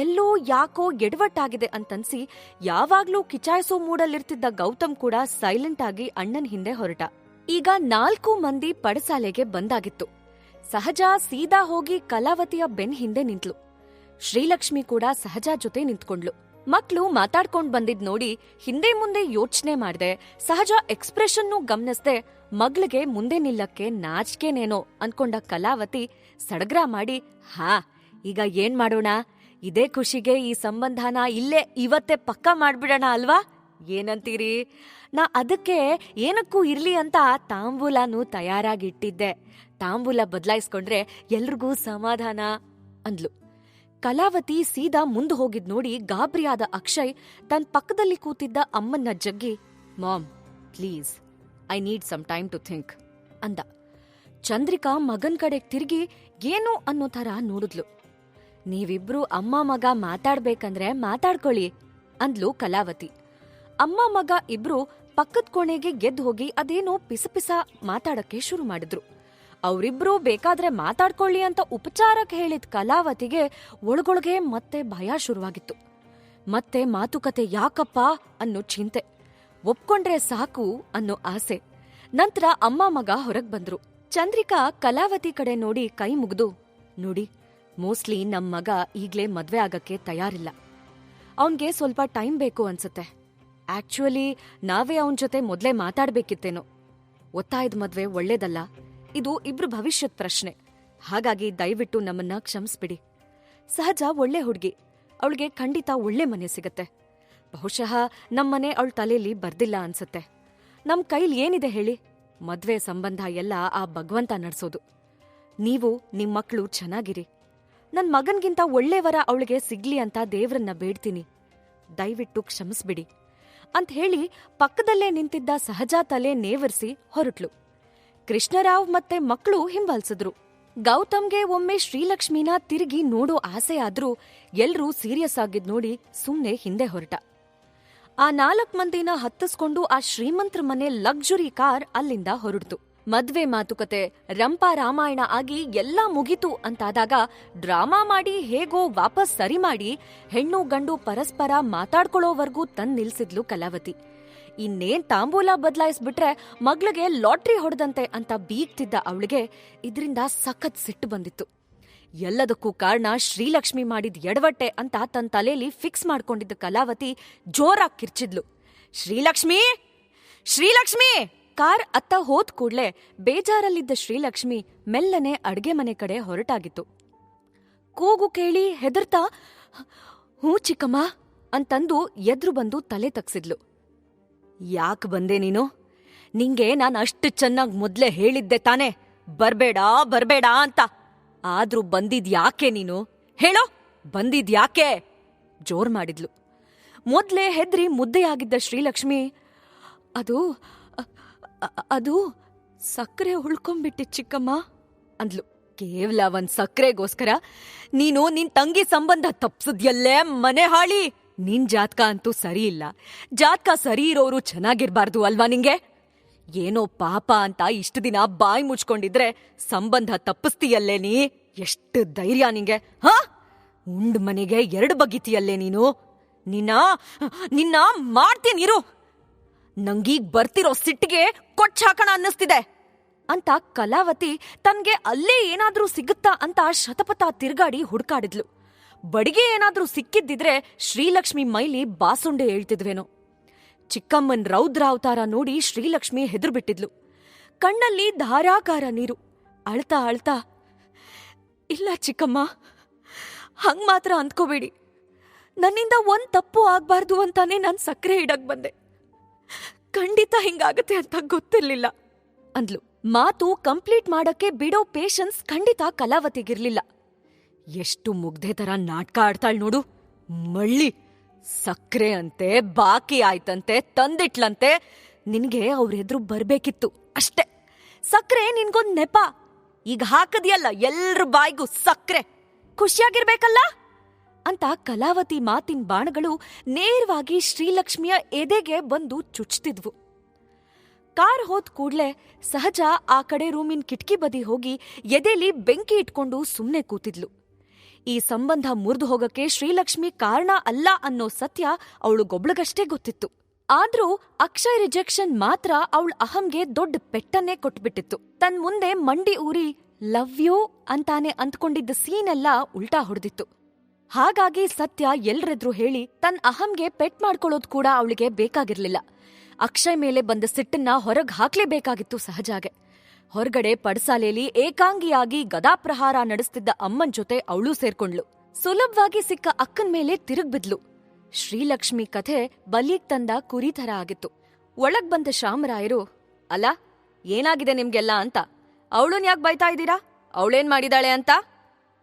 Speaker 4: ಎಲ್ಲೋ ಯಾಕೋ ಎಡವಟ್ಟಾಗಿದೆ ಅಂತನ್ಸಿ ಯಾವಾಗ್ಲೂ ಕಿಚಾಯಿಸೋ ಮೂಡಲ್ಲಿರ್ತಿದ್ದ ಗೌತಮ್ ಕೂಡ ಸೈಲೆಂಟ್ ಆಗಿ ಅಣ್ಣನ್ ಹಿಂದೆ ಹೊರಟ. ಈಗ 4 ಮಂದಿ ಪಡಸಾಲೆಗೆ ಬಂದಾಗಿತ್ತು. ಸಹಜ ಸೀದಾ ಹೋಗಿ ಕಲಾವತಿಯ ಬೆನ್ ಹಿಂದೆ ನಿಂತ್ಲು. ಶ್ರೀಲಕ್ಷ್ಮಿ ಕೂಡ ಸಹಜ ಜೊತೆ ನಿಂತ್ಕೊಂಡ್ಲು. ಮಕ್ಳು ಮಾತಾಡ್ಕೊಂಡ್ ಬಂದಿದ್ ನೋಡಿ ಹಿಂದೆ ಮುಂದೆ ಯೋಚನೆ ಮಾಡ್ದೆ, ಸಹಜ ಎಕ್ಸ್ಪ್ರೆಷನ್ನೂ ಗಮನಿಸ್ದೆ ಮಗ್ಳಿಗೆ ಮುಂದೆ ನಿಲ್ಲಕ್ಕೆ ನಾಚ್ಕೆನೇನೋ ಅನ್ಕೊಂಡ ಕಲಾವತಿ ಸಡಗ್ರ ಮಾಡಿ, ಹಾ ಈಗ ಏನ್ ಮಾಡೋಣ, ಇದೇ ಖುಷಿಗೆ ಈ ಸಂಬಂಧನ ಇಲ್ಲೇ ಇವತ್ತೇ ಪಕ್ಕಾ ಮಾಡ್ಬಿಡೋಣ ಅಲ್ವಾ, ಏನಂತೀರಿ? ನಾ ಅದಕ್ಕೆ ಏನಕ್ಕೂ ಇರ್ಲಿ ಅಂತ ತಾಂಬೂಲನೂ ತಯಾರಾಗಿಟ್ಟಿದ್ದೆ. ತಾಂಬೂಲ ಬದಲಾಯಿಸ್ಕೊಂಡ್ರೆ ಎಲ್ರಿಗೂ ಸಮಾಧಾನ ಅಂದ್ಲು. ಕಲಾವತಿ ಸೀದಾ ಮುಂದೆ ಹೋಗಿದ್ ನೋಡಿ ಗಾಬರಿಯಾದ ಅಕ್ಷಯ್ ತನ್ನ ಪಕ್ಕದಲ್ಲಿ ಕೂತಿದ್ದ ಅಮ್ಮನ್ನ ಜಗ್ಗಿ, mom please I need some time to think ಅಂದ. ಚಂದ್ರಿಕಾ ಮಗನ್ ಕಡೆಗ್ ತಿರುಗಿ ಏನು ಅನ್ನೋ ಥರ ನೋಡಿದ್ಲು. ನೀವಿಬ್ರು ಅಮ್ಮ ಮಗ ಮಾತಾಡ್ಬೇಕಂದ್ರೆ ಮಾತಾಡ್ಕೊಳ್ಳಿ ಅಂದ್ಲು ಕಲಾವತಿ. ಅಮ್ಮ ಮಗ ಇಬ್ರು ಪಕ್ಕದ ಕೋಣೆಗೆ ಗೆದ್ದು ಹೋಗಿ ಅದೇನೋ ಪಿಸಪಿಸ ಮಾತಾಡಕ್ಕೆ ಶುರು ಮಾಡಿದ್ರು. ಅವರಿಬ್ರು ಬೇಕಾದ್ರೆ ಮಾತಾಡ್ಕೊಳ್ಳಿ ಅಂತ ಉಪಚಾರಕ್ಕೆ ಹೇಳಿದ ಕಲಾವತಿಗೆ ಒಳಗೊಳಗೆ ಮತ್ತೆ ಭಯ ಶುರುವಾಗಿತ್ತು. ಮತ್ತೆ ಮಾತುಕತೆ ಯಾಕಪ್ಪ ಅನ್ನೋ ಚಿಂತೆ, ಒಪ್ಕೊಂಡ್ರೆ ಸಾಕು ಅನ್ನೋ ಆಸೆ. ನಂತರ ಅಮ್ಮ ಮಗ ಹೊರಗ್ ಬಂದ್ರು. ಚಂದ್ರಿಕಾ ಕಲಾವತಿ ಕಡೆ ನೋಡಿ ಕೈ ಮುಗ್ದು, ನೋಡಿ, ಮೋಸ್ಟ್ಲಿ ನಮ್ ಮಗ ಈಗ್ಲೇ ಮದ್ವೆ ಆಗಕ್ಕೆ ತಯಾರಿಲ್ಲ. ಅವನ್ಗೆ ಸ್ವಲ್ಪ ಟೈಮ್ ಬೇಕು ಅನ್ಸತ್ತೆ. ಆಕ್ಚುಲಿ ನಾವೇ ಅವನ್ ಜೊತೆ ಮೊದ್ಲೇ ಮಾತಾಡ್ಬೇಕಿತ್ತೇನೋ. ಒತ್ತಾಯದ ಮದ್ವೆ ಒಳ್ಳೇದಲ್ಲ. ಇದು ಇಬ್ರು ಭವಿಷ್ಯದ ಪ್ರಶ್ನೆ. ಹಾಗಾಗಿ ದಯವಿಟ್ಟು ನಮ್ಮನ್ನ ಕ್ಷಮಿಸ್ಬಿಡಿ. ಸಹಜ ಒಳ್ಳೆ ಹುಡ್ಗಿ, ಅವಳಿಗೆ ಖಂಡಿತ ಒಳ್ಳೆ ಮನೆ ಸಿಗತ್ತೆ. ಬಹುಶಃ ನಮ್ಮನೆ ಅವಳ ತಲೆಯಲ್ಲಿ ಬರ್ದಿಲ್ಲ ಅನ್ಸತ್ತೆ. ನಮ್ ಕೈಲಿ ಏನಿದೆ ಹೇಳಿ? ಮದ್ವೆ ಸಂಬಂಧ ಎಲ್ಲ ಆ ಭಗವಂತ ನಡ್ಸೋದು. ನೀವು ನಿಮ್ ಮಕ್ಳು ಚೆನ್ನಾಗಿರಿ. ನನ್ ಮಗನ್ಗಿಂತ ಒಳ್ಳೆಯವರ ಅವಳಿಗೆ ಸಿಗ್ಲಿ ಅಂತ ದೇವ್ರನ್ನ ಬೇಡ್ತೀನಿ. ದಯವಿಟ್ಟು ಕ್ಷಮಿಸ್ಬಿಡಿ ಅಂತ ಹೇಳಿ ಪಕ್ಕದಲ್ಲೇ ನಿಂತಿದ್ದ ಸಹಜಾ ತಲೆ ನೇವರ್ಸಿ ಹೊರಟ್ಲು. ಕೃಷ್ಣರಾವ್ ಮತ್ತೆ ಮಕ್ಕಳು ಹಿಂಬಾಲಿಸಿದ್ರು. ಗೌತಮ್ಗೆ ಒಮ್ಮೆ ಶ್ರೀಲಕ್ಷ್ಮಿನ ತಿರುಗಿ ನೋಡೋ ಆಸೆ ಆದ್ರೂ ಎಲ್ರೂ ಸೀರಿಯಸ್ ಆಗಿದ್ ನೋಡಿ ಸುಮ್ನೆ ಹಿಂದೆ ಹೊರಟ. ಆ 4 ಮಂದಿನ ಹತ್ತಿಸ್ಕೊಂಡು ಆ ಶ್ರೀಮಂತ್ರ ಮನೆ ಲಕ್ಸುರಿ ಕಾರ್ ಅಲ್ಲಿಂದ ಹೊರಡ್ತು. ಮದ್ವೆ ಮಾತುಕತೆ ರಂಪಾ ರಾಮಾಯಣ ಆಗಿ ಎಲ್ಲಾ ಮುಗಿತು ಅಂತಾದಾಗ ಡ್ರಾಮಾ ಮಾಡಿ ಹೇಗೋ ವಾಪಸ್ ಸರಿ ಮಾಡಿ ಹೆಣ್ಣು ಗಂಡು ಪರಸ್ಪರ ಮಾತಾಡ್ಕೊಳ್ಳೋವರ್ಗೂ ತಂದ್ ನಿಲ್ಸಿದ್ಲು ಕಲಾವತಿ. ಇನ್ನೇನ್ ತಾಂಬೂಲ ಬದಲಾಯಿಸ್ಬಿಟ್ರೆ ಮಗ್ಳಿಗೆ ಲಾಟ್ರಿ ಹೊಡೆದಂತೆ ಅಂತ ಬೀಗ್ತಿದ್ದ ಅವಳಿಗೆ ಇದ್ರಿಂದ ಸಖತ್ ಸಿಟ್ಟು ಬಂದಿತ್ತು. ಎಲ್ಲದಕ್ಕೂ ಕಾರಣ ಶ್ರೀಲಕ್ಷ್ಮಿ ಮಾಡಿದ ಎಡವಟ್ಟೆ ಅಂತ ತನ್ನ ತಲೆಯಲ್ಲಿ ಫಿಕ್ಸ್ ಮಾಡ್ಕೊಂಡಿದ್ದ ಕಲಾವತಿ ಜೋರಾಗಿ ಕಿರ್ಚಿದ್ಲು, ಶ್ರೀಲಕ್ಷ್ಮಿ, ಶ್ರೀಲಕ್ಷ್ಮಿ! ಕಾರ್ ಅತ್ತ ಹೋದ್ ಕೂಡ್ಲೆ ಬೇಜಾರಲ್ಲಿದ್ದ ಶ್ರೀಲಕ್ಷ್ಮಿ ಮೆಲ್ಲನೆ ಅಡ್ಗೆ ಮನೆ ಕಡೆ ಹೊರಟಾಗಿತ್ತು. ಕೂಗು ಕೇಳಿ ಹೆದರ್ತಾ ಹೂ ಚಿಕ್ಕಮ್ಮ ಅಂತಂದು ಎದ್ರು ಬಂದು ತಲೆ ತಗ್ಸಿದ್ಲು. ಯಾಕ್ ಬಂದೆ ನೀನು? ನಿಂಗೆ ನಾನ್ ಅಷ್ಟು ಚೆನ್ನಾಗ್ ಮೊದ್ಲೇ ಹೇಳಿದ್ದೆ ತಾನೆ ಬರ್ಬೇಡ ಬರ್ಬೇಡ ಅಂತ. ಆದ್ರೂ ಬಂದಿದ್ಯಾಕೆ ನೀನು? ಹೇಳೋ, ಬಂದಿದ್ಯಾಕೆ? ಜೋರ್ ಮಾಡಿದ್ಲು. ಮೊದ್ಲೇ ಹೆದ್ರಿ ಮುದ್ದೆಯಾಗಿದ್ದ ಶ್ರೀಲಕ್ಷ್ಮಿ, ಅದು ಸಕ್ಕರೆ ಉಳ್ಕೊಂಬಿಟ್ಟಿ ಚಿಕ್ಕಮ್ಮ ಅಂದ್ಲು. ಕೇವಲ ಒಂದ್ ಸಕ್ಕರೆಗೋಸ್ಕರ ನೀನು ನಿನ್ ತಂಗಿ ಸಂಬಂಧ ತಪ್ಸದ್ಯಲ್ಲೇ ಮನೆ ಹಾಳಿ. ನಿನ್ ಜಾತಕ ಅಂತೂ ಸರಿ ಇಲ್ಲ. ಜಾತಕ ಸರಿ ಇರೋರು ಚೆನ್ನಾಗಿರ್ಬಾರ್ದು ಅಲ್ವಾ ನಿಂಗೆ? ಏನೋ ಪಾಪ ಅಂತ ಇಷ್ಟು ದಿನ ಬಾಯಿ ಮುಚ್ಕೊಂಡಿದ್ರೆ ಸಂಬಂಧ ತಪ್ಪಿಸ್ತೀಯಲ್ಲೇ ನೀ? ಎಷ್ಟು ಧೈರ್ಯ ನಿಂಗೆ? ಹಾ, ಉಂಡ್ ಮನೆಗೆ 2 ಬಗಿತೀಯಲ್ಲೇ ನೀನು? ನಿನ್ನ ಮಾಡ್ತೀನಿರು. ನಂಗೀಗ್ ಬರ್ತಿರೋ ಸಿಟ್ಟಿಗೆ ಕೊಚ್ಚಾಕಣ ಅನ್ನಿಸ್ತಿದೆ ಅಂತ ಕಲಾವತಿ ತನ್ಗೆ ಅಲ್ಲೇ ಏನಾದ್ರೂ ಸಿಗುತ್ತಾ ಅಂತ ಶತಪಥ ತಿರ್ಗಾಡಿ ಹುಡ್ಕಾಡಿದ್ಲು. ಬಡಿಗೆ ಏನಾದ್ರೂ ಸಿಕ್ಕಿದ್ದಿದ್ರೆ ಶ್ರೀಲಕ್ಷ್ಮಿ ಮೈಲಿ ಬಾಸುಂಡೆ ಹೇಳ್ತಿದ್ವೇನೋ. ಚಿಕ್ಕಮ್ಮನ್ ರೌದ್ರ ಅವತಾರ ನೋಡಿ ಶ್ರೀಲಕ್ಷ್ಮಿ ಹೆದರ್ಬಿಟ್ಟಿದ್ಲು. ಕಣ್ಣಲ್ಲಿ ಧಾರಾಕಾರ ನೀರು. ಅಳ್ತಾ ಅಳ್ತಾ, ಇಲ್ಲ ಚಿಕ್ಕಮ್ಮ, ಹಂಗ್ ಮಾತ್ರ ಅಂದ್ಕೋಬೇಡಿ. ನನ್ನಿಂದ ಒಂದ್ ತಪ್ಪು ಆಗ್ಬಾರ್ದು ಅಂತಾನೆ ನಾನ್ ಸಕ್ಕರೆ ಇಡಕ್ ಬಂದೆ. ಖಂಡಿತ ಹಿಂಗಾಗತ್ತೆ ಅಂತ ಗೊತ್ತಿರ್ಲಿಲ್ಲ ಅಂದ್ಲು. ಮಾತು ಕಂಪ್ಲೀಟ್ ಮಾಡಕ್ಕೆ ಬಿಡೋ ಪೇಷನ್ಸ್ ಖಂಡಿತ ಕಲಾವತಿಗಿರ್ಲಿಲ್ಲ. ಎಷ್ಟು ಮುಗ್ಧೆ ತರ ನಾಟಕ ಆಡ್ತಾಳ್ ನೋಡು. ಮಳ್ಳಿ, ಸಕ್ರೆ ಅಂತೆ, ಬಾಕಿ ಆಯ್ತಂತೆ, ತಂದಿಟ್ಲಂತೆ. ನಿನ್ಗೆ ಅವ್ರೆದ್ರು ಬರ್ಬೇಕಿತ್ತು ಅಷ್ಟೆ. ಸಕ್ರೆ ನಿನ್ಗೊಂದ್ ನೆಪ. ಈಗ ಹಾಕದಿಯಲ್ಲ ಎಲ್ರ ಬಾಯ್ಗೂ ಸಕ್ರೆ. ಖುಷಿಯಾಗಿರ್ಬೇಕಲ್ಲ ಅಂತ ಕಲಾವತಿ ಮಾತಿನ ಬಾಣಗಳು ನೇರವಾಗಿ ಶ್ರೀಲಕ್ಷ್ಮಿಯ ಎದೆಗೆ ಬಂದು ಚುಚ್ತಿದ್ವು. ಕಾರ್ ಹೋದ್ ಕೂಡ್ಲೆ ಸಹಜ ಆ ಕಡೆ ರೂಮಿನ ಕಿಟಕಿ ಬದಿ ಹೋಗಿ ಎದೆಲಿ ಬೆಂಕಿ ಇಟ್ಕೊಂಡು ಸುಮ್ನೆ ಕೂತಿದ್ಲು. ಈ ಸಂಬಂಧ ಮುರಿದು ಹೋಗಕ್ಕೆ ಶ್ರೀಲಕ್ಷ್ಮಿ ಕಾರಣ ಅಲ್ಲ ಅನ್ನೋ ಸತ್ಯ ಅವಳು ಗೊಬ್ಳಗಷ್ಟೇ ಗೊತ್ತಿತ್ತು. ಆದ್ರೂ ಅಕ್ಷಯ್ ರಿಜೆಕ್ಷನ್ ಮಾತ್ರ ಅವಳ ಅಹಂಗೆ ದೊಡ್ಡ ಪೆಟ್ಟನ್ನೇ ಕೊಟ್ಬಿಟ್ಟಿತ್ತು. ತನ್ ಮುಂದೆ ಮಂಡಿ ಊರಿ ಲವ್ ಯು ಅಂತಾನೆ ಅಂದ್ಕೊಂಡಿದ್ದ ಸೀನೆಲ್ಲ ಉಲ್ಟಾ ಹೊಡೆದಿತ್ತು. ಹಾಗಾಗಿ ಸತ್ಯ ಎಲ್ರೆದ್ರು ಹೇಳಿ ತನ್ ಅಹಂಗೆ ಪೆಟ್ ಮಾಡ್ಕೊಳ್ಳೋದ್ ಕೂಡ ಅವಳಿಗೆ ಬೇಕಾಗಿರ್ಲಿಲ್ಲ. ಅಕ್ಷಯ್ ಮೇಲೆ ಬಂದ ಸಿಟ್ಟನ್ನ ಹೊರಗ್ ಹಾಕ್ಲೇಬೇಕಾಗಿತ್ತು ಸಹಜಾಗೆ. ಹೊರಗಡೆ ಪಡಸಾಲೆಯಲ್ಲಿ ಏಕಾಂಗಿಯಾಗಿ ಗದಾಪ್ರಹಾರ ನಡೆಸ್ತಿದ್ದ ಅಮ್ಮನ್ ಜೊತೆ ಅವಳು ಸೇರ್ಕೊಂಡ್ಲು. ಸುಲಭವಾಗಿ ಸಿಕ್ಕ ಅಕ್ಕನ್ ಮೇಲೆ ತಿರುಗ್ಬಿದ್ಲು. ಶ್ರೀಲಕ್ಷ್ಮಿ ಕಥೆ ಬಲಿಗ್ ತಂದ ಕುರಿ ಥರ ಆಗಿತ್ತು. ಒಳಗ್ ಬಂದ ಶಾಮರಾಯರು, ಅಲ್ಲ ಏನಾಗಿದೆ ನಿಮ್ಗೆಲ್ಲ ಅಂತ, ಅವಳನ್ ಯಾಕೆ ಬೈತಾ ಇದ್ದೀರಾ? ಅವಳೇನ್ ಮಾಡಿದಾಳೆ ಅಂತ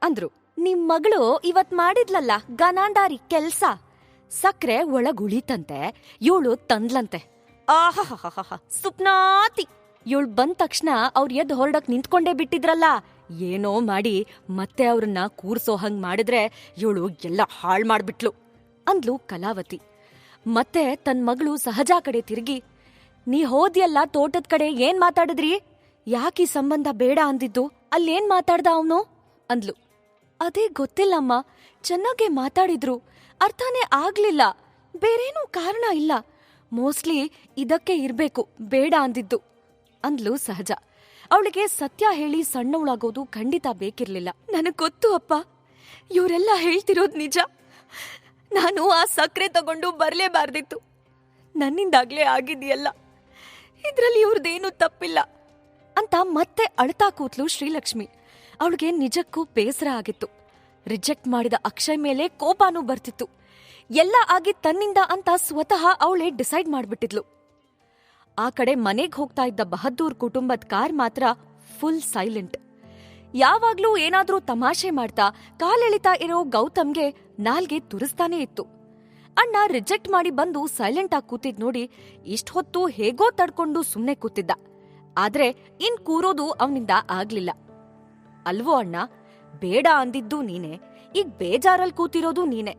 Speaker 4: ಅಂದ್ರು. ನಿಮ್ ಮಗಳು ಇವತ್ ಮಾಡಿದ್ಲಲ್ಲ ಗನಾಂಡಾರಿ ಕೆಲ್ಸ. ಸಕ್ರೆ ಒಳಗುಳಿತಂತೆ, ಇವಳು ತಂದ್ಲಂತೆ. ಆಹಾ ಸುಪ್ನಾತಿ. ಇವಳು ಬಂದ ತಕ್ಷಣ ಅವ್ರ ಎದ್ದು ಹೊರಡಕ್ ನಿಂತ್ಕೊಂಡೇ ಬಿಟ್ಟಿದ್ರಲ್ಲ. ಏನೋ ಮಾಡಿ ಮತ್ತೆ ಅವ್ರನ್ನ ಕೂರ್ಸೋ ಹಂಗ್ ಮಾಡಿದ್ರೆ ಇವಳು ಎಲ್ಲ ಹಾಳ್ ಮಾಡ್ಬಿಟ್ಲು ಅಂದ್ಲು ಕಲಾವತಿ. ಮತ್ತೆ ತನ್ ಮಗಳು ಸಹಜಾ ಕಡೆ ತಿರುಗಿ, ನೀ ಹೋದ್ಯಲ್ಲ ತೋಟದ ಕಡೆ, ಏನ್ ಮಾತಾಡಿದ್ರಿ? ಯಾಕೀ ಸಂಬಂಧ ಬೇಡ ಅಂದಿದ್ದು? ಅಲ್ಲೇನ್ ಮಾತಾಡ್ದ ಅವನು ಅಂದ್ಲು. ಅದೇ ಗೊತ್ತಿಲ್ಲಮ್ಮ, ಚೆನ್ನಾಗೇ ಮಾತಾಡಿದ್ರು, ಅರ್ಥನೇ ಆಗ್ಲಿಲ್ಲ. ಬೇರೇನೂ ಕಾರಣ ಇಲ್ಲ. ಮೋಸ್ಟ್ಲಿ ಇದಕ್ಕೆ ಇರ್ಬೇಕು ಬೇಡ ಅಂದಿದ್ದು ಅಂದ್ಲು ಸಹಜ. ಅವಳಿಗೆ ಸತ್ಯ ಹೇಳಿ ಸಣ್ಣವಳಾಗೋದು ಖಂಡಿತ ಬೇಕಿರ್ಲಿಲ್ಲ. ನನಗ್ ಗೊತ್ತು ಅಪ್ಪ, ಇವರೆಲ್ಲ ಹೇಳ್ತಿರೋದ್ ನಿಜ. ನಾನು ಆ ಸಕ್ಕರೆ ತಗೊಂಡು ಬರ್ಲೇಬಾರ್ದಿತ್ತು. ನನ್ನಿಂದಾಗ್ಲೇ ಆಗಿದೆಯಲ್ಲ, ಇದ್ರಲ್ಲಿ ಇವ್ರದ್ದೇನು ತಪ್ಪಿಲ್ಲ ಅಂತ ಮತ್ತೆ ಅಳ್ತಾ ಕೂತ್ಲು ಶ್ರೀಲಕ್ಷ್ಮಿ. ಅವಳಿಗೆ ನಿಜಕ್ಕೂ ಬೇಸರ ಆಗಿತ್ತು. ರಿಜೆಕ್ಟ್ ಮಾಡಿದ ಅಕ್ಷಯ್ ಮೇಲೆ ಕೋಪನೂ ಬರ್ತಿತ್ತು. ಎಲ್ಲ ಆಗಿ ತನ್ನಿಂದ ಅಂತ ಸ್ವತಃ ಅವಳೇ ಡಿಸೈಡ್ ಮಾಡ್ಬಿಟ್ಟಿದ್ಲು. ಆ ಕಡೆ ಮನೆಗ್ ಹೋಗ್ತಾ ಇದ್ದ ಬಹದ್ದೂರ್ ಕುಟುಂಬದ ಕಾರ್ ಮಾತ್ರ ಫುಲ್ ಸೈಲೆಂಟ್. ಯಾವಾಗ್ಲೂ ಏನಾದ್ರೂ ತಮಾಷೆ ಮಾಡ್ತಾ ಕಾಲೆಳಿತಾ ಇರೋ ಗೌತಮ್ಗೆ ನಾಲ್ಗೆ ತುರಿಸ್ತಾನೇ ಇತ್ತು. ಅಣ್ಣ ರಿಜೆಕ್ಟ್ ಮಾಡಿ ಬಂದು ಸೈಲೆಂಟ್ ಆಗಿ ಕೂತಿದ್ ನೋಡಿ ಇಷ್ಟ್ ಹೊತ್ತು ಹೇಗೋ ತಡ್ಕೊಂಡು ಸುಮ್ನೆ ಕೂತಿದ್ದ. ಆದ್ರೆ ಇನ್ ಕೂರೋದು ಅವನಿಂದ ಆಗ್ಲಿಲ್ಲ. ಅಲ್ವೋ ಅಣ್ಣ, ಬೇಡ ಅಂದಿದ್ದು ನೀನೆ, ಈಗ ಬೇಜಾರಲ್ ಕೂತಿರೋದು ನೀನೆ.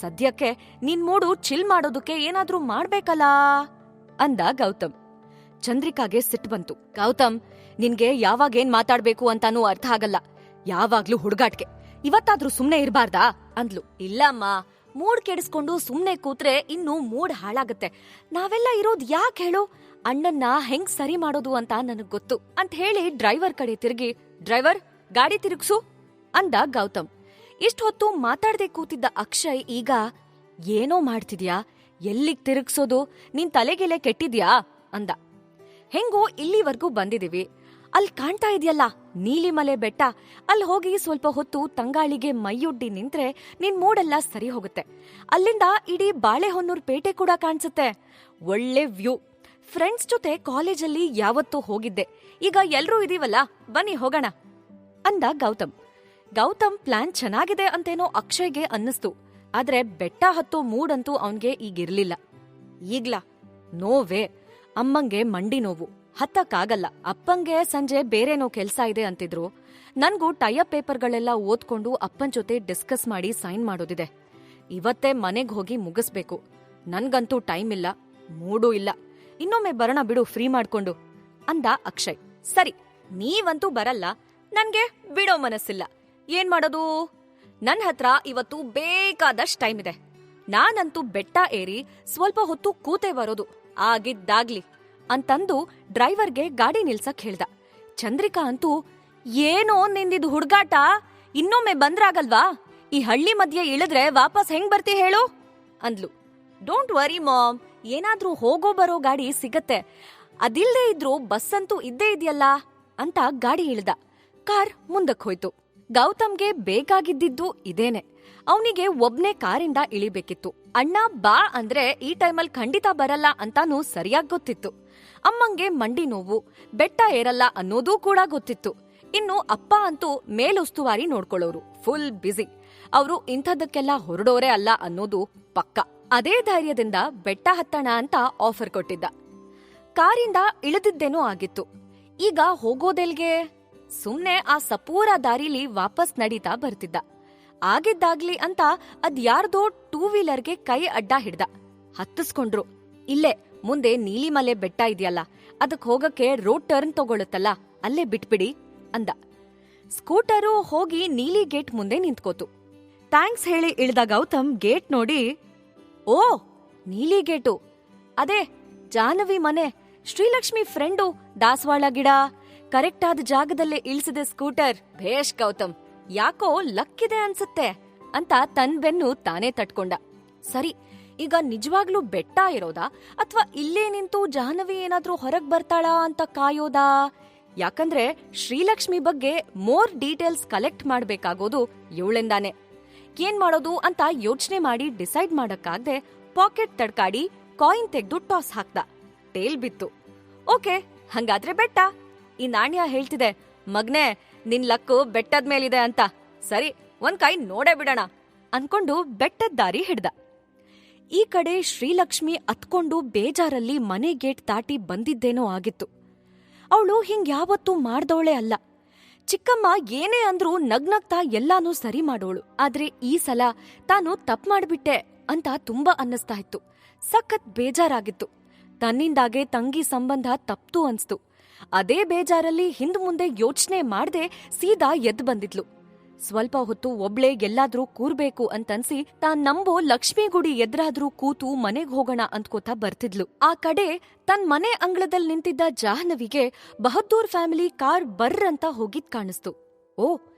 Speaker 4: ಸದ್ಯಕ್ಕೆ ನಿನ್ ಮೂಡು ಚಿಲ್ ಮಾಡೋದಕ್ಕೆ ಏನಾದ್ರೂ ಮಾಡ್ಬೇಕಲ್ಲ ಅಂದ ಗೌತಮ್. ಚಂದ್ರಿಕಾಗೆ ಸಿಟ್ಟು ಬಂತು. ಗೌತಮ್, ನಿನ್ಗೆ ಯಾವಾಗೇನ್ ಮಾತಾಡ್ಬೇಕು ಅಂತಾನೂ ಅರ್ಥ ಆಗಲ್ಲ. ಯಾವಾಗ್ಲೂ ಹುಡುಗಾಟ್ಕೆ. ಇವತ್ತಾದ್ರೂ ಸುಮ್ನೆ ಇರ್ಬಾರ್ದಾ ಅಂದ್ಲು. ಇಲ್ಲಮ್ಮ, ಮೂಡ್ ಕೆಡಿಸ್ಕೊಂಡು ಸುಮ್ನೆ ಕೂತ್ರೆ ಇನ್ನು ಮೂಡ್ ಹಾಳಾಗತ್ತೆ. ನಾವೆಲ್ಲ ಇರೋದ್ ಯಾಕೆ ಹೇಳು? ಅಣ್ಣನ್ನ ಹೆಂಗ್ ಸರಿ ಮಾಡೋದು ಅಂತ ನನಗ್ ಗೊತ್ತು ಅಂತ ಹೇಳಿ ಡ್ರೈವರ್ ಕಡೆ ತಿರುಗಿ, ಡ್ರೈವರ್ ಗಾಡಿ ತಿರುಗ್ಸು ಅಂದ ಗೌತಮ್. ಇಷ್ಟ್ ಹೊತ್ತು ಮಾತಾಡ್ದೆ ಕೂತಿದ್ದ ಅಕ್ಷಯ್ ಈಗ, ಏನೋ ಮಾಡ್ತಿದ್ಯಾ, ಎಲ್ಲಿಗ್ ತಿರುಗ್ಸೋದು, ನಿನ್ ತಲೆಗೆಲೆ ಕೆಟ್ಟಿದ್ಯಾ ಅಂದ. ಹೆಂಗೋ ಇಲ್ಲಿವರೆಗೂ ಬಂದಿದೀವಿ. ಅಲ್ ಕಾಣ್ತಾ ಇದೆಯಲ್ಲ ನೀಲಿಮಲೆ ಬೆಟ್ಟ, ಅಲ್ಲಿ ಹೋಗಿ ಸ್ವಲ್ಪ ಹೊತ್ತು ತಂಗಾಳಿಗೆ ಮೈಯೊಡ್ಡಿ ನಿಂತ್ರೆ ನಿನ್ ಮೂಡೆಲ್ಲ ಸರಿ ಹೋಗುತ್ತೆ. ಅಲ್ಲಿಂದ ಇಡೀ ಬಾಳೆಹೊನ್ನೂರ್ ಪೇಟೆ ಕೂಡ ಕಾಣಿಸುತ್ತೆ. ಒಳ್ಳೆ ವ್ಯೂ. ಫ್ರೆಂಡ್ಸ್ ಜೊತೆ ಕಾಲೇಜಲ್ಲಿ ಯಾವತ್ತೂ ಹೋಗಿದ್ದೆ. ಈಗ ಎಲ್ರೂ ಇದೀವಲ್ಲ, ಬನ್ನಿ ಹೋಗೋಣ ಅಂದ ಗೌತಮ್. ಗೌತಮ್ ಪ್ಲಾನ್ ಚೆನ್ನಾಗಿದೆ ಅಂತೇನೋ ಅಕ್ಷಯ್ಗೆ ಅನ್ನಿಸ್ತು. ಆದ್ರೆ ಬೆಟ್ಟ ಹತ್ತೋ ಮೂಡಂತೂ ಅವನ್ಗೆ ಈಗಿರ್ಲಿಲ್ಲ. ಈಗ್ಲಾ? ನೋವೇ. ಅಮ್ಮಂಗೆ ಮಂಡಿ ನೋವು, ಹತ್ತಕ್ಕಾಗಲ್ಲ. ಅಪ್ಪಂಗೆ ಸಂಜೆ ಬೇರೇನೋ ಕೆಲ್ಸ ಇದೆ ಅಂತಿದ್ರು. ನನ್ಗೂ ಟೈಅಪ್ ಪೇಪರ್ಗಳೆಲ್ಲ ಓದ್ಕೊಂಡು ಅಪ್ಪನ್ ಜೊತೆ ಡಿಸ್ಕಸ್ ಮಾಡಿ ಸೈನ್ ಮಾಡೋದಿದೆ. ಇವತ್ತೇ ಮನೆಗ್ ಹೋಗಿ ಮುಗಿಸ್ಬೇಕು. ನನ್ಗಂತೂ ಟೈಮ್ ಇಲ್ಲ, ಮೂಡೂ ಇಲ್ಲ. ಇನ್ನೊಮ್ಮೆ ಬರೋಣ ಬಿಡು, ಫ್ರೀ ಮಾಡ್ಕೊಂಡು ಅಂದ ಅಕ್ಷಯ್. ಸರಿ, ನೀವಂತೂ ಬರಲ್ಲ, ನನ್ಗೆ ಬಿಡೋ ಮನಸ್ಸಿಲ್ಲ. ಏನ್ ಮಾಡೋದು? ನನ್ ಹತ್ರ ಇವತ್ತು ಬೇಕಾದಷ್ಟ್ ಟೈಮ್ ಇದೆ. ನಾನಂತೂ ಬೆಟ್ಟ ಏರಿ ಸ್ವಲ್ಪ ಹೊತ್ತು ಕೂತೆ ಬರೋದು, ಆಗಿದ್ದಾಗ್ಲಿ ಅಂತಂದು ಡ್ರೈವರ್ಗೆ ಗಾಡಿ ನಿಲ್ಸಕ್ ಹೇಳ್ದ. ಚಂದ್ರಿಕಾ ಅಂತೂ, ಏನೋ ನಿಂದಿದ್ ಹುಡ್ಗಾಟ, ಇನ್ನೊಮ್ಮೆ ಬಂದ್ರಾಗಲ್ವಾ? ಈ ಹಳ್ಳಿ ಮಧ್ಯೆ ಇಳಿದ್ರೆ ವಾಪಸ್ ಹೆಂಗ್ ಬರ್ತಿ ಹೇಳು ಅಂದ್ಲು. ಡೋಂಟ್ ವರಿ ಮಾಮ್, ಏನಾದ್ರೂ ಹೋಗೋ ಬರೋ ಗಾಡಿ ಸಿಗತ್ತೆ. ಅದಿಲ್ದೇ ಇದ್ರೂ ಬಸ್ ಅಂತೂ ಇದ್ದೇ ಇದೆಯಲ್ಲ ಅಂತ ಗಾಡಿ ಇಳ್ದ. ಕಾರ್ ಮುಂದಕ್ ಹೋಯ್ತು. ಗೌತಮ್ಗೆ ಬೇಕಾಗಿದ್ದಿದ್ದು ಇದೇನೆ. ಅವನಿಗೆ ಒಬ್ನೇ ಕಾರಿಂದ ಇಳಿಬೇಕಿತ್ತು. ಅಣ್ಣ ಬಾ ಅಂದ್ರೆ ಈ ಟೈಮಲ್ ಖಂಡಿತ ಬರಲ್ಲ ಅಂತಾನೂ ಸರಿಯಾಗಿ ಗೊತ್ತಿತ್ತು. ಅಮ್ಮಂಗೆ ಮಂಡಿ ನೋವು, ಬೆಟ್ಟ ಏರಲ್ಲ ಅನ್ನೋದೂ ಕೂಡ ಗೊತ್ತಿತ್ತು. ಇನ್ನು ಅಪ್ಪ ಅಂತೂ ಮೇಲುಸ್ತುವಾರಿ ನೋಡ್ಕೊಳ್ಳೋರು, ಫುಲ್ ಬ್ಯುಸಿ. ಅವರು ಇಂಥದಕ್ಕೆಲ್ಲ ಹೊರಡೋರೇ ಅಲ್ಲ ಅನ್ನೋದು ಪಕ್ಕ. ಅದೇ ಧೈರ್ಯದಿಂದ ಬೆಟ್ಟ ಹತ್ತಣ ಅಂತ ಆಫರ್ ಕೊಟ್ಟಿದ್ದ. ಕಾರಿಂದ ಇಳಿದಿದ್ದೇನೋ ಆಗಿತ್ತು. ಈಗ ಹೋಗೋದೆಲ್ಗೆ? ಸುಮ್ನೆ ಆ ಸಪೂರ ದಾರಿಲಿ ವಾಪಸ್ ನಡೀತಾ ಬರ್ತಿದ್ದ. ಆಗಿದ್ದಾಗ್ಲಿ ಅಂತ ಅದ್ಯಾರ್ದೋ ಟೂ ವೀಲರ್ಗೆ ಕೈ ಅಡ್ಡ ಹಿಡ್ದ. ಹತ್ತಿಸ್ಕೊಂಡ್ರು. ಇಲ್ಲೇ ಮುಂದೆ ನೀಲಿಮಲೆ ಬೆಟ್ಟ ಇದೆಯಲ್ಲ, ಅದಕ್ ಹೋಗಕ್ಕೆ ರೋಡ್ ಟರ್ನ್ ತಗೊಳುತ್ತಲ್ಲ, ಅಲ್ಲೇ ಬಿಟ್ಬಿಡಿ ಅಂದ. ಸ್ಕೂಟರು ಹೋಗಿ ನೀಲಿ ಗೇಟ್ ಮುಂದೆ ನಿಂತ್ಕೋತು. ಥ್ಯಾಂಕ್ಸ್ ಹೇಳಿ ಇಳ್ದ ಗೌತಮ್ ಗೇಟ್ ನೋಡಿ, ಓ ನೀಲಿ ಗೇಟು, ಅದೇ ಜಾಹ್ನವಿ ಮನೆ, ಶ್ರೀಲಕ್ಷ್ಮಿ ಫ್ರೆಂಡು, ದಾಸವಾಳ ಗಿಡ. ಕರೆಕ್ಟ್ ಆದ ಜಾಗದಲ್ಲೇ ಇಳಿಸಿದೆ ಸ್ಕೂಟರ್. ಭೇಷ್ ಗೌತಮ್, ಯಾಕೋ ಲಕ್ಕಿದೆ ಅನ್ಸುತ್ತೆ ಅಂತ ತನ್ ಬೆನ್ನು ತಾನೇ ತಟ್ಕೊಂಡ. ಸರಿ, ಈಗ ನಿಜವಾಗ್ಲೂ ಬೆಟ್ಟ ಇರೋದಾ ಅಥವಾ ಇಲ್ಲೇ ನಿಂತು ಜಾಹ್ನವಿ ಏನಾದ್ರೂ ಹೊರಗ್ ಬರ್ತಾಳಾ ಅಂತ ಕಾಯೋದಾ? ಯಾಕಂದ್ರೆ ಶ್ರೀಲಕ್ಷ್ಮಿ ಬಗ್ಗೆ ಮೋರ್ ಡೀಟೇಲ್ಸ್ ಕಲೆಕ್ಟ್ ಮಾಡ್ಬೇಕಾಗೋದು ಇವಳೆಂದಾನೆ. ಏನ್ ಮಾಡೋದು ಅಂತ ಯೋಚನೆ ಮಾಡಿ ಡಿಸೈಡ್ ಮಾಡಕ್ಕಾಗ್ದೆ ಪಾಕೆಟ್ ತಡ್ಕಾಡಿ ಕಾಯಿನ್ ತೆಗ್ದು ಟಾಸ್ ಹಾಕ್ದ. ಟೇಲ್ ಬಿತ್ತು. ಓಕೆ, ಹಂಗಾದ್ರೆ ಬೆಟ್ಟ. ಈ ನಾಣ್ಯ ಹೇಳ್ತಿದೆ, ಮಗ್ನೆ ನಿನ್ ಲಕ್ಕು ಬೆಟ್ಟದ ಮೇಲಿದೆ ಅಂತ. ಸರಿ, ಒಂದ್ ಕೈ ನೋಡೇ ಬಿಡೋಣ ಅನ್ಕೊಂಡು ಬೆಟ್ಟದ ದಾರಿ ಹಿಡ್ದ. ಈ ಕಡೆ ಶ್ರೀಲಕ್ಷ್ಮಿ ಅತ್ಕೊಂಡು ಬೇಜಾರಲ್ಲಿ ಮನೆ ಗೇಟ್ ದಾಟಿ ಬಂದಿದ್ದೇನೋ ಆಗಿತ್ತು. ಅವಳು ಹಿಂಗ್ ಯಾವತ್ತೂ ಮಾಡ್ದವಳೆ ಅಲ್ಲ. ಚಿಕ್ಕಮ್ಮ ಏನೇ ಅಂದ್ರೂ ನಗ್ನಗ್ತಾ ಎಲ್ಲಾನೂ ಸರಿ ಮಾಡೋಳು. ಆದ್ರೆ ಈ ಸಲ ತಾನು ತಪ್ಪು ಮಾಡ್ಬಿಟ್ಟೆ ಅಂತ ತುಂಬಾ ಅನ್ನಿಸ್ತಾ ಇತ್ತು. ಸಖತ್ ಬೇಜಾರಾಗಿತ್ತು. ತನ್ನಿಂದಾಗೆ ತಂಗಿ ಸಂಬಂಧ ತಪ್ತು ಅನ್ಸ್ತು. ಅದೇ ಬೇಜಾರಲ್ಲಿ ಹಿಂದ್ ಮುಂದೆ ಯೋಚನೆ ಮಾಡ್ದೆ ಸೀದಾ ಎದ್ದು ಬಂದಿದ್ಲು. ಸ್ವಲ್ಪ ಹೊತ್ತು ಒಬ್ಳೇ ಎಲ್ಲಾದ್ರೂ ಕೂರ್ಬೇಕು ಅಂತನ್ಸಿ ತಾನ್ ನಂಬೋ ಲಕ್ಷ್ಮೀ ಗುಡಿ ಎದ್ರಾದ್ರೂ ಕೂತು ಮನೆಗ್ ಹೋಗೋಣ ಅಂದ್ಕೋತಾ ಬರ್ತಿದ್ಲು. ಆ ಕಡೆ ತನ್ ಮನೆ ಅಂಗಳದಲ್ಲಿ ನಿಂತಿದ್ದ ಜಾಹ್ನವಿಗೆ ಬಹದ್ದೂರ್ ಫ್ಯಾಮಿಲಿ ಕಾರ್ ಬರ್ರಂತ ಹೋಗಿದ್ ಕಾಣಿಸ್ತು. ಓ,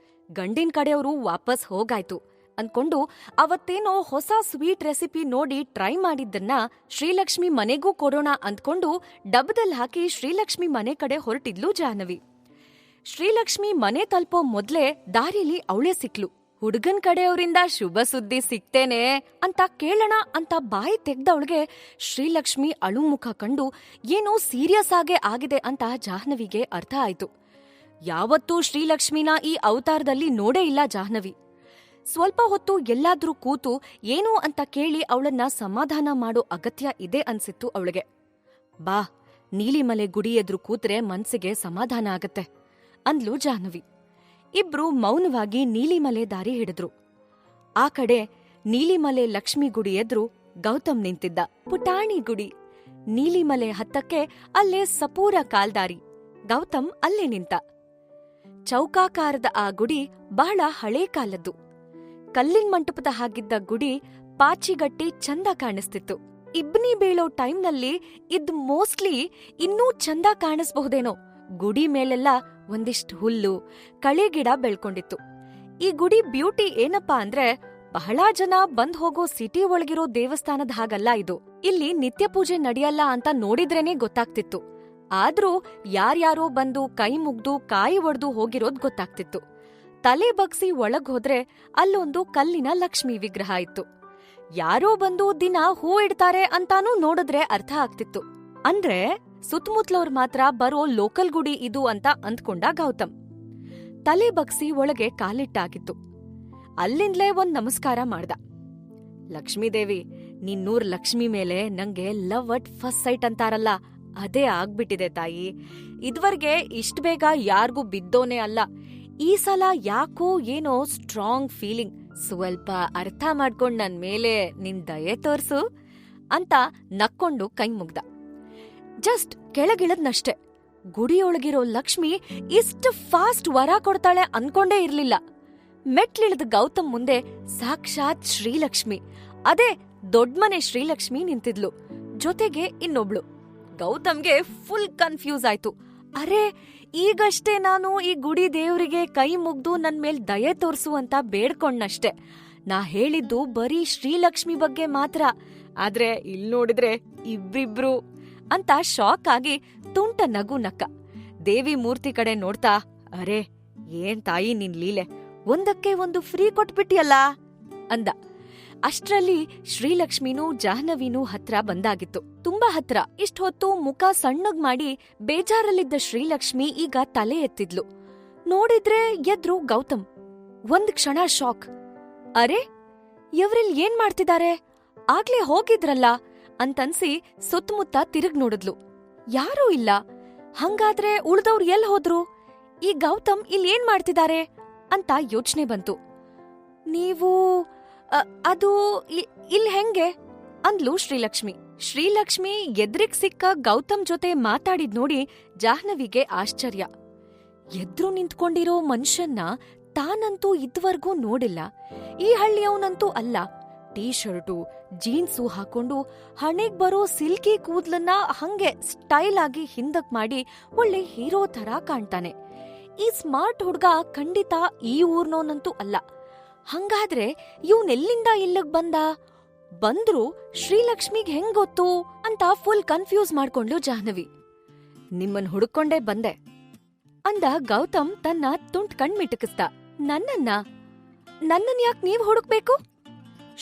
Speaker 4: ಗಂಡಿನ ಕಡೆಯವರು ವಾಪಸ್ ಹೋಗಾಯ್ತು ಅಂದ್ಕೊಂಡು ಅವತ್ತೇನೋ ಹೊಸ ಸ್ವೀಟ್ ರೆಸಿಪಿ ನೋಡಿ ಟ್ರೈ ಮಾಡಿದ್ದನ್ನ ಶ್ರೀಲಕ್ಷ್ಮಿ ಮನೆಗೂ ಕೊಡೋಣ ಅಂದ್ಕೊಂಡು ಡಬ್ಬದಲ್ಲಿ ಹಾಕಿ ಶ್ರೀಲಕ್ಷ್ಮಿ ಮನೆ ಕಡೆ ಹೊರಟಿದ್ಲು ಜಾಹ್ನವಿ. ಶ್ರೀಲಕ್ಷ್ಮಿ ಮನೆ ತಲುಪೋ ಮೊದ್ಲೇ ದಾರಿಲಿ ಅವಳೇ ಸಿಕ್ಲು. ಹುಡುಗನ್ ಕಡೆಯವರಿಂದ ಶುಭ ಸುದ್ದಿ ಸಿಕ್ತೇನೆ ಅಂತ ಕೇಳೋಣ ಅಂತ ಬಾಯಿ ತೆಗ್ದವಳಿಗೆ ಶ್ರೀಲಕ್ಷ್ಮಿ ಅಳು ಮುಖ ಕಂಡು ಏನೋ ಸೀರಿಯಸ್ ಆಗೇ ಆಗಿದೆ ಅಂತ ಜಾಹ್ನವಿಗೆ ಅರ್ಥ ಆಯ್ತು. ಯಾವತ್ತೂ ಶ್ರೀಲಕ್ಷ್ಮಿನ ಈ ಅವತಾರದಲ್ಲಿ ನೋಡೇ ಇಲ್ಲ ಜಾಹ್ನವಿ. ಸ್ವಲ್ಪ ಹೊತ್ತು ಎಲ್ಲಾದ್ರೂ ಕೂತು ಏನು ಅಂತ ಕೇಳಿ ಅವಳನ್ನ ಸಮಾಧಾನ ಮಾಡೋ ಅಗತ್ಯ ಇದೆ ಅನ್ಸಿತ್ತು ಅವಳಿಗೆ. ಬಾ, ನೀಲಿಮಲೆ ಗುಡಿ ಎದುರು ಕೂತ್ರೆ ಮನ್ಸಿಗೆ ಸಮಾಧಾನ ಆಗತ್ತೆ ಅಂದ್ಲು ಜಾಹ್ನವಿ. ಇಬ್ರು ಮೌನವಾಗಿ ನೀಲಿಮಲೆ ದಾರಿ ಹಿಡಿದ್ರು. ಆ ಕಡೆ ನೀಲಿಮಲೆ ಲಕ್ಷ್ಮಿ ಗುಡಿ ಎದುರು ಗೌತಮ್ ನಿಂತಿದ್ದ. ಪುಟಾಣಿ ಗುಡಿ. ನೀಲಿಮಲೆ ಹತ್ತಕ್ಕೆ ಅಲ್ಲೇ ಸಪೂರ ಕಾಲ್ದಾರಿ. ಗೌತಮ್ ಅಲ್ಲೇ ನಿಂತ. ಚೌಕಾಕಾರದ ಆ ಗುಡಿ ಬಹಳ ಹಳೇ ಕಾಲದ್ದು. ಕಲ್ಲಿನ ಮಂಟಪದ ಹಾಗಿದ್ದ ಗುಡಿ ಪಾಚಿಗಟ್ಟಿ ಚಂದ ಕಾಣಿಸ್ತಿತ್ತು. ಇಬ್ನಿ ಬೀಳೋ ಟೈಮ್ನಲ್ಲಿ ಇದ್ ಮೋಸ್ಟ್ಲಿ ಇನ್ನೂ ಚಂದ ಕಾಣಿಸ್ಬಹುದೇನೋ. ಗುಡಿ ಮೇಲೆಲ್ಲ ಒಂದಿಷ್ಟು ಹುಲ್ಲು, ಕಳೆ ಗಿಡ ಬೆಳ್ಕೊಂಡಿತ್ತು. ಈ ಗುಡಿ ಬ್ಯೂಟಿ ಏನಪ್ಪಾ ಅಂದ್ರೆ, ಬಹಳ ಜನ ಬಂದ್ ಹೋಗೋ ಸಿಟಿ ಒಳಗಿರೋ ದೇವಸ್ಥಾನದ ಹಾಗಲ್ಲ ಇದು. ಇಲ್ಲಿ ನಿತ್ಯ ಪೂಜೆ ನಡೆಯಲ್ಲ ಅಂತ ನೋಡಿದ್ರೇನೆ ಗೊತ್ತಾಗ್ತಿತ್ತು. ಆದ್ರೂ ಯಾರ್ಯಾರೋ ಬಂದು ಕೈ ಮುಗ್ದು ಕಾಯಿ ಒಡ್ದು ಹೋಗಿರೋದ್ ಗೊತ್ತಾಗ್ತಿತ್ತು. ತಲೆ ಬಗ್ಸಿ ಒಳಗ್ ಹೋದ್ರೆ ಅಲ್ಲೊಂದು ಕಲ್ಲಿನ ಲಕ್ಷ್ಮಿ ವಿಗ್ರಹ ಇತ್ತು. ಯಾರೋ ಬಂದು ದಿನ ಹೂ ಇಡ್ತಾರೆ ಅಂತಾನೂ ನೋಡಿದ್ರೆ ಅರ್ಥ ಆಗ್ತಿತ್ತು. ಅಂದ್ರೆ ಸುತ್ತಮುತ್ತಲವ್ರು ಮಾತ್ರ ಬರೋ ಲೋಕಲ್ ಗುಡಿ ಇದು ಅಂತ ಅಂದ್ಕೊಂಡ ಗೌತಮ್. ತಲೆ ಬಗ್ಸಿ ಒಳಗೆ ಕಾಲಿಟ್ಟಾಗಿತ್ತು. ಅಲ್ಲಿಂದ್ಲೇ ಒಂದ್ ನಮಸ್ಕಾರ ಮಾಡ್ದ. ಲಕ್ಷ್ಮೀದೇವಿ, ನಿನ್ನೂರ್ ಲಕ್ಷ್ಮಿ ಮೇಲೆ ನಂಗೆ ಲವ್ ಅಟ್ ಫಸ್ಟ್ ಸೈಟ್ ಅಂತಾರಲ್ಲ, ಅದೇ ಆಗ್ಬಿಟ್ಟಿದೆ ತಾಯಿ. ಇದ್ವರ್ಗೆ ಇಷ್ಟ್ ಬೇಗ ಯಾರ್ಗೂ ಬಿದ್ದೋನೇ ಅಲ್ಲ. ಈ ಸಲ ಯಾಕೋ ಏನೋ ಸ್ಟ್ರಾಂಗ್ ಫೀಲಿಂಗ್. ಸ್ವಲ್ಪ ಅರ್ಥ ಮಾಡ್ಕೊಂಡ್ ನನ್ ಮೇಲೆ ನಿನ್ ದಯೆ ತೋರ್ಸು ಅಂತ ನಕ್ಕೊಂಡು ಕೈ ಮುಗ್ದ. ಜಸ್ಟ್ ಕೆಳಗಿಳದ್ನಷ್ಟೆ. ಗುಡಿಯೊಳಗಿರೋ ಲಕ್ಷ್ಮಿ ಇಷ್ಟು ಫಾಸ್ಟ್ ವರ ಕೊಡ್ತಾಳೆ ಅನ್ಕೊಂಡೇ ಇರ್ಲಿಲ್ಲ. ಮೆಟ್ಲಿಳಿದ ಗೌತಮ್ ಮುಂದೆ ಸಾಕ್ಷಾತ್ ಶ್ರೀಲಕ್ಷ್ಮಿ, ಅದೇ ದೊಡ್ಮನೆ ಶ್ರೀಲಕ್ಷ್ಮಿ ನಿಂತಿದ್ಲು. ಜೊತೆಗೆ ಇನ್ನೊಬ್ಳು. ಗೌತಮ್ಗೆ ಫುಲ್ ಕನ್ಫ್ಯೂಸ್ ಆಯ್ತು. ಅರೆ, ಈಗಷ್ಟೇ ನಾನು ಈ ಗುಡಿ ದೇವ್ರಿಗೆ ಕೈ ಮುಗ್ದು ನನ್ ಮೇಲ್ ದಯೆ ತೋರ್ಸು ಅಂತ ಬೇಡ್ಕೊಂಡ್ನಷ್ಟೆ. ನಾ ಹೇಳಿದ್ದು ಬರೀ ಶ್ರೀಲಕ್ಷ್ಮಿ ಬಗ್ಗೆ ಮಾತ್ರ. ಆದ್ರೆ ಇಲ್ ನೋಡಿದ್ರೆ ಇಬ್ರಿಬ್ರು ಅಂತ ಶಾಕ್ ಆಗಿ ತುಂಟ ನಗು ನಕ್ಕ. ದೇವಿ ಮೂರ್ತಿ ಕಡೆ ನೋಡ್ತಾ, ಅರೆ ಏನ್ ತಾಯಿ ನಿನ್ ಲೀಲೆ, ಒಂದಕ್ಕೆ ಒಂದು ಫ್ರೀ ಕೊಟ್ಬಿಟ್ಟಿಯಲ್ಲ ಅಂದ. ಅಷ್ಟ್ರಲ್ಲಿ ಶ್ರೀಲಕ್ಷ್ಮಿನೂ ಜಾಹ್ನವಿನೂ ಹತ್ರ ಬಂದಾಗಿತ್ತು. ತುಂಬಾ ಹತ್ರ. ಇಷ್ಟ್ ಹೊತ್ತು ಮುಖ ಸಣ್ಣಗ್ ಮಾಡಿ ಬೇಜಾರಲ್ಲಿದ್ದ ಶ್ರೀಲಕ್ಷ್ಮಿ ಈಗ ತಲೆ ಎತ್ತಿದ್ಲು. ನೋಡಿದ್ರೆ ಎದ್ರು ಗೌತಮ್. ಒಂದ್ ಕ್ಷಣ ಶಾಕ್. ಅರೆ, ಇವ್ರಿಲ್ ಏನ್ ಮಾಡ್ತಿದ್ದಾರೆ? ಆಗ್ಲೇ ಹೋಗಿದ್ರಲ್ಲ ಅಂತನ್ಸಿ ಸುತ್ತಮುತ್ತ ತಿರುಗ್ ನೋಡಿದ್ಲು. ಯಾರೂ ಇಲ್ಲ. ಹಂಗಾದ್ರೆ ಉಳ್ದವ್ರು ಎಲ್ ಹೋದ್ರು? ಈ ಗೌತಮ್ ಇಲ್ಲೇನ್ ಮಾಡ್ತಿದ್ದಾರೆ ಅಂತ ಯೋಚನೆ ಬಂತು. ನೀವು ಅದು ಇಲ್ ಹೆಂಗೆ ಅಂದ್ಲು ಶ್ರೀಲಕ್ಷ್ಮಿ. ಶ್ರೀಲಕ್ಷ್ಮಿ ಎದ್ರಿಗ್ ಸಿಕ್ಕ ಗೌತಮ್ ಜೊತೆ ಮಾತಾಡಿದ್ ನೋಡಿ ಜಾಹ್ನವಿಗೆ ಆಶ್ಚರ್ಯ. ಎದ್ರು ನಿಂತ್ಕೊಂಡಿರೋ ಮನುಷ್ಯನ್ನ ತಾನಂತೂ ಇದುವರೆಗೂ ನೋಡಿಲ್ಲ. ಈ ಹಳ್ಳಿಯವನಂತೂ ಅಲ್ಲ. ಟೀ ಶರ್ಟು, ಜೀನ್ಸು ಹಾಕೊಂಡು ಹಣೆಗ್ ಬರೋ ಸಿಲ್ಕಿ ಕೂದ್ಲನ್ನ ಹಂಗೆ ಸ್ಟೈಲ್ ಆಗಿ ಹಿಂದಕ್ ಮಾಡಿ ಒಳ್ಳೆ ಹೀರೋ ತರ ಕಾಣ್ತಾನೆ. ಈ ಸ್ಮಾರ್ಟ್ ಹುಡ್ಗ ಖಂಡಿತ ಈ ಊರ್ನೋನಂತೂ ಅಲ್ಲ. ಹಂಗಾದ್ರೆ ಇವ್ನೆಲ್ಲಿಂದ ಇಲ್ಲಿಗ್ ಬಂದ್ರು ಶ್ರೀಲಕ್ಷ್ಮಿಗ್ ಹೆಂಗ್ ಗೊತ್ತು ಅಂತ ಫುಲ್ ಕನ್ಫ್ಯೂಸ್ ಮಾಡ್ಕೊಂಡ್ಲು ಜಾಹ್ನವಿ. ನಿಮ್ಮನ್ ಹುಡುಕೊಂಡೇ ಬಂದೆ ಅಂದ ಗೌತಮ್ ತನ್ನ ತುಂಟ್ ಕಣ್ ಮಿಟಕಿಸ್ದ. ನನ್ನನ್ ಯಾಕ್ ನೀವ್ ಹುಡುಕ್ಬೇಕು?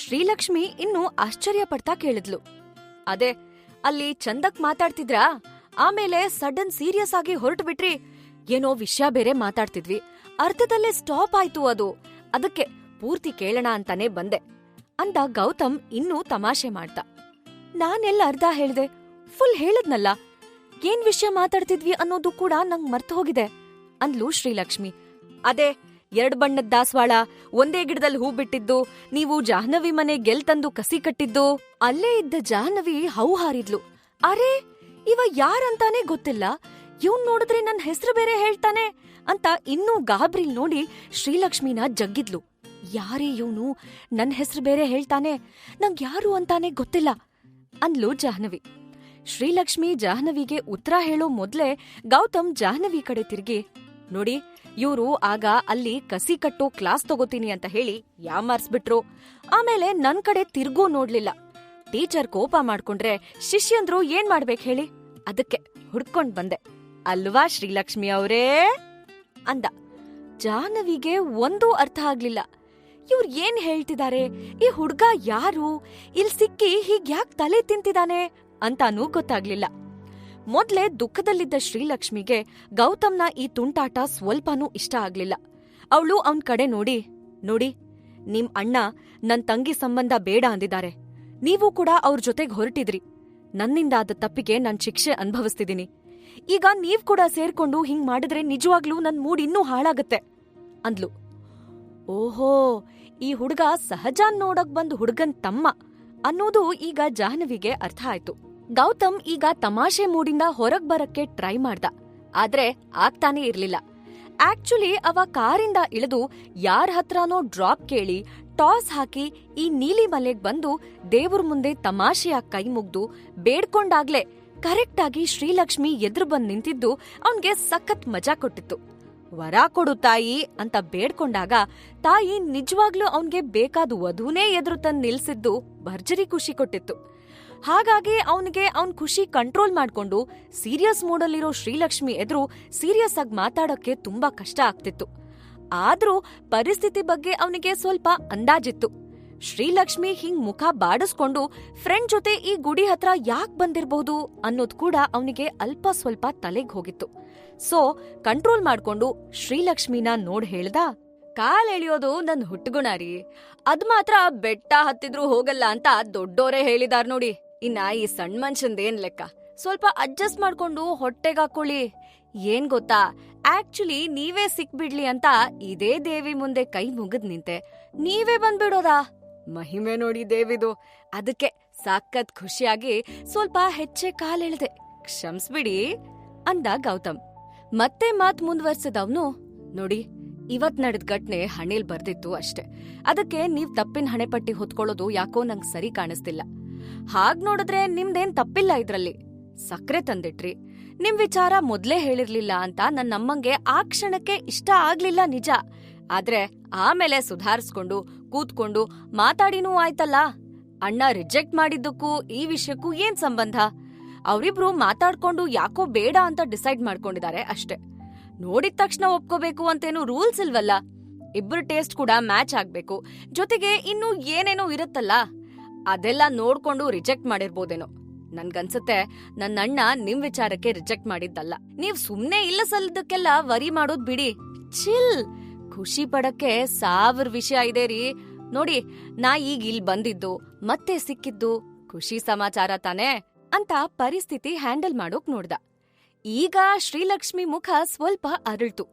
Speaker 4: ಶ್ರೀಲಕ್ಷ್ಮಿ ಇನ್ನೂ ಆಶ್ಚರ್ಯ ಪಡ್ತಾ ಕೇಳಿದ್ಲು. ಅದೇ, ಅಲ್ಲಿ ಚಂದಕ್ ಮಾತಾಡ್ತಿದ್ರಾ, ಆಮೇಲೆ ಸಡನ್ ಸೀರಿಯಸ್ ಆಗಿ ಹೊರಟು ಬಿಟ್ರಿ. ಏನೋ ವಿಷಯ ಬೇರೆ ಮಾತಾಡ್ತಿದ್ವಿ, ಅರ್ಧದಲ್ಲೇ ಸ್ಟಾಪ್ ಆಯ್ತು ಅದು. ಅದಕ್ಕೆ ಪೂರ್ತಿ ಕೇಳೋಣ ಅಂತಾನೆ ಬಂದೆ ಅಂದ ಗೌತಮ್ ಇನ್ನೂ ತಮಾಷೆ ಮಾಡ್ತಾ. ನಾನೆಲ್ಲ ಅರ್ಧ ಹೇಳ್ದೆ, ಫುಲ್ ಹೇಳದ್ನಲ್ಲ. ಏನ್ ವಿಷಯ ಮಾತಾಡ್ತಿದ್ವಿ ಅನ್ನೋದು ಕೂಡ ನಂಗ್ ಮರ್ತು ಹೋಗಿದೆ ಅಂದ್ಲು ಶ್ರೀಲಕ್ಷ್ಮಿ. ಅದೇ 2 ಬಣ್ಣದ ದಾಸವಾಳ, ಒಂದೇ ಗಿಡದಲ್ಲಿ ಹೂ ಬಿಟ್ಟಿದ್ದು, ನೀವು ಜಾಹ್ನವಿ ಮನೆ ತಂದು ಕಸಿ ಕಟ್ಟಿದ್ದು. ಅಲ್ಲೇ ಇದ್ದ ಜಾಹ್ನವಿ ಹೌಹಾರಿದ್ಲು. ಅರೆ, ಇವ ಯಾರಂತಾನೆ ಗೊತ್ತಿಲ್ಲ, ಇವ್ನ್ ನೋಡಿದ್ರೆ ನನ್ ಹೆಸರು ಬೇರೆ ಹೇಳ್ತಾನೆ ಅಂತ ಇನ್ನೂ ಗಾಬ್ರಿಲ್ ನೋಡಿ ಶ್ರೀಲಕ್ಷ್ಮಿನ ಜಗ್ಗಿದ್ಲು. ಯಾರೇ ಇವನು, ನನ್ ಹೆಸರು ಬೇರೆ ಹೇಳ್ತಾನೆ, ನಂಗ್ ಯಾರು ಅಂತಾನೆ ಗೊತ್ತಿಲ್ಲ ಅಂದ್ಲು ಜಾಹ್ನವಿ. ಶ್ರೀಲಕ್ಷ್ಮಿ ಜಾಹ್ನವಿಗೆ ಉತ್ತರ ಹೇಳೋ ಮೊದ್ಲೇ ಗೌತಮ್ ಜಾಹ್ನವಿ ಕಡೆ ತಿರುಗಿ, ನೋಡಿ ಇವ್ರು ಆಗ ಅಲ್ಲಿ ಕಸಿ ಕಟ್ಟೋ ಕ್ಲಾಸ್ ತಗೋತೀನಿ ಅಂತ ಹೇಳಿ ಯಾಮಾರ್ಸ್ಬಿಟ್ರು. ಆಮೇಲೆ ನನ್ ಕಡೆ ತಿರ್ಗೂ ನೋಡ್ಲಿಲ್ಲ. ಟೀಚರ್ ಕೋಪ ಮಾಡ್ಕೊಂಡ್ರೆ ಶಿಷ್ಯಂದ್ರು ಏನ್ ಮಾಡ್ಬೇಕು ಹೇಳಿ, ಅದಕ್ಕೆ ಹುಡ್ಕೊಂಡ್ ಬಂದೆ ಅಲ್ವಾ ಶ್ರೀಲಕ್ಷ್ಮಿ ಅವರೇ ಅಂದ. ಜಾಹ್ನವಿಗೆ ಒಂದೂ ಅರ್ಥ ಆಗ್ಲಿಲ್ಲ. ಇವ್ರು ಏನ್ ಹೇಳ್ತಿದ್ದಾರೆ, ಈ ಹುಡ್ಗ ಯಾರು, ಇಲ್ ಸಿಕ್ಕಿ ಹೀಗ್ಯಾಕ್ ತಲೆ ತಿಂತಿದಾನೆ ಅಂತಾನೂ ಗೊತ್ತಾಗ್ಲಿಲ್ಲ. ಮೊದ್ಲೇ ದುಃಖದಲ್ಲಿದ್ದ ಶ್ರೀಲಕ್ಷ್ಮಿಗೆ ಗೌತಮ್ನ ಈ ತುಂಟಾಟ ಸ್ವಲ್ಪನೂ ಇಷ್ಟ ಆಗ್ಲಿಲ್ಲ. ಅವಳು ಅವನ್ ಕಡೆ ನೋಡಿ ನಿಮ್ ಅಣ್ಣ ನನ್ ತಂಗಿ ಸಂಬಂಧ ಬೇಡ ಅಂದಿದ್ದಾರೆ. ನೀವು ಕೂಡ ಅವ್ರ ಜೊತೆಗ್ ಹೊರಟಿದ್ರಿ. ನನ್ನಿಂದಾದ ತಪ್ಪಿಗೆ ನಾನ್ ಶಿಕ್ಷೆ ಅನುಭವಿಸ್ತಿದ್ದೀನಿ. ಈಗ ನೀವ್ ಕೂಡ ಸೇರ್ಕೊಂಡು ಹಿಂಗ್ ಮಾಡಿದ್ರೆ ನಿಜವಾಗ್ಲೂ ನನ್ ಮೂಡ್ ಇನ್ನೂ ಹಾಳಾಗತ್ತೆ ಅಂದ್ಲು. ಓಹೋ, ಈ ಹುಡ್ಗ ಸಹಜಾನ್ ನೋಡಕ್ ಬಂದ್ ಹುಡ್ಗನ್ ತಮ್ಮ ಅನ್ನೋದು ಈಗ ಜಾಹ್ನವಿಗೆ ಅರ್ಥ ಆಯ್ತು. ಗೌತಮ್ ಈಗ ತಮಾಷೆ ಮೂಡಿಂದ ಹೊರಗ್ ಬರಕ್ಕೆ ಟ್ರೈ ಮಾಡ್ದ, ಆದ್ರೆ ಆಗ್ತಾನೆ ಇರ್ಲಿಲ್ಲ. ಆಕ್ಚುಲಿ ಅವ ಕಾರಿಂದ ಇಳಿದು ಯಾರ ಹತ್ರನೋ ಡ್ರಾಪ್ ಕೇಳಿ ಟಾಸ್ ಹಾಕಿ ಈ ನೀಲಿ ಮಲೆಗ್ ಬಂದು ದೇವ್ರ ಮುಂದೆ ತಮಾಷೆಯಾಗಿ ಕೈ ಮುಗ್ದು ಬೇಡ್ಕೊಂಡಾಗ್ಲೇ ಕರೆಕ್ಟ್ ಆಗಿ ಶ್ರೀಲಕ್ಷ್ಮಿ ಎದುರು ಬಂದ್ ನಿಂತಿದ್ದು ಅವನ್ಗೆ ಸಖತ್ ಮಜಾ ಕೊಟ್ಟಿತ್ತು. ವರ ಕೊಡು ತಾಯಿ ಅಂತ ಬೇಡ್ಕೊಂಡಾಗ ತಾಯಿ ನಿಜವಾಗ್ಲೂ ಅವನ್ಗೆ ಬೇಕಾದ ವಧುನೇ ಎದುರು ತಂದ್ ನಿಲ್ಸಿದ್ದು ಭರ್ಜರಿ ಖುಷಿ ಕೊಟ್ಟಿತ್ತು. ಹಾಗಾಗಿ ಅವನಿಗೆ ಅವನ್ ಖುಷಿ ಕಂಟ್ರೋಲ್ ಮಾಡ್ಕೊಂಡು ಸೀರಿಯಸ್ ಮೂಡಲ್ಲಿರೋ ಶ್ರೀಲಕ್ಷ್ಮಿ ಎದುರು ಸೀರಿಯಸ್ ಆಗಿ ಮಾತಾಡೋಕೆ ತುಂಬಾ ಕಷ್ಟ ಆಗ್ತಿತ್ತು. ಆದ್ರೂ ಪರಿಸ್ಥಿತಿ ಬಗ್ಗೆ ಅವನಿಗೆ ಸ್ವಲ್ಪ ಅಂದಾಜಿತ್ತು. ಶ್ರೀಲಕ್ಷ್ಮಿ ಹಿಂಗ್ ಮುಖ ಬಾಡಿಸ್ಕೊಂಡು ಫ್ರೆಂಡ್ ಜೊತೆ ಈ ಗುಡಿ ಹತ್ರ ಯಾಕ್ ಬಂದಿರ್ಬಹುದು ಅನ್ನೋದ್ ಕೂಡ ಅವನಿಗೆ ಅಲ್ಪ ಸ್ವಲ್ಪ ತಲೆಗ್ ಹೋಗಿತ್ತು. ಸೊ ಕಂಟ್ರೋಲ್ ಮಾಡ್ಕೊಂಡು ಶ್ರೀಲಕ್ಷ್ಮಿನ ನೋಡ್ ಹೇಳ್ದ, ಕಾಲ್ ಎಳಿಯೋದು ನನ್ ಹುಟ್ಟುಗುಣ ರೀ, ಅದ್ ಮಾತ್ರ ಬೆಟ್ಟ ಹತ್ತಿದ್ರೂ ಹೋಗಲ್ಲ ಅಂತ ದೊಡ್ಡೋರೇ ಹೇಳಿದಾರ್ ನೋಡಿ. ಇನ್ನ ಈ ಸಣ್ಣ ಮನ್ಷಂದೇನ್ ಲೆಕ್ಕ, ಸ್ವಲ್ಪ ಅಡ್ಜಸ್ಟ್ ಮಾಡ್ಕೊಂಡು ಹೊಟ್ಟೆಗಾಕೊಳ್ಳಿ. ಏನ್ ಗೊತ್ತಾ, ಆಕ್ಚುಲಿ ನೀವೇ ಸಿಕ್ಬಿಡ್ಲಿ ಅಂತ ಇದೇ ದೇವಿ ಮುಂದೆ ಕೈ ಮುಗಿದ್ ನಿಂತೆ, ನೀವೇ ಬಂದ್ಬಿಡೋದಾ? ಮಹಿಮೆ ನೋಡಿ ದೇವಿದು. ಅದಕ್ಕೆ ಸಾಕತ್ ಖುಷಿಯಾಗಿ ಸ್ವಲ್ಪ ಹೆಚ್ಚೆ ಕಾಲೆಳ್ದೆ, ಕ್ಷಮ್ಸ್ಬಿಡಿ ಅಂದ ಗೌತಮ್. ಮತ್ತೆ ಮಾತ್ ಮುಂದುವರ್ಸದವ್ನು, ನೋಡಿ ಇವತ್ ನಡೆದ್ ಘಟ್ನೆ ಹಣೆಲ್ ಬರ್ದಿತ್ತು ಅಷ್ಟೆ. ಅದಕ್ಕೆ ನೀವ್ ತಪ್ಪಿನ ಹಣೆಪಟ್ಟಿ ಹೊತ್ಕೊಳ್ಳೋದು ಯಾಕೋ ನಂಗ್ ಸರಿ ಕಾಣಿಸ್ತಿಲ್ಲ. ಹಾಗ್ ನೋಡಿದ್ರೆ ನಿಮ್ದೇನ್ ತಪ್ಪಿಲ್ಲ ಇದ್ರಲ್ಲಿ. ಸಕ್ರೆ ತಂದಿಟ್ರಿ, ನಿಮ್ ವಿಚಾರ ಮೊದ್ಲೇ ಹೇಳಿರ್ಲಿಲ್ಲ ಅಂತ ನನ್ನಮ್ಮಂಗೆ ಆ ಕ್ಷಣಕ್ಕೆ ಇಷ್ಟ ಆಗ್ಲಿಲ್ಲ ನಿಜ. ಆದ್ರೆ ಆಮೇಲೆ ಸುಧಾರಿಸ್ಕೊಂಡು ಕೂತ್ಕೊಂಡು ಮಾತಾಡಿನೂ ಆಯ್ತಲ್ಲ. ಅಣ್ಣ ರಿಜೆಕ್ಟ್ ಮಾಡಿದ್ದಕ್ಕೂ ಈ ವಿಷಯಕ್ಕೂ ಏನ್ ಸಂಬಂಧ? ಅವ್ರಿಬ್ರು ಮಾತಾಡ್ಕೊಂಡು ಯಾಕೋ ಬೇಡ ಅಂತ ಡಿಸೈಡ್ ಮಾಡ್ಕೊಂಡಿದ್ದಾರೆ ಅಷ್ಟೆ. ನೋಡಿದ ತಕ್ಷಣ ಒಪ್ಕೋಬೇಕು ಅಂತೇನು ರೂಲ್ಸ್ ಇಲ್ವಲ್ಲ. ಇಬ್ರು ಟೇಸ್ಟ್ ಕೂಡ ಮ್ಯಾಚ್ ಆಗ್ಬೇಕು, ಜೊತೆಗೆ ಇನ್ನೂ ಏನೇನೋ ಇರುತ್ತಲ್ಲ, ಅದೆಲ್ಲ ನೋಡ್ಕೊಂಡು ರಿಜೆಕ್ಟ್ ಮಾಡಿರ್ಬೋದೇನೋ. ನನ್ಗನ್ಸತ್ತೆ ನನ್ನಣ್ಣ ನಿಮ್ ವಿಚಾರಕ್ಕೆ ರಿಜೆಕ್ಟ್ ಮಾಡಿದ್ದಲ್ಲ. ನೀವ್ ಸುಮ್ನೆ ಇಲ್ಲ ಸಲ್ಲದಕ್ಕೆಲ್ಲ ವರಿ ಮಾಡೋದ್ ಬಿಡಿ, ಚಿಲ್. ಖುಷಿ ಪಡಕ್ಕೆ 1000 ವಿಷಯ ಇದೆ ರೀ. ನೋಡಿ, ನಾ ಈಗ ಇಲ್ ಬಂದಿದ್ದು ಮತ್ತೆ ಸಿಕ್ಕಿದ್ದು ಖುಷಿ ಸಮಾಚಾರ ತಾನೇ ಅಂತ ಪರಿಸ್ಥಿತಿ ಹ್ಯಾಂಡಲ್ ಮಾಡೋಕ್ ನೋಡ್ದ. ಈಗ ಶ್ರೀಲಕ್ಷ್ಮಿ ಮುಖ ಸ್ವಲ್ಪ ಅರಳ್ತು.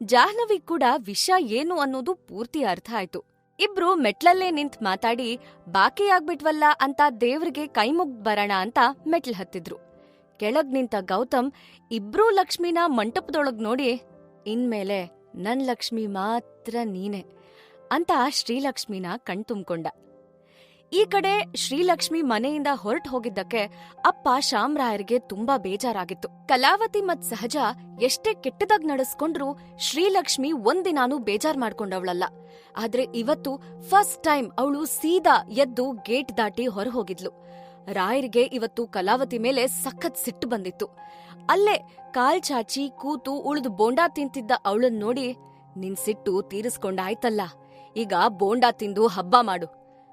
Speaker 4: ಜಾಹ್ನವಿ ಕೂಡ ವಿಷಯ ಏನು ಅನ್ನೋದು ಪೂರ್ತಿ ಅರ್ಥ ಆಯ್ತು. ಇಬ್ರು ಮೆಟ್ಲಲ್ಲೇ ನಿಂತ್ ಮಾತಾಡಿ ಬಾಕಿಯಾಗ್ಬಿಟ್ವಲ್ಲ ಅಂತ ದೇವ್ರಿಗೆ ಕೈ ಮುಗ್ದ್ ಬರೋಣ ಅಂತ ಮೆಟ್ಲ್ ಹತ್ತಿದ್ರು. ಕೆಳಗ್ ನಿಂತ ಗೌತಮ್ ಇಬ್ರೂ ಲಕ್ಷ್ಮಿನ ಮಂಟಪದೊಳಗ್ ನೋಡಿ, ಇನ್ಮೇಲೆ ನನ್ ಲಕ್ಷ್ಮಿ ಮಾತ್ರ ನೀನೆ ಅಂತ ಶ್ರೀಲಕ್ಷ್ಮಿನ ಕಣ್ತುಂಬ್ಕೊಂಡ. ಈ ಕಡೆ ಶ್ರೀಲಕ್ಷ್ಮಿ ಮನೆಯಿಂದ ಹೊರಟು ಹೋಗಿದ್ದಕ್ಕೆ ಅಪ್ಪ ಶಾಮರಾಯರ್ಗೆ ತುಂಬಾ ಬೇಜಾರಾಗಿತ್ತು. ಕಲಾವತಿ ಮತ್ ಸಹಜ ಎಷ್ಟೇ ಕೆಟ್ಟದಾಗ್ ನಡೆಸ್ಕೊಂಡ್ರು ಶ್ರೀಲಕ್ಷ್ಮಿ ಒಂದಿನಾನೂ ಬೇಜಾರ್ ಮಾಡ್ಕೊಂಡವಳಲ್ಲ. ಆದ್ರೆ ಇವತ್ತು ಫಸ್ಟ್ ಟೈಮ್ ಅವಳು ಸೀದಾ ಎದ್ದು ಗೇಟ್ ದಾಟಿ ಹೊರ ಹೋಗಿದ್ಲು. ರಾಯರ್ಗೆ ಇವತ್ತು ಕಲಾವತಿ ಮೇಲೆ ಸಖತ್ ಸಿಟ್ಟು ಬಂದಿತ್ತು. ಅಲ್ಲೇ ಕಾಲ್ ಚಾಚಿ ಕೂತು ಉಳಿದು ಬೋಂಡಾ ತಿಂತಿದ್ದ ಅವಳನ್ ನೋಡಿ, ನಿನ್ ಸಿಟ್ಟು ತೀರಿಸ್ಕೊಂಡಾಯ್ತಲ್ಲ, ಈಗ ಬೋಂಡಾ ತಿಂದು ಹಬ್ಬ ಮಾಡು.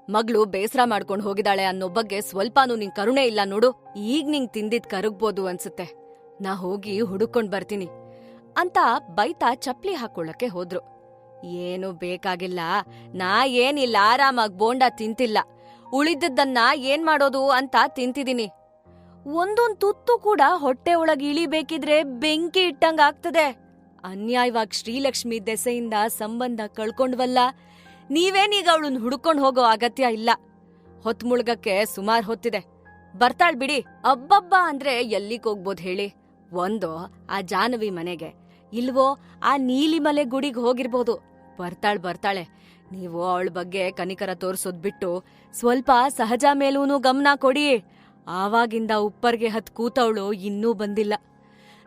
Speaker 4: ಮಗಳು ಬೇಸರ ಮಾಡ್ಕೊಂಡ್ ಹೋಗಿದಾಳೆ ಅನ್ನೋ ಬಗ್ಗೆ ಸ್ವಲ್ಪನೂ ನಿಂಗ್ ಕರುಣೆ ಇಲ್ಲ ನೋಡು. ಈಗ ನಿಂಗ್ ತಿಂದಿದ್ ಕರಗ್ಬೋದು ಅನ್ಸುತ್ತೆ, ನಾ ಹೋಗಿ ಹುಡುಕೊಂಡ್ ಬರ್ತೀನಿ ಅಂತ ಬೈತಾ ಚಪ್ಲಿ ಹಾಕೊಳ್ಳಕ್ಕೆ ಹೋದ್ರು. ಏನು ಬೇಕಾಗಿಲ್ಲ, ನಾ ಏನಿಲ್ಲ ಆರಾಮಾಗ್ ಬೋಂಡಾ ತಿಂತಿಲ್ಲ, ಉಳಿದದ್ದನ್ನ ಏನ್ ಮಾಡೋದು ಅಂತ ತಿಂತಿದೀನಿ. ಒಂದೊಂದ್ ತುತ್ತು ಕೂಡ ಹೊಟ್ಟೆ ಒಳಗ್ ಇಳಿಬೇಕಿದ್ರೆ ಬೆಂಕಿ ಇಟ್ಟಂಗ್ ಆಗ್ತದೆ. ಅನ್ಯಾಯವಾಗ್ ಶ್ರೀಲಕ್ಷ್ಮಿ ದೆಸೆಯಿಂದ ಸಂಬಂಧ ಕಳ್ಕೊಂಡ್ವಲ್ಲ, ನೀವೇನೀಗ ಅವಳನ್ ಹುಡ್ಕೊಂಡ್ ಹೋಗೋ ಅಗತ್ಯ ಇಲ್ಲ. ಹೊತ್ ಮುಳ್ಗಕ್ಕೆ ಸುಮಾರ್ ಹೊತ್ತಿದೆ, ಬರ್ತಾಳ್ ಬಿಡಿ. ಅಬ್ಬಬ್ಬ ಅಂದ್ರೆ ಎಲ್ಲಿಗ್ ಹೋಗ್ಬೋದ್ ಹೇಳಿ? ಒಂದು ಆ ಜಾಹ್ನವಿ ಮನೆಗೆ, ಇಲ್ವೋ ಆ ನೀಲಿಮಲೆ ಗುಡಿಗ್ ಹೋಗಿರ್ಬೋದು. ಬರ್ತಾಳೆ. ನೀವು ಅವಳ ಬಗ್ಗೆ ಕನಿಕರ ತೋರ್ಸೋದ್ ಬಿಟ್ಟು ಸ್ವಲ್ಪ ಸಹಜ ಮೇಲೂನು ಗಮನ ಕೊಡಿ. ಆವಾಗಿಂದ ಉಪ್ಪರ್ಗೆ ಹತ್ ಕೂತವಳು ಇನ್ನೂ ಬಂದಿಲ್ಲ.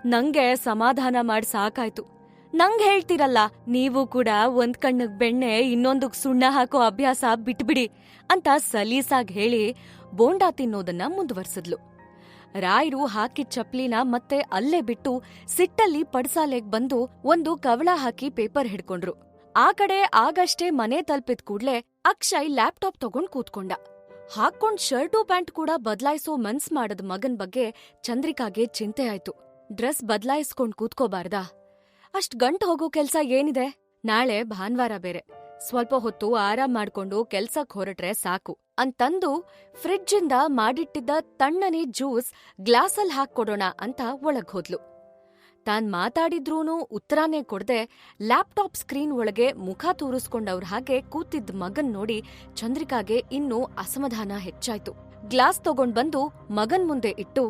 Speaker 4: ನಂಗೆ ಸಮಾಧಾನ ಮಾಡ್ ಸಾಕಾಯ್ತು. ನಂಗ್ ಹೇಳ್ತಿರಲ್ಲ, ನೀವು ಕೂಡ ಒಂದ್ ಕಣ್ಣಿಗ್ ಬೆಣ್ಣೆ ಇನ್ನೊಂದಕ್ ಸುಣ್ಣ ಹಾಕೋ ಅಭ್ಯಾಸ ಬಿಟ್ಬಿಡಿ ಅಂತ ಸಲೀಸಾಗ್ ಹೇಳಿ ಬೋಂಡಾ ತಿನ್ನೋದನ್ನ ಮುಂದುವರ್ಸಿದ್ಲು. ರಾಯ್ರು ಹಾಕಿದ ಚಪ್ಲಿನ ಮತ್ತೆ ಅಲ್ಲೇ ಬಿಟ್ಟು ಸಿಟ್ಟಲ್ಲಿ ಪಡ್ಸಾಲೆಗ್ ಬಂದು ಒಂದು ಕವಳ ಹಾಕಿ ಪೇಪರ್ ಹಿಡ್ಕೊಂಡ್ರು. ಆ ಕಡೆ ಆಗಷ್ಟೇ ಮನೆ ತಲ್ಪಿದ್ ಕೂಡ್ಲೆ ಅಕ್ಷಯ್ ಲ್ಯಾಪ್ಟಾಪ್ ತಗೊಂಡ್ ಕೂತ್ಕೊಂಡ. ಹಾಕೊಂಡ್ ಶರ್ಟು ಪ್ಯಾಂಟ್ ಕೂಡ ಬದ್ಲಾಯ್ಸೋ ಮನ್ಸ್ ಮಾಡದ್ ಮಗನ್ ಬಗ್ಗೆ ಚಂದ್ರಿಕಾಗೆ ಚಿಂತೆ ಆಯ್ತು. ಡ್ರೆಸ್ ಬದ್ಲಾಯಿಸ್ಕೊಂಡ್ ಕೂತ್ಕೋಬಾರ್ದಾ? ಅಷ್ಟ್ ಗಂಟ್ ಹೋಗೋ ಕೆಲ್ಸ ಏನಿದೆ? ನಾಳೆ ಭಾನ್ವಾರ ಬೇರೆ, ಸ್ವಲ್ಪ ಹೊತ್ತು ಆರಾಮ್ ಮಾಡ್ಕೊಂಡು ಕೆಲ್ಸಕ್ ಹೊರಟ್ರೆ ಸಾಕು ಅಂತಂದು ಫ್ರಿಡ್ಜಿಂದ ಮಾಡಿಟ್ಟಿದ್ದ ತಣ್ಣನೆ ಜ್ಯೂಸ್ ಗ್ಲಾಸಲ್ ಹಾಕ್ಕೊಡೋಣ ಅಂತ ಒಳಗ್ ಹೋದ್ಲು. ತಾನ್ ಮಾತಾಡಿದ್ರೂನೂ ಉತ್ತರಾನೇ ಕೊಡ್ದೆ ಲ್ಯಾಪ್ಟಾಪ್ ಸ್ಕ್ರೀನ್ ಒಳಗೆ ಮುಖ ತೂರಿಸ್ಕೊಂಡವ್ರ ಹಾಗೆ ಕೂತಿದ್ದ ಮಗನ್ ನೋಡಿ ಚಂದ್ರಿಕಾಗೆ ಇನ್ನೂ ಅಸಮಾಧಾನ ಹೆಚ್ಚಾಯ್ತು. ಗ್ಲಾಸ್ ತಗೊಂಡ್ ಬಂದು ಮಗನ್ ಮುಂದೆ ಇಟ್ಟು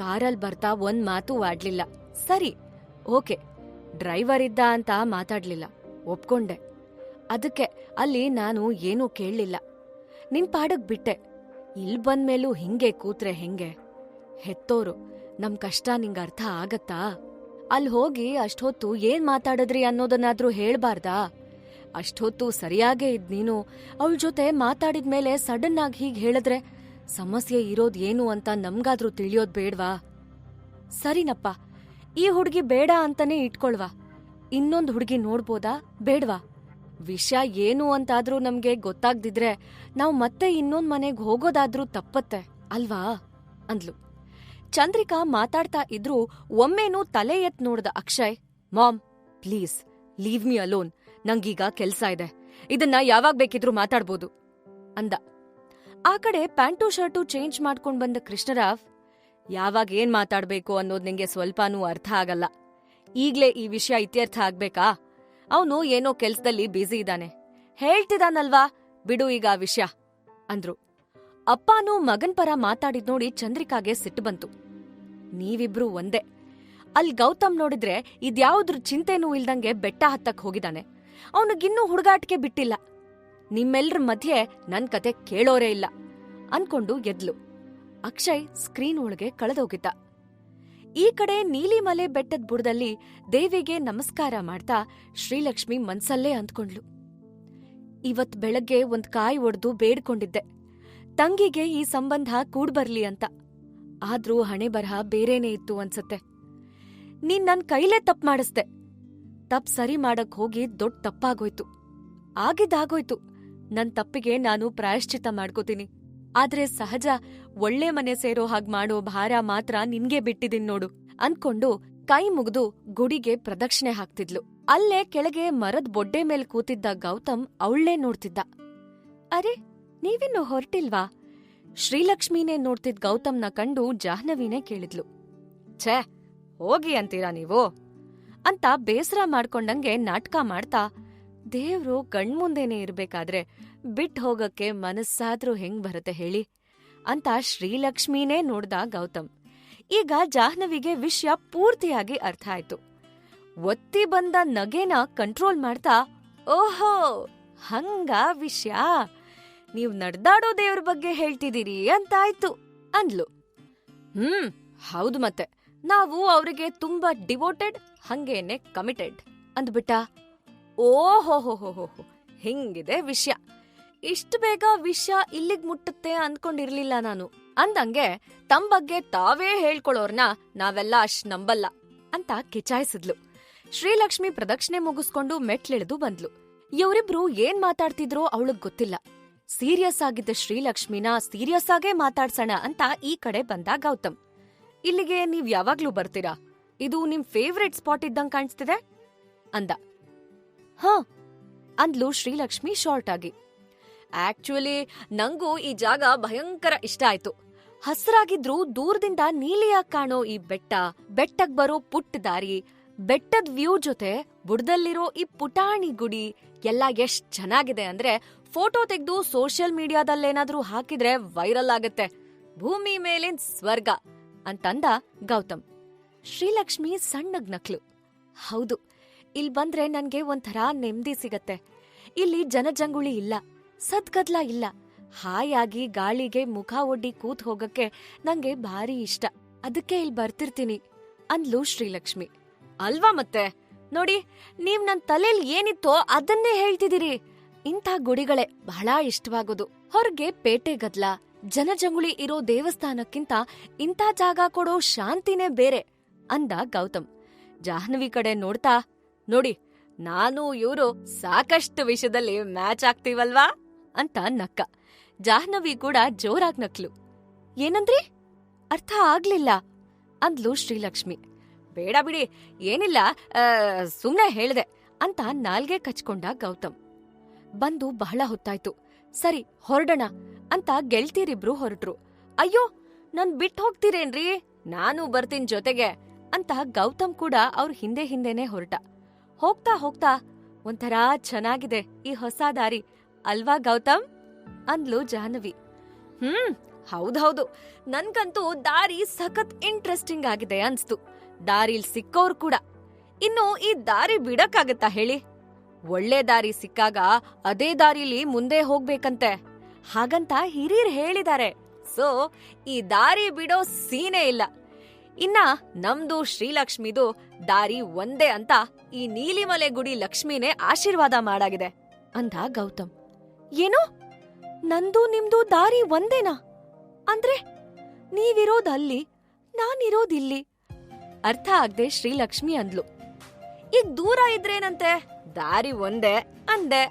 Speaker 4: ಕಾರಲ್ ಬರ್ತಾ ಒಂದ್ ಮಾತೂ ಆಡ್ಲಿಲ್ಲ. ಸರಿ, ಓಕೆ, ಡ್ರೈವರ್ ಇದ್ದ ಅಂತ ಮಾತಾಡ್ಲಿಲ್ಲ, ಒಪ್ಕೊಂಡೆ. ಅದಕ್ಕೆ ಅಲ್ಲಿ ನಾನು ಏನೂ ಕೇಳ್ಲಿಲ್ಲ, ನಿನ್ ಪಾಡಕ್ ಬಿಟ್ಟೆ. ಇಲ್ ಬಂದ್ಮೇಲೂ ಹಿಂಗೆ ಕೂತ್ರೆ ಹೆಂಗೆ? ಹೆತ್ತೋರು, ನಮ್ ಕಷ್ಟ ನಿಂಗ್ ಅರ್ಥ ಆಗತ್ತಾ? ಅಲ್ಲ್ ಹೋಗಿ ಅಷ್ಟೊತ್ತು ಏನ್ ಮಾತಾಡದ್ರಿ ಅನ್ನೋದನ್ನಾದ್ರೂ ಹೇಳ್ಬಾರ್ದಾ? ಅಷ್ಟೊತ್ತು ಸರಿಯಾಗೇ ಇದ್ ನೀನು ಅವಳ ಜೊತೆ ಮಾತಾಡಿದ್ಮೇಲೆ ಸಡನ್ ಆಗಿ ಹೀಗ್ ಹೇಳಿದ್ರೆ ಸಮಸ್ಯೆ ಇರೋದ್ ಏನು ಅಂತ ನಮ್ಗಾದ್ರೂ ತಿಳಿಯೋದ್ ಬೇಡ್ವಾ? ಸರಿನಪ್ಪ, ಈ ಹುಡ್ಗಿ ಬೇಡ ಅಂತಾನೇ ಇಟ್ಕೊಳ್ವಾ. ಇನ್ನೊಂದ್ ಹುಡ್ಗಿ ನೋಡ್ಬೋದಾ ಬೇಡ್ವಾ? ವಿಷಯ ಏನು ಅಂತಾದ್ರೂ ನಮ್ಗೆ ಗೊತ್ತಾಗ್ದಿದ್ರೆ ನಾವ್ ಮತ್ತೆ ಇನ್ನೊಂದ್ ಮನೆಗ್ ಹೋಗೋದಾದ್ರೂ ತಪ್ಪತ್ತೆ ಅಲ್ವಾ ಅಂದ್ಲು. ಚಂದ್ರಿಕಾ ಮಾತಾಡ್ತಾ ಇದ್ರೂ ಒಮ್ಮೆನೂ ತಲೆ ಎತ್ ನೋಡ್ದ Akshay, mom please leave me alone, ನಂಗೀಗ ಕೆಲ್ಸ ಇದೆ, ಇದನ್ನ ಯಾವಾಗ್ ಬೇಕಿದ್ರೂ ಮಾತಾಡ್ಬೋದು ಅಂದ. ಆ ಕಡೆ ಪ್ಯಾಂಟು ಶರ್ಟು ಚೇಂಜ್ ಮಾಡ್ಕೊಂಡ್ ಬಂದ ಕೃಷ್ಣರಾವ್, ಯಾವಾಗ ಏನ್ ಮಾತಾಡ್ಬೇಕು ಅನ್ನೋದ್ ನಿಂಗೆ ಸ್ವಲ್ಪನೂ ಅರ್ಥ ಆಗಲ್ಲ. ಈಗ್ಲೇ ಈ ವಿಷಯ ಇತ್ಯರ್ಥ ಆಗ್ಬೇಕಾ? ಅವನು ಏನೋ ಕೆಲ್ಸದಲ್ಲಿ ಬ್ಯುಸಿ ಇದ್ದಾನೆ, ಹೇಳ್ತಿದಾನಲ್ವಾ, ಬಿಡು ಈಗ ಆ ವಿಷಯ ಅಂದ್ರು. ಅಪ್ಪಾನೂ ಮಗನ್ ಪರ ಮಾತಾಡಿದ್ ನೋಡಿ ಚಂದ್ರಿಕಾಗೆ ಸಿಟ್ಟು ಬಂತು. ನೀವಿಬ್ರು ಒಂದೇ. ಅಲ್ ಗೌತಮ್ ನೋಡಿದ್ರೆ ಇದ್ಯಾವುದ್ರ ಚಿಂತೆನೂ ಇಲ್ದಂಗೆ ಬೆಟ್ಟ ಹತ್ತಕ್ ಹೋಗಿದಾನೆ. ಅವನಿಗಿನ್ನೂ ಹುಡುಗಾಟಿಕೆ ಬಿಟ್ಟಿಲ್ಲ. ನಿಮ್ಮೆಲ್ರ ಮಧ್ಯೆ ನನ್ ಕತೆ ಕೇಳೋರೇ ಇಲ್ಲ ಅನ್ಕೊಂಡು ಎದ್ಲು. ಅಕ್ಷಯ್ ಸ್ಕ್ರೀನ್ ಒಳಗೆ ಕಳೆದೋಗಿದ್ದ. ಈ ಕಡೆ ನೀಲಿಮಲೆ ಬೆಟ್ಟದ ಬುಡದಲ್ಲಿ ದೇವಿಗೆ ನಮಸ್ಕಾರ ಮಾಡ್ತಾ ಶ್ರೀಲಕ್ಷ್ಮಿ ಮನ್ಸಲ್ಲೇ ಅಂದ್ಕೊಂಡ್ಲು, ಇವತ್ ಬೆಳಗ್ಗೆ ಒಂದ್ ಕಾಯಿ ಒಡ್ದು ಬೇಡ್ಕೊಂಡಿದ್ದೆ ತಂಗಿಗೆ ಈ ಸಂಬಂಧ ಕೂಡ್ಬರ್ಲಿ ಅಂತ. ಆದ್ರೂ ಹಣೆ ಬರಹ ಬೇರೇನೇ ಇತ್ತು ಅನ್ಸತ್ತೆ. ನೀನ್ ನನ್ ಕೈಲೇ ತಪ್ಪು ಮಾಡಿಸ್ದೆ. ತಪ್ಪು ಸರಿ ಮಾಡಕ್ ಹೋಗಿ ದೊಡ್ಡ ತಪ್ಪಾಗೋಯ್ತು. ಆಗಿದ್ದಾಗೋಯ್ತು. ನನ್ ತಪ್ಪಿಗೆ ನಾನು ಪ್ರಾಯಶ್ಚಿತ್ತ ಮಾಡ್ಕೋತೀನಿ. ಆದ್ರೆ ಸಹಜ, ಒಳ್ಳೆ ಮನೆ ಸೇರೋ ಹಾಗ್ ಮಾಡೋ ಭಾರ ಮಾತ್ರ ನಿನ್ಗೆ ಬಿಟ್ಟಿದಿನ್ ನೋಡು ಅನ್ಕೊಂಡು ಕೈ ಮುಗ್ದು ಗುಡಿಗೆ ಪ್ರದಕ್ಷಿಣೆ ಹಾಕ್ತಿದ್ಲು. ಅಲ್ಲೇ ಕೆಳಗೆ ಮರದ್ ಬೊಡ್ಡೆ ಮೇಲ್ ಕೂತಿದ್ದ ಗೌತಮ್ ಅವಳೇ ನೋಡ್ತಿದ್ದ. ಅರೆ, ನೀವಿನ್ನು ಹೊರಟಿಲ್ವಾ? ಶ್ರೀಲಕ್ಷ್ಮಿನೇ ನೋಡ್ತಿದ್ ಗೌತಮ್ನ ಕಂಡು ಜಾಹ್ನವಿನೇ ಕೇಳಿದ್ಲು. ಛೇ, ಹೋಗಿ ಅಂತೀರಾ ನೀವು ಅಂತ ಬೇಸರ ಮಾಡ್ಕೊಂಡಂಗೆ ನಾಟಕ ಮಾಡ್ತಾ, ದೇವ್ರು ಕಣ್ಮುಂದೆನೇ ಇರ್ಬೇಕಾದ್ರೆ ಬಿಟ್ ಹೋಗಕ್ಕೆ ಮನಸ್ಸಾದ್ರೂ ಹೆಂಗ್ ಬರತ್ತೆ ಹೇಳಿ ಅಂತ ಶ್ರೀಲಕ್ಷ್ಮಿನೇ ನೋಡ್ದ ಗೌತಮ್. ಈಗ ಜಾಹ್ನವಿಗೆ ವಿಷಯ ಪೂರ್ತಿಯಾಗಿ ಅರ್ಥ ಆಯ್ತು. ಒತ್ತಿ ಬಂದ ನಗೆನ ಕಂಟ್ರೋಲ್ ಮಾಡ್ತಾ, ಓಹೋ ಹಂಗ ವಿಷಯ, ನೀವ್ ನಡ್ದಾಡೋ ದೇವ್ರ ಬಗ್ಗೆ ಹೇಳ್ತಿದ್ದೀರಿ ಅಂತಾಯ್ತು ಅಂದ್ಲು. ಹೌದು, ಮತ್ತೆ ನಾವು ಅವ್ರಿಗೆ ತುಂಬಾ ಡಿವೋಟೆಡ್, ಹಂಗೇನೆ ಕಮಿಟೆಡ್ ಅಂದ್ಬಿಟ್ಟ. ಓಹೋಹೋಹೋಹೋ, ಹಿಂಗಿದೆ ವಿಷಯ. ಇಷ್ಟು ಬೇಗ ವಿಷಯ ಇಲ್ಲಿಗ್ ಮುಟ್ಟುತ್ತೆ ಅಂದ್ಕೊಂಡಿರ್ಲಿಲ್ಲ ನಾನು. ಅಂದಂಗೆ ತಮ್ ಬಗ್ಗೆ ತಾವೇ ಹೇಳ್ಕೊಳ್ಳೋರ್ನ ನಾವೆಲ್ಲ ಅಷ್ಟ್ ನಂಬಲ್ಲ ಅಂತ ಕಿಚಾಯಿಸಿದ್ಲು. ಶ್ರೀಲಕ್ಷ್ಮಿ ಪ್ರದಕ್ಷಿಣೆ ಮುಗಿಸ್ಕೊಂಡು ಮೆಟ್ಲಿಳಿದು ಬಂದ್ಲು. ಇವರಿಬ್ರು ಏನ್ ಮಾತಾಡ್ತಿದ್ರೋ ಅವಳಗ್ ಗೊತ್ತಿಲ್ಲ. ಸೀರಿಯಸ್ ಆಗಿದ್ದ ಶ್ರೀಲಕ್ಷ್ಮಿನ ಸೀರಿಯಸ್ ಆಗೇ ಮಾತಾಡ್ಸೋಣ ಅಂತ ಈ ಕಡೆ ಬಂದ ಗೌತಮ್. ಇಲ್ಲಿಗೆ ನೀವ್ ಯಾವಾಗ್ಲೂ ಬರ್ತೀರಾ? ಇದು ನಿಮ್ ಫೇವ್ರೆಟ್ ಸ್ಪಾಟ್ ಇದ್ದಂಗ್ ಕಾಣಿಸ್ತಿದೆ ಅಂದ. ಹಾ ಅಂದ್ಲು ಶ್ರೀಲಕ್ಷ್ಮಿ ಶಾರ್ಟ್ ಆಗಿ. ಆಕ್ಚುಲಿ ನಂಗೂ ಈ ಜಾಗ ಭಯಂಕರ ಇಷ್ಟ ಆಯ್ತು. ಹಸ್ರಾಗಿದ್ರು ದೂರದಿಂದ ನೀಲಿಯಾಗ್ ಕಾಣೋ ಈ ಬೆಟ್ಟ, ಬೆಟ್ಟಕ್ ಬರೋ ಪುಟ್ಟ ದಾರಿ, ಬೆಟ್ಟದ್ ವ್ಯೂ ಜೊತೆ ಬುಡದಲ್ಲಿರೋ ಈ ಪುಟಾಣಿ ಗುಡಿ ಎಲ್ಲ ಎಷ್ಟ್ ಚೆನ್ನಾಗಿದೆ ಅಂದ್ರೆ ಫೋಟೋ ತೆಗ್ದು ಸೋಷಿಯಲ್ ಮೀಡಿಯಾದಲ್ಲೇನಾದ್ರೂ ಹಾಕಿದ್ರೆ ವೈರಲ್ ಆಗತ್ತೆ. ಭೂಮಿ ಮೇಲಿನ್ ಸ್ವರ್ಗ ಅಂತಂದ ಗೌತಮ್. ಶ್ರೀಲಕ್ಷ್ಮಿ ಸಣ್ಣಗ್ ನಕ್ಲು. ಹೌದು, ಇಲ್ ಬಂದ್ರೆ ನನ್ಗೆ ಒಂಥರ ನೆಮ್ಮದಿ ಸಿಗತ್ತೆ. ಇಲ್ಲಿ ಜನಜಂಗುಳಿ ಇಲ್ಲ, ಸದ್ಗದ್ಲ ಇಲ್ಲ. ಹಾಯಾಗಿ ಗಾಳಿಗೆ ಮುಖ ಒಡ್ಡಿ ಕೂತ್ ಹೋಗಕ್ಕೆ ನಂಗೆ ಭಾರಿ ಇಷ್ಟ. ಅದಕ್ಕೆ ಇಲ್ಲಿ ಬರ್ತಿರ್ತೀನಿ ಅಂದ್ಲು ಶ್ರೀಲಕ್ಷ್ಮಿ. ಅಲ್ವಾ ಮತ್ತೆ? ನೋಡಿ, ನೀವ್ ನನ್ ತಲೆಲ್ ಏನಿತ್ತೋ ಅದನ್ನೇ ಹೇಳ್ತಿದ್ದೀರಿ. ಇಂಥ ಗುಡಿಗಳೇ ಬಹಳ ಇಷ್ಟವಾಗೋದು. ಹೊರಗೆ ಪೇಟೆ ಗದ್ಲ, ಜನಜಂಗುಳಿ ಇರೋ ದೇವಸ್ಥಾನಕ್ಕಿಂತ ಇಂಥ ಜಾಗ ಕೊಡೋ ಶಾಂತಿನೇ ಬೇರೆ ಅಂದ ಗೌತಮ್. ಜಾಹ್ನವಿ ಕಡೆ ನೋಡ್ತಾ, ನೋಡಿ, ನಾನು ಇವ್ರು ಸಾಕಷ್ಟು ವಿಷಯದಲ್ಲಿ ಮ್ಯಾಚ್ ಆಗ್ತೀವಲ್ವಾ ಅಂತ ನಕ್ಕ. ಜಾಹ್ನವಿ ಕೂಡ ಜೋರಾಗ್ ನಕ್ಲು. ಏನಂದ್ರಿ? ಅರ್ಥ ಆಗ್ಲಿಲ್ಲ ಅಂದ್ಲು ಶ್ರೀಲಕ್ಷ್ಮಿ. ಬೇಡ ಬಿಡಿ, ಏನಿಲ್ಲ, ಸುಮ್ನೆ ಹೇಳ್ದೆ ಅಂತ ನಾಲ್ಗೆ ಕಚ್ಕೊಂಡ ಗೌತಮ್. ಬಂದು ಬಹಳ ಹೊತ್ತಾಯ್ತು. ಸರಿ, ಹೊರಡೋಣ ಅಂತ ಗೆಳ್ತೀರಿಬ್ರು ಹೊರಟ್ರು. ಅಯ್ಯೋ, ನನ್ ಬಿಟ್ಟು ಹೋಗ್ತೀರೇನ್ರಿ? ನಾನು ಬರ್ತೀನಿ ಜೊತೆಗೆ ಅಂತ ಗೌತಮ್ ಕೂಡ ಅವ್ರ ಹಿಂದೆ ಹಿಂದೆನೆ ಹೊರಟ. ಹೋಗ್ತಾ ಹೋಗ್ತಾ, ಒಂಥರ ಚೆನ್ನಾಗಿದೆ ಈ ಹೊಸ ದಾರಿ ಅಲ್ವಾ ಗೌತಮ್ ಅಂದ್ಲು ಜಾಹ್ನವಿ. ಹೌದೌದು, ನನ್ಗಂತೂ ದಾರಿ ಸಖತ್ ಇಂಟ್ರೆಸ್ಟಿಂಗ್ ಆಗಿದೆ ಅನ್ಸ್ತು. ದಾರಿಲ್ ಸಿಕ್ಕೋರ್ ಕೂಡ. ಇನ್ನು ಈ ದಾರಿ ಬಿಡಕ್ಕಾಗತ್ತಾ ಹೇಳಿ? ಒಳ್ಳೆ ದಾರಿ ಸಿಕ್ಕಾಗ ಅದೇ ದಾರಿಲಿ ಮುಂದೆ ಹೋಗ್ಬೇಕಂತೆ. ಹಾಗಂತ ಹಿರಿಯರ್ ಹೇಳಿದಾರೆ. ಸೊ ಈ ದಾರಿ ಬಿಡೋ ಸೀನೇ ಇಲ್ಲ. ಇನ್ನ ನಮ್ದು ಶ್ರೀಲಕ್ಷ್ಮಿದು ದಾರಿ ಒಂದೇ ಅಂತ ಈ ನೀಲಿಮಲೆ ಗುಡಿ ಲಕ್ಷ್ಮಿನೇ ಆಶೀರ್ವಾದ ಮಾಡಾಗಿದೆ ಅಂದ ಗೌತಮ್. ಏನು? ನಂದು ನಿಮ್ದು ದಾರಿ ಒಂದೇನಾ? ಅಂದ್ರೆ ನೀವಿರೋದಲ್ಲಿ, ನಾನಿರೋದಿಲ್ಲಿ. ಅರ್ಥ ಆಗದೆ ಶ್ರೀಲಕ್ಷ್ಮಿ ಅಂದ್ಲು. ಈಗ ದೂರ ಇದ್ರೇನಂತೆ, ದಾರಿ ಒಂದೇ ಅಂದೆ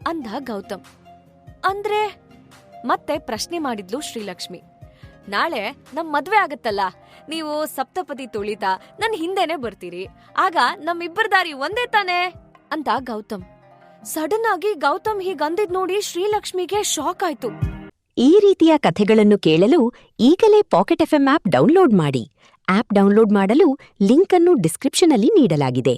Speaker 4: ಅಂದ ಗೌತಮ್. ಅಂದ್ರೆ ಮತ್ತೆ ಪ್ರಶ್ನೆ ಮಾಡಿದ್ಲು ಶ್ರೀಲಕ್ಷ್ಮಿ. ನಾಳೆ ನಮ್ ಮದ್ವೆ ಆಗತ್ತಲ್ಲ, ನೀವು ಸಪ್ತಪದಿ ತುಳಿತಾ ನನ್ ಹಿಂದೆನೆ ಬರ್ತೀರಿ. ಆಗ ನಮ್ಮಿಬ್ಬರ ದಾರಿ ಒಂದೇ ತಾನೆ ಅಂತ ಗೌತಮ್. ಸಡನ್ ಆಗಿ ಗೌತಮ್ ಹೀಗಂದಿದ್ ನೋಡಿ ಶ್ರೀಲಕ್ಷ್ಮಿಗೆ ಶಾಕ್ ಆಯ್ತು.
Speaker 6: ಈ ರೀತಿಯ ಕಥೆಗಳನ್ನು ಕೇಳಲು ಈಗಲೇ ಪಾಕೆಟ್ ಎಫ್ಎಂ ಆಪ್ ಡೌನ್ಲೋಡ್ ಮಾಡಿ. ಆಪ್ ಡೌನ್ಲೋಡ್ ಮಾಡಲು ಲಿಂಕ್ ಅನ್ನು ಡಿಸ್ಕ್ರಿಪ್ಷನ್ ಅಲ್ಲಿ ನೀಡಲಾಗಿದೆ.